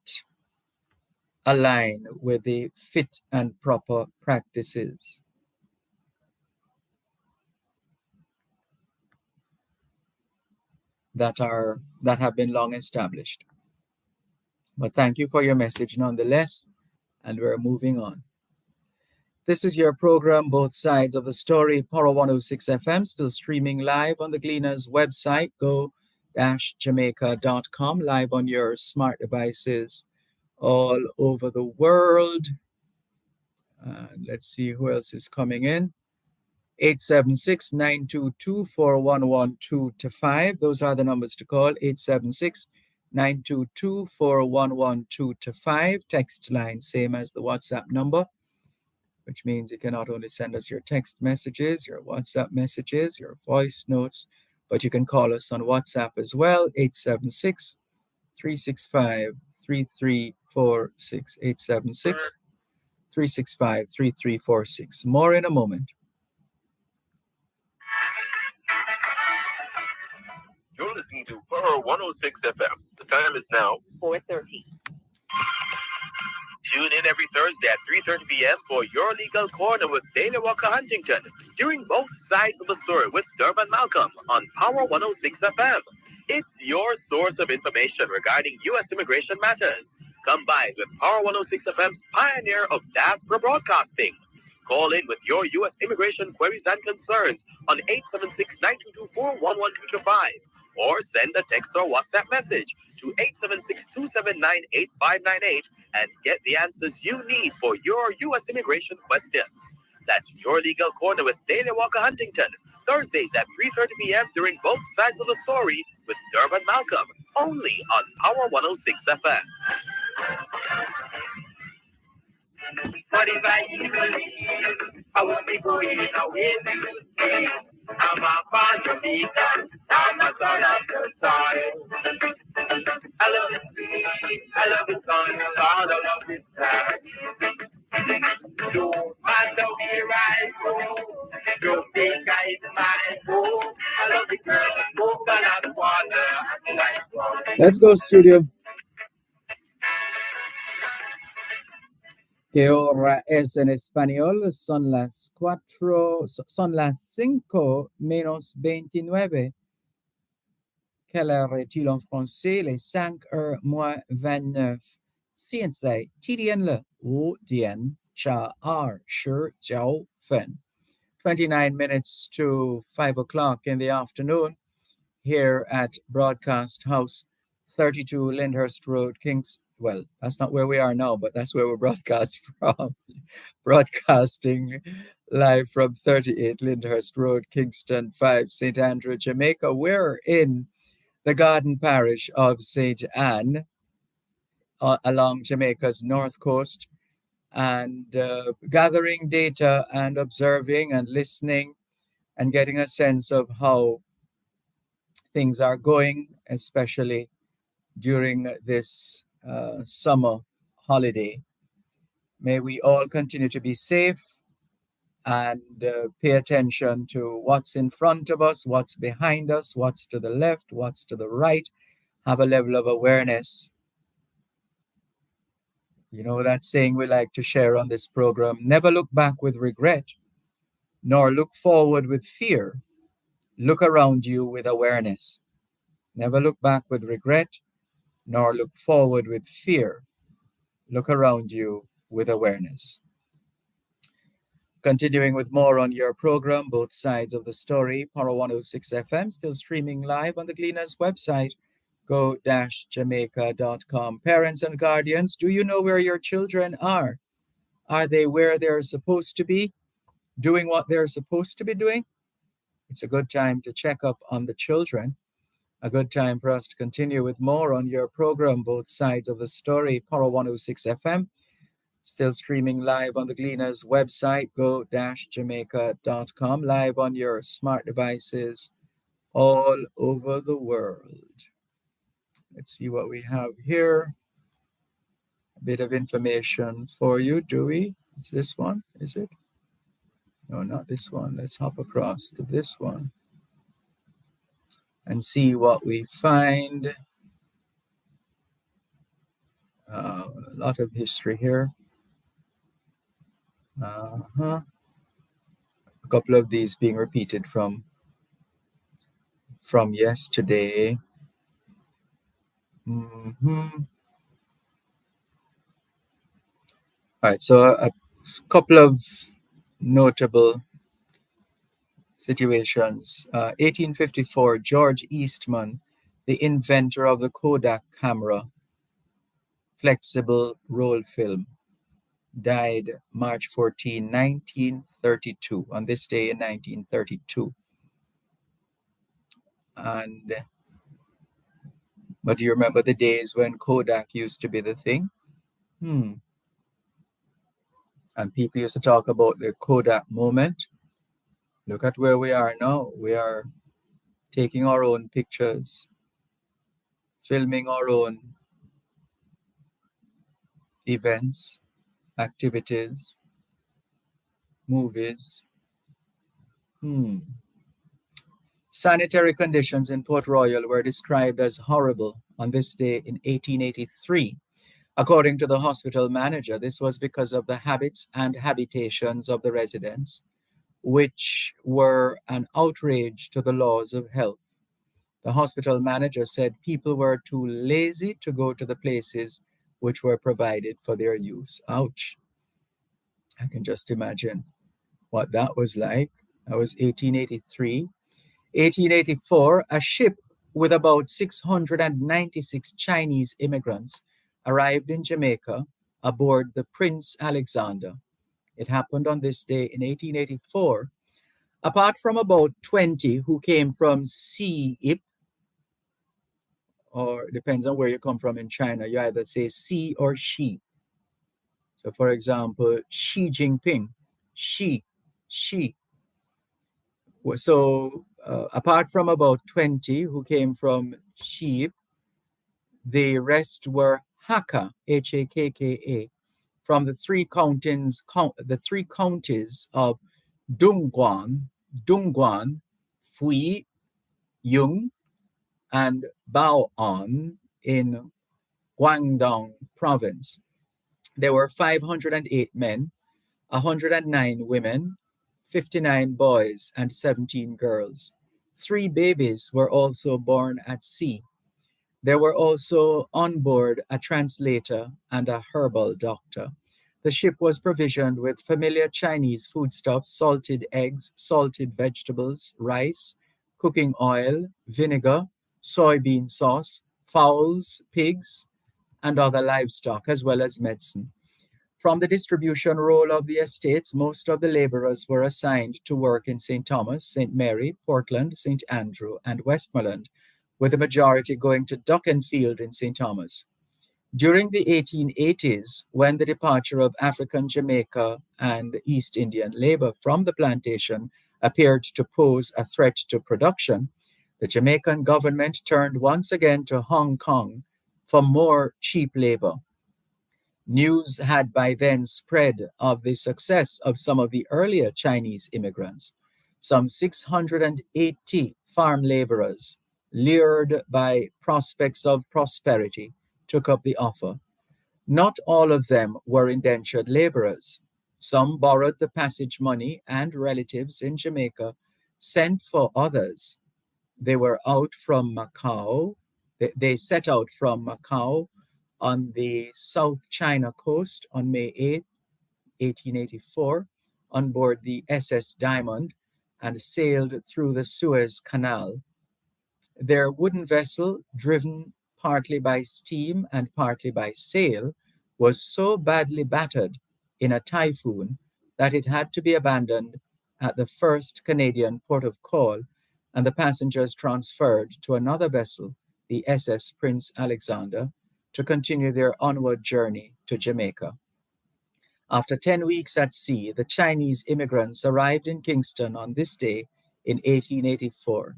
align with the fit and proper practices that have been long established. But thank you for your message nonetheless, and we're moving on. This is your program, Both Sides of the Story, Power 106 FM, still streaming live on the Gleaners website, go-jamaica.com, live on your smart devices all over the world. Let's see who else is coming in. 876-922-4112-5. Those are the numbers to call. 876-922-4112-5. Text line, same as the WhatsApp number. which means you can not only send us your text messages, your WhatsApp messages, your voice notes, but you can call us on WhatsApp as well, 876 365 3346. 876 365 3346. More in a moment. You're listening to Power 106 FM. The time is now 4:30. Tune in every Thursday at 3:30 p.m. for Your Legal Corner with Dana Walker Huntington, hearing both sides of the story with Dervan Malcolm on Power 106 FM. It's your source of information regarding U.S. immigration matters, combined with Power 106 FM's pioneer of diaspora broadcasting. Call in with your U.S. immigration queries and concerns on 876-922-41125 or send a text or WhatsApp message to 876-279-8598 and get the answers you need for your U.S. immigration questions. That's Your Legal Corner with Dana Walker Huntington, Thursdays at 3:30 p.m. during both sides of the story with Dervan Malcolm, only on Power 106 FM. But if I even leave, I won't be going away to stay. I'm a part of the gun, I'm a son of the soil. I love the sea, I love the sun, Lord, I love this land. No matter where I go, you think I might go. I love the girl, smoke and water, and life. Let's go, studio. ¿Qué hora es en español? Son las 5:29. Quelle heure est-il en français? Les 5:29. 现在几点了？5:29分. 29 minutes to 5 o'clock in the afternoon here at Broadcast House, 32 Lyndhurst Road, Kings. Well, that's not where we are now, but that's where we're broadcast from. Broadcasting live from 38 Lyndhurst Road, Kingston 5, St. Andrew, Jamaica. We're in the Garden Parish of St. Anne along Jamaica's north coast, and gathering data and observing and listening and getting a sense of how things are going, especially during this summer holiday. May we all continue to be safe and pay attention to what's in front of us, what's behind us, what's to the left, what's to the right. Have a level of awareness. You know that saying we like to share on this program: never look back with regret, nor look forward with fear. Look around you with awareness. Never look back with regret, nor look forward with fear. Look around you with awareness. Continuing with more on your program, Both Sides of the Story, Power 106 FM, still streaming live on the Gleaners website, go-jamaica.com. Parents and guardians, do you know where your children are? Are they where they're supposed to be, doing what they're supposed to be doing? It's a good time to check up on the children. A good time for us to continue with more on your program, Both Sides of the Story, Power 106 FM. Still streaming live on the Gleaners website, go-jamaica.com, live on your smart devices all over the world. Let's see what we have here. A bit of information for you, do we? It's this one, is it? No, not this one. Let's hop across to this one and see what we find. A lot of history here. A couple of these being repeated from yesterday. All right, so a couple of notable situations. 1854, George Eastman, the inventor of the Kodak camera, flexible roll film, died March 14, 1932, on this day in 1932. But do you remember the days when Kodak used to be the thing? And people used to talk about the Kodak moment. Look at where we are now. We are taking our own pictures, filming our own events, activities, movies. Hmm. Sanitary conditions in Port Royal were described as horrible on this day in 1883. According to the hospital manager, this was because of the habits and habitations of the residents, which were an outrage to the laws of health. The hospital manager said people were too lazy to go to the places which were provided for their use. Ouch. I can just imagine what that was like. That was 1883. 1884, a ship with about 696 Chinese immigrants arrived in Jamaica aboard the Prince Alexander. It happened on this day in 1884. Apart from about 20 who came from Sea, or depends on where you come from in China, you either say C or she. So, for example, Xi Jinping, she. So, apart from about 20 who came from Xi, the rest were Hakka, Hakka, from the three counties of Dongguan, Fui, Yung, and Bao'an in Guangdong province. There were 508 men, 109 women, 59 boys, and 17 girls. 3 babies were also born at sea. There were also on board a translator and a herbal doctor. The ship was provisioned with familiar Chinese foodstuffs, salted eggs, salted vegetables, rice, cooking oil, vinegar, soybean sauce, fowls, pigs, and other livestock, as well as medicine. From the distribution role of the estates, most of the laborers were assigned to work in St. Thomas, St. Mary, Portland, St. Andrew, and Westmoreland, with the majority going to Duckenfield in St. Thomas. During the 1880s, when the departure of African Jamaica and East Indian labor from the plantation appeared to pose a threat to production, the Jamaican government turned once again to Hong Kong for more cheap labor. News had by then spread of the success of some of the earlier Chinese immigrants. Some 680 farm laborers, lured by prospects of prosperity, took up the offer. Not all of them were indentured laborers. Some borrowed the passage money, and relatives in Jamaica sent for others. They were out from Macau. They set out from Macau on the South China coast on May 8, 1884, on board the SS Diamond, and sailed through the Suez Canal. Their wooden vessel, driven partly by steam and partly by sail, was so badly battered in a typhoon that it had to be abandoned at the first Canadian port of call, and the passengers transferred to another vessel, the SS Prince Alexander, to continue their onward journey to Jamaica. After 10 weeks at sea, the Chinese immigrants arrived in Kingston on this day in 1884.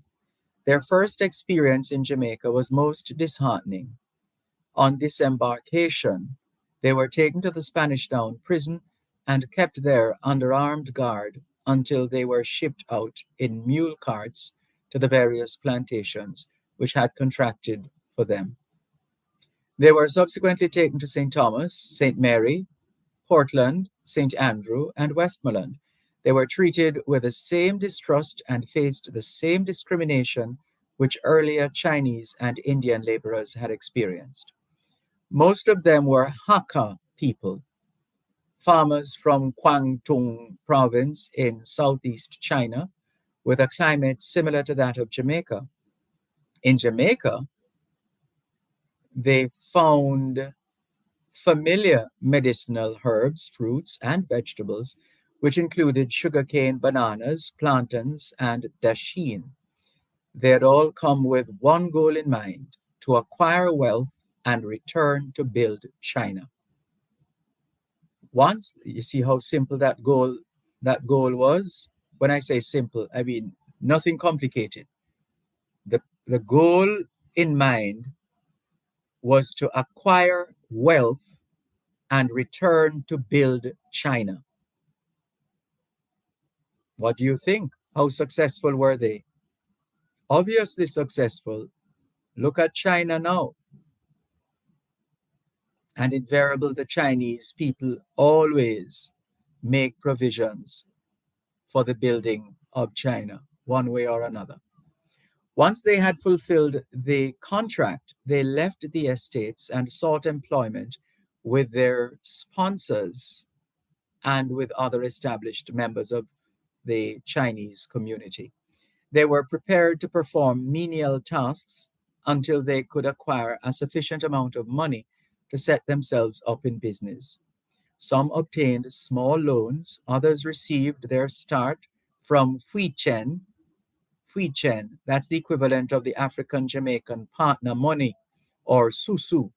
Their first experience in Jamaica was most disheartening. On disembarkation, they were taken to the Spanish Town prison and kept there under armed guard until they were shipped out in mule carts to the various plantations which had contracted for them. They were subsequently taken to St. Thomas, St. Mary, Portland, St. Andrew, and Westmoreland. They were treated with the same distrust and faced the same discrimination which earlier Chinese and Indian laborers had experienced. Most of them were Hakka people, farmers from Guangdong province in southeast China, with a climate similar to that of Jamaica. In Jamaica, they found familiar medicinal herbs, fruits, and vegetables, which included sugarcane, bananas, plantains, and dasheen. They had all come with one goal in mind: to acquire wealth and return to build China. Once you see how simple that goal was. When I say simple, I mean nothing complicated. The goal in mind was to acquire wealth and return to build China. What do you think? How successful were they? Obviously successful. Look at China now. And invariably, the Chinese people always make provisions for the building of China, one way or another. Once they had fulfilled the contract, they left the estates and sought employment with their sponsors and with other established members of the Chinese community. They were prepared to perform menial tasks until they could acquire a sufficient amount of money to set themselves up in business. Some obtained small loans, others received their start from Fuichen, that's the equivalent of the African Jamaican partner money, or susu.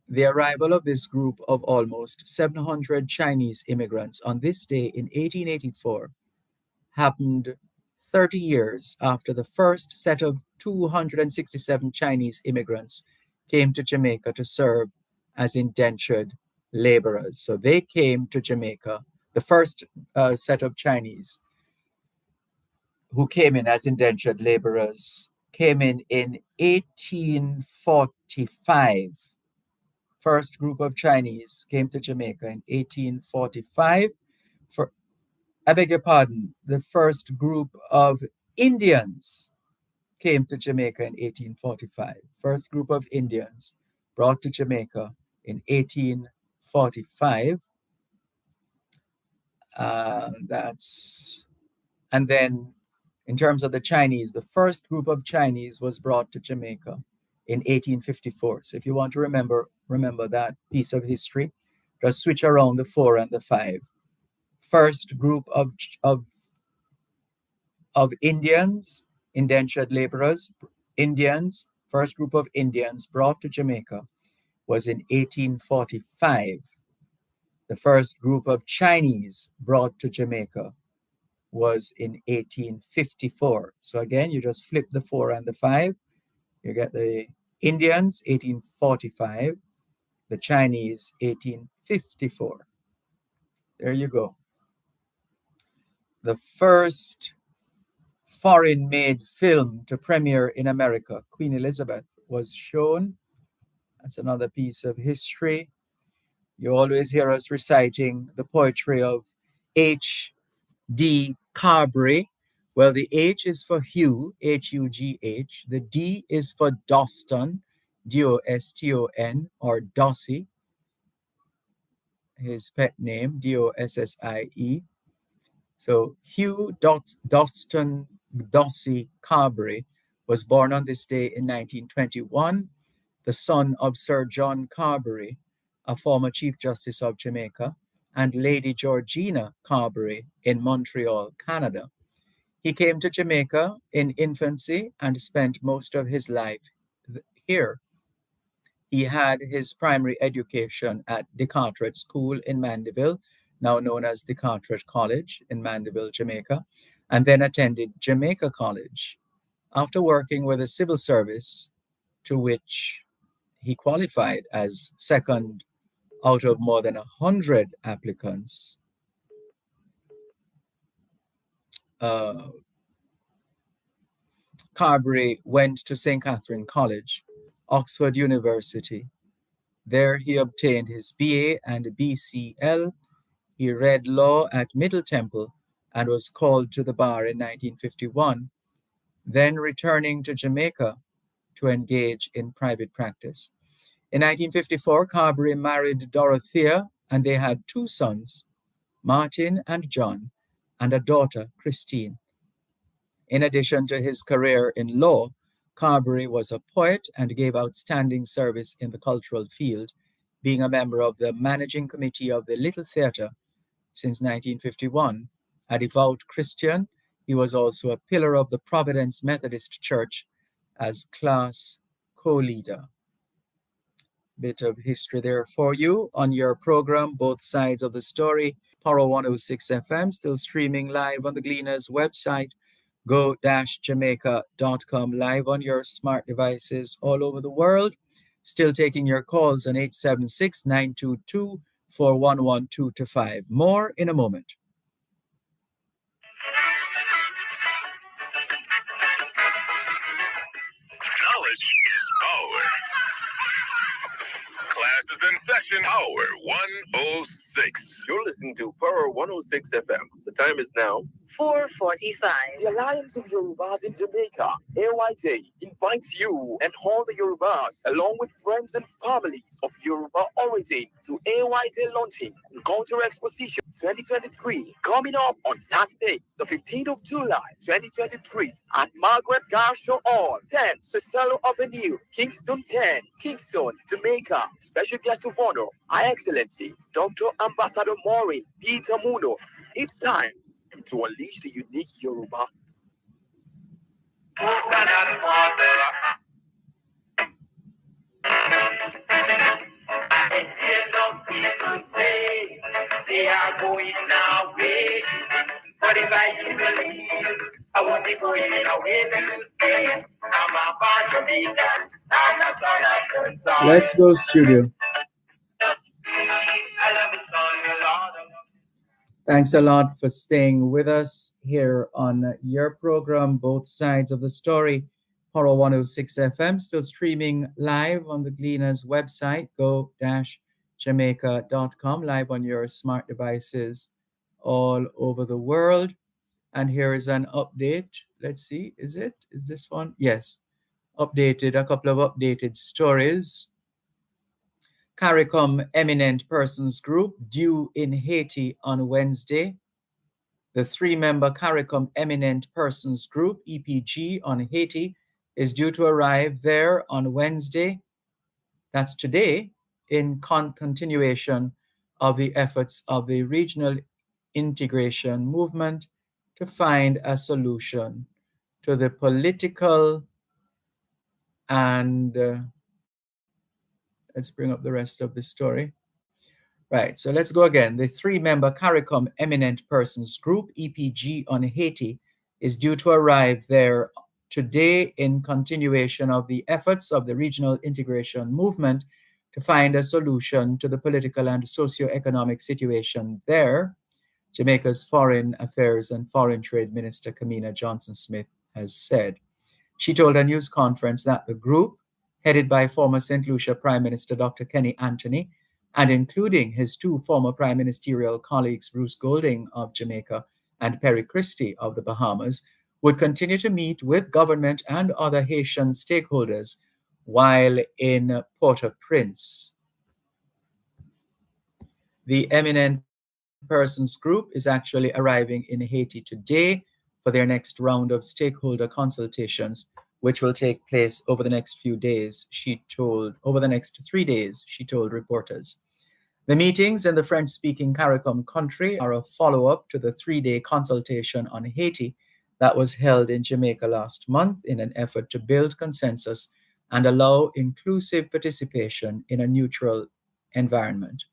The arrival of this group of almost 700 Chinese immigrants on this day in 1884 happened 30 years after the first set of 267 Chinese immigrants came to Jamaica to serve as indentured laborers. So they came to Jamaica, the first set of Chinese who came in as indentured laborers came in 1845. First group of Chinese came to Jamaica in 1845. I beg your pardon, the first group of Indians came to Jamaica in 1845. First group of Indians brought to Jamaica in 1845. And then in terms of the Chinese, the first group of Chinese was brought to Jamaica in 1854. So if you want to remember that piece of history, just switch around the 4 and the 5. First group of Indians, indentured laborers, Indians, first group of Indians brought to Jamaica was in 1845. The first group of Chinese brought to Jamaica was in 1854. So again, you just flip the 4 and the 5. You get the Indians, 1845, the Chinese, 1854. There you go. The first foreign-made film to premiere in America, Queen Elizabeth, was shown. That's another piece of history. You always hear us reciting the poetry of H.D. Carberry. Well, the H is for Hugh, H-U-G-H. The D is for Doston, D-O-S-T-O-N, or Dossie, his pet name, D-O-S-S-I-E. So Hugh Doston Dossie Carberry was born on this day in 1921, the son of Sir John Carberry, a former Chief Justice of Jamaica, and Lady Georgina Carberry in Montreal, Canada. He came to Jamaica in infancy and spent most of his life here. He had his primary education at De Carteret School in Mandeville, now known as De Carteret College in Mandeville, Jamaica, and then attended Jamaica College. After working with the civil service, to which he qualified as second out of more than 100 applicants, Carberry went to St. Catherine College, Oxford University. There he obtained his BA and BCL. He read law at Middle Temple and was called to the bar in 1951, then returning to Jamaica to engage in private practice. In 1954, Carberry married Dorothea, and they had 2 sons, Martin and John, and a daughter, Christine. In addition to his career in law, Carberry was a poet and gave outstanding service in the cultural field, being a member of the managing committee of the Little Theatre since 1951. A devout Christian, he was also a pillar of the Providence Methodist Church as class co-leader. bit of history there for you on your program, Both Sides of the Story. Power 106 FM, still streaming live on the Gleaners website, go-jamaica.com, live on your smart devices all over the world. Still taking your calls on 876-922-4112 to 5. More in a moment. Knowledge is power. Class is in session. Power 106. You're listening to Power 106 FM. The time is now 4:45. The Alliance of Yorubas in Jamaica, AYJ, invites you and all the Yorubas, along with friends and families of Yoruba origin, to AYJ launching and Culture Exposition 2023, coming up on Saturday, the 15th of July, 2023, at Margaret Garshaw Hall, 10 Cicelo Avenue, Kingston 10, Kingston, Jamaica. Special guest of honor, High Excellency, Dr. Ambassador Maureen Peter Muno. It's time to unleash the unique Yoruba. I hear some people say they are going away, but if I believe I won't be going away to stay. I'm a part Jamaican, I'm a son of the sun. Let's go, studio. I love the song a lot. Thanks a lot for staying with us here on your program, Both Sides of the Story. Power 106 FM, still streaming live on the Gleaners website, go-jamaica.com, live on your smart devices all over the world. And here is an update. Let's see, is this one? Yes, a couple of updated stories. CARICOM Eminent Persons Group due in Haiti on Wednesday. The 3-member CARICOM Eminent Persons Group, EPG, on Haiti is due to arrive there on Wednesday, that's today, in continuation of the efforts of the regional integration movement to find a solution to the political and let's bring up the rest of the story. Right, so let's go again. The 3-member CARICOM Eminent Persons Group, EPG, on Haiti is due to arrive there today in continuation of the efforts of the regional integration movement to find a solution to the political and socio-economic situation there. Jamaica's Foreign Affairs and Foreign Trade Minister Kamina Johnson-Smith has said. She told a news conference that the group, headed by former St. Lucia Prime Minister Dr. Kenny Anthony, and including his 2 former prime ministerial colleagues, Bruce Golding of Jamaica and Perry Christie of the Bahamas, would continue to meet with government and other Haitian stakeholders while in Port-au-Prince. The Eminent Persons Group is actually arriving in Haiti today for their next round of stakeholder consultations, which will take place over the next few days, over the next 3 days, she told reporters. The meetings in the French-speaking CARICOM country are a follow-up to the 3-day consultation on Haiti that was held in Jamaica last month in an effort to build consensus and allow inclusive participation in a neutral environment.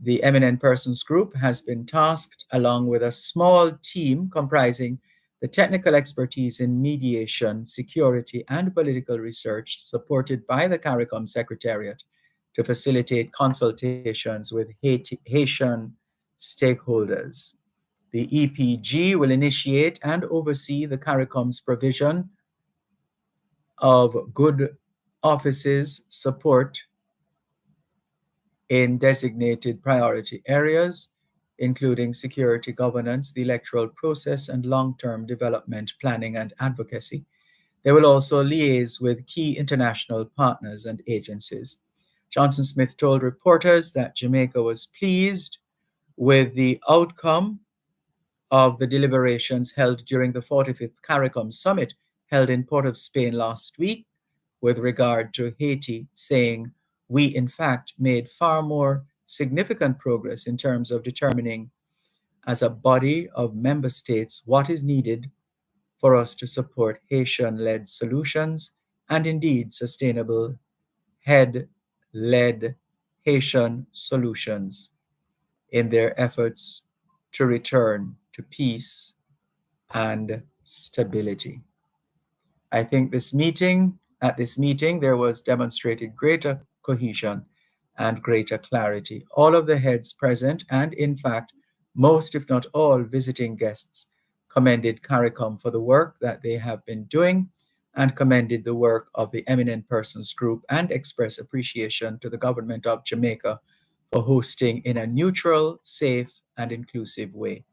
The Eminent Persons Group has been tasked, along with a small team comprising the technical expertise in mediation, security, and political research supported by the CARICOM Secretariat, to facilitate consultations with Haitian stakeholders. The EPG will initiate and oversee the CARICOM's provision of good offices support in designated priority areas, including security governance, the electoral process, and long-term development planning and advocacy. They will also liaise with key international partners and agencies. Johnson-Smith told reporters that Jamaica was pleased with the outcome of the deliberations held during the 45th CARICOM Summit held in Port of Spain last week with regard to Haiti, saying, "We, in fact, made far more significant progress in terms of determining as a body of member states what is needed for us to support Haitian-led solutions and indeed sustainable led Haitian solutions in their efforts to return to peace and stability. I think at this meeting, there was demonstrated greater cohesion and greater clarity. All of the heads present, and in fact, most, if not all, visiting guests commended CARICOM for the work that they have been doing and commended the work of the Eminent Persons Group and expressed appreciation to the government of Jamaica for hosting in a neutral, safe, and inclusive way.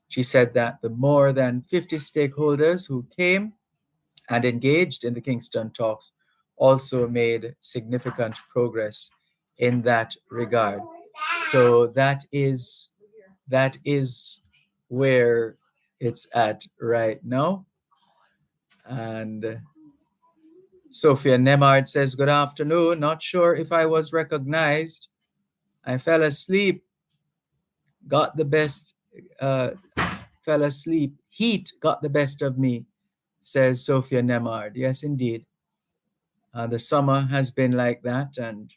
She said that the more than 50 stakeholders who came and engaged in the Kingston talks also made significant progress in that regard. So that is where it's at right now. And Sophia Nemard says, good afternoon. Not sure if I was recognized. I fell asleep, got the best, fell asleep. Heat got the best of me, says Sophia Nemard. Yes, indeed. The summer has been like that and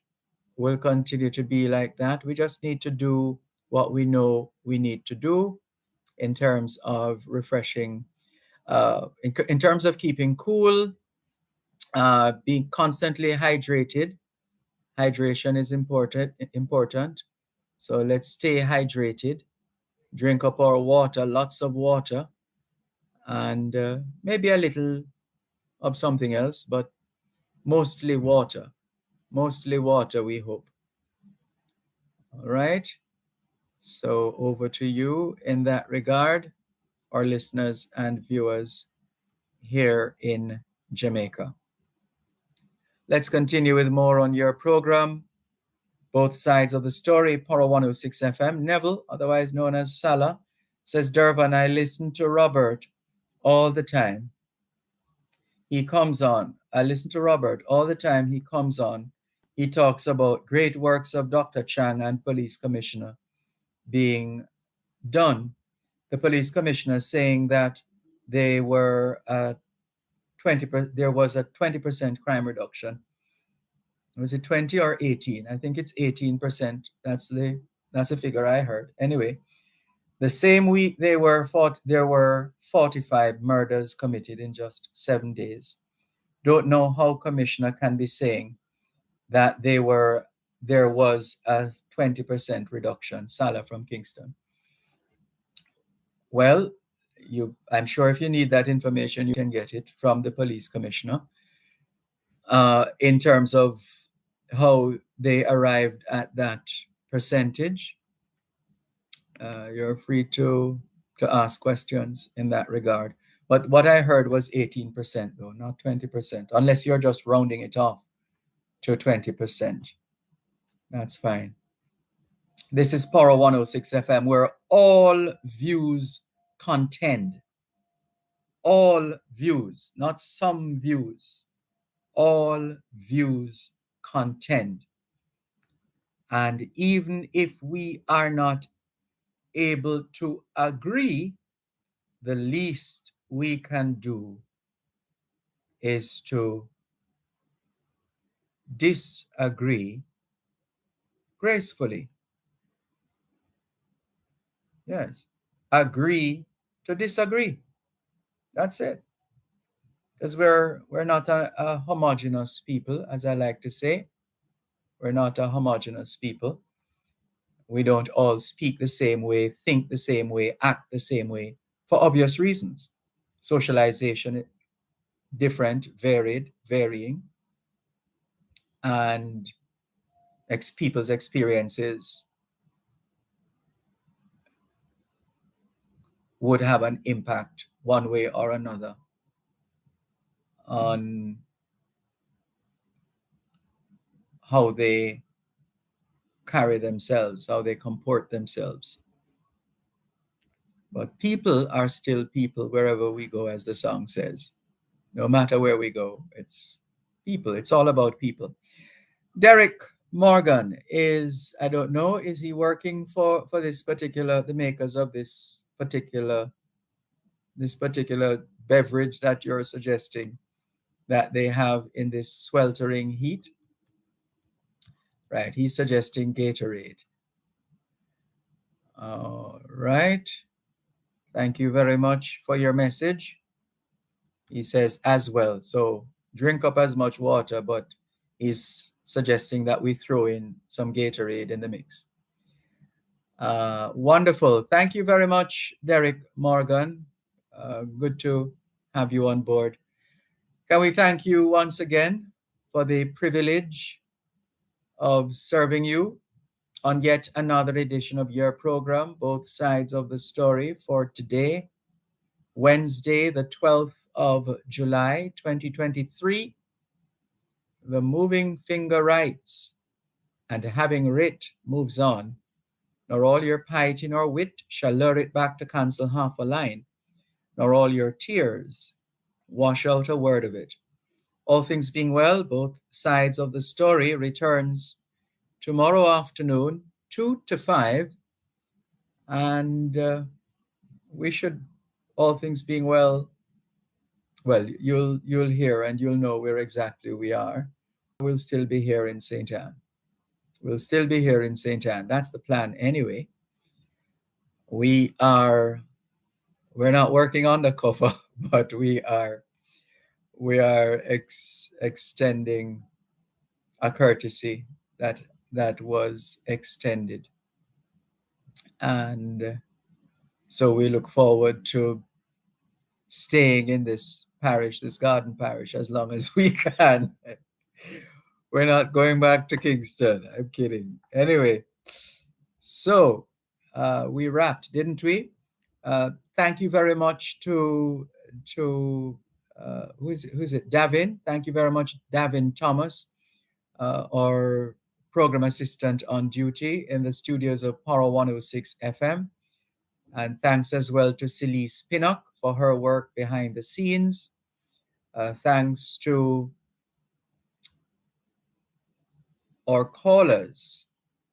will continue to be like that. We just need to do what we know we need to do in terms of refreshing, in terms of keeping cool, being constantly hydrated. Hydration is important. So let's stay hydrated, drink up our water, lots of water, and maybe a little of something else, but mostly water. Mostly water, we hope. All right. So over to you in that regard, our listeners and viewers here in Jamaica. Let's continue with more on your program. Both sides of the story, Poro 106 FM. Neville, otherwise known as Salah, says, Dervan, I listen to Robert all the time. He comes on. I listen to Robert all the time. He comes on. He talks about great works of Dr. Chang and police commissioner being done. The police commissioner saying that they were 20%, there was a 20% crime reduction. Was it 20 or 18? I think it's 18%. That's the figure I heard. Anyway, the same week there were 45 murders committed in just 7 days. Don't know how commissioner can be saying that there was a 20% reduction. Salah from Kingston. Well, I'm sure if you need that information, you can get it from the police commissioner. In terms of how they arrived at that percentage, you're free to ask questions in that regard. But what I heard was 18%, though, not 20%, unless you're just rounding it off to 20%. That's fine. This is Poro 106 FM, where all views contend. All views, not some views. All views contend. And even if we are not able to agree, the least we can do is to disagree gracefully. Yes. Agree to disagree. That's it. Because we're not a homogeneous people, as I like to say. We're not a homogeneous people. We don't all speak the same way, think the same way, act the same way, for obvious reasons. Socialization, different, varied, varying, and people's experiences would have an impact one way or another on how they carry themselves, how they comport themselves. But people are still people wherever we go, as the song says. No matter where we go, it's people. It's all about people. Derek Morgan is, I don't know, is he working for this particular, the makers of this particular beverage that you're suggesting that they have in this sweltering heat? Right, he's suggesting Gatorade. All right. Thank you very much for your message. He says as well. So drink up as much water, but he's suggesting that we throw in some Gatorade in the mix. Wonderful. Thank you very much, Derek Morgan. Good to have you on board. Can we thank you once again for the privilege of serving you on yet another edition of your program, Both Sides of the Story, for today, Wednesday, the 12th of July, 2023. The moving finger writes, and having writ moves on, nor all your piety nor wit shall lure it back to cancel half a line, nor all your tears wash out a word of it. All things being well, Both Sides of the Story returns tomorrow afternoon, 2 to 5, and we should, all things being well, you'll hear and you'll know where exactly we are. We'll still be here in St. Anne. We'll still be here in St. Anne. That's the plan anyway. We're not working on the cover, but we are extending a courtesy that was extended. And so we look forward to staying in this parish, this garden parish, as long as we can. We're not going back to Kingston. I'm kidding. Anyway, so we wrapped, didn't we? Thank you very much to who's it? Davin. Thank you very much, Davin Thomas, our program assistant on duty in the studios of Power 106 FM. And thanks as well to Celise Pinnock for her work behind the scenes. Thanks to our callers,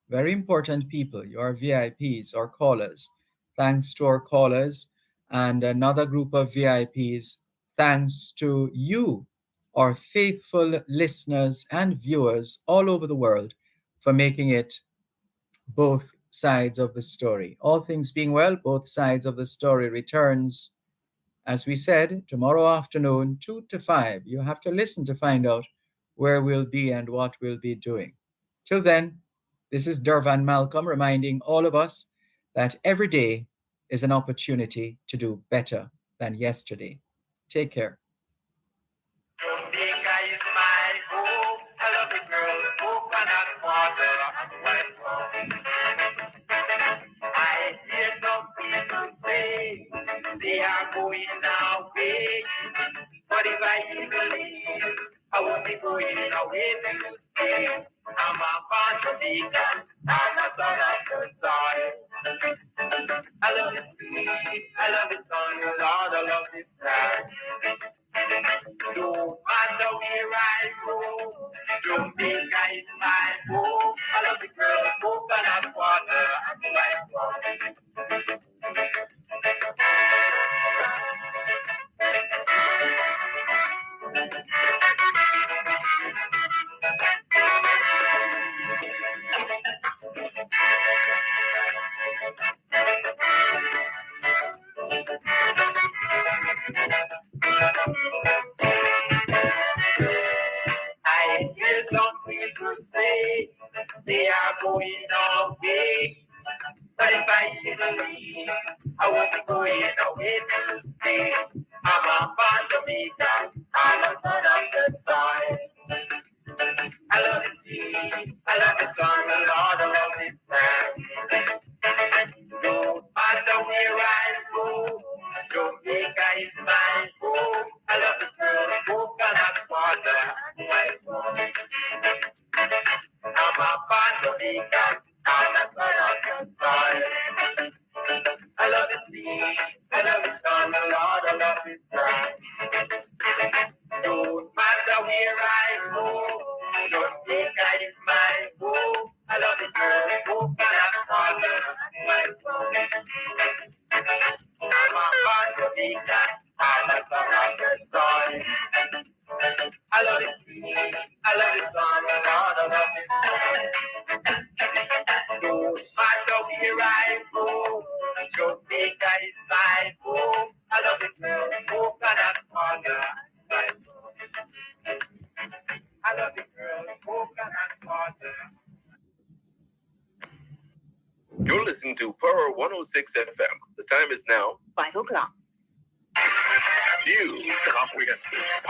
very important people, your VIPs, our callers. Thanks to our callers and another group of VIPs. Thanks to you, our faithful listeners and viewers all over the world, for making it Both Sides of the Story. All things being well, Both Sides of the Story returns, as we said, tomorrow afternoon, 2 to 5. You have to listen to find out where we'll be and what we'll be doing. Till then, this is Dervan Malcolm reminding all of us that every day is an opportunity to do better than yesterday. Take care. Jamaica is my home. I love the girls, coconut water and white rum. I hear some people say they are going away, but if I believe I won't be going away to stay. I'm a part Jamaican, I'm a son of the soil. I love the sea, I love the sun, Lord, I love this land. No matter where I go, Jamaica is my home. I love the girls, coconut water and white rum. I hear some people say they are going away. But if I believe I won't be going away to stay. I'm a part of me, I'm a son of the soil. I love the sea, I love the sun, the Lord, I love this land. No matter where I go, Jamaica is my home. I love the girls, coconut water, and white rum. I'm a part of Jamaica, I'm a son of the soil. I love the sea, I love the sun, the Lord, I love this land. No matter where I go, Jamaica is my home. I love the girls, coconut water, and white rum. I'm a part of Jamaica, I'm a son of the soil. I love the sea, I love the sun, the Lord, I love this land. listening to Power 106 FM. The time is now 5 o'clock. News, comprehensive,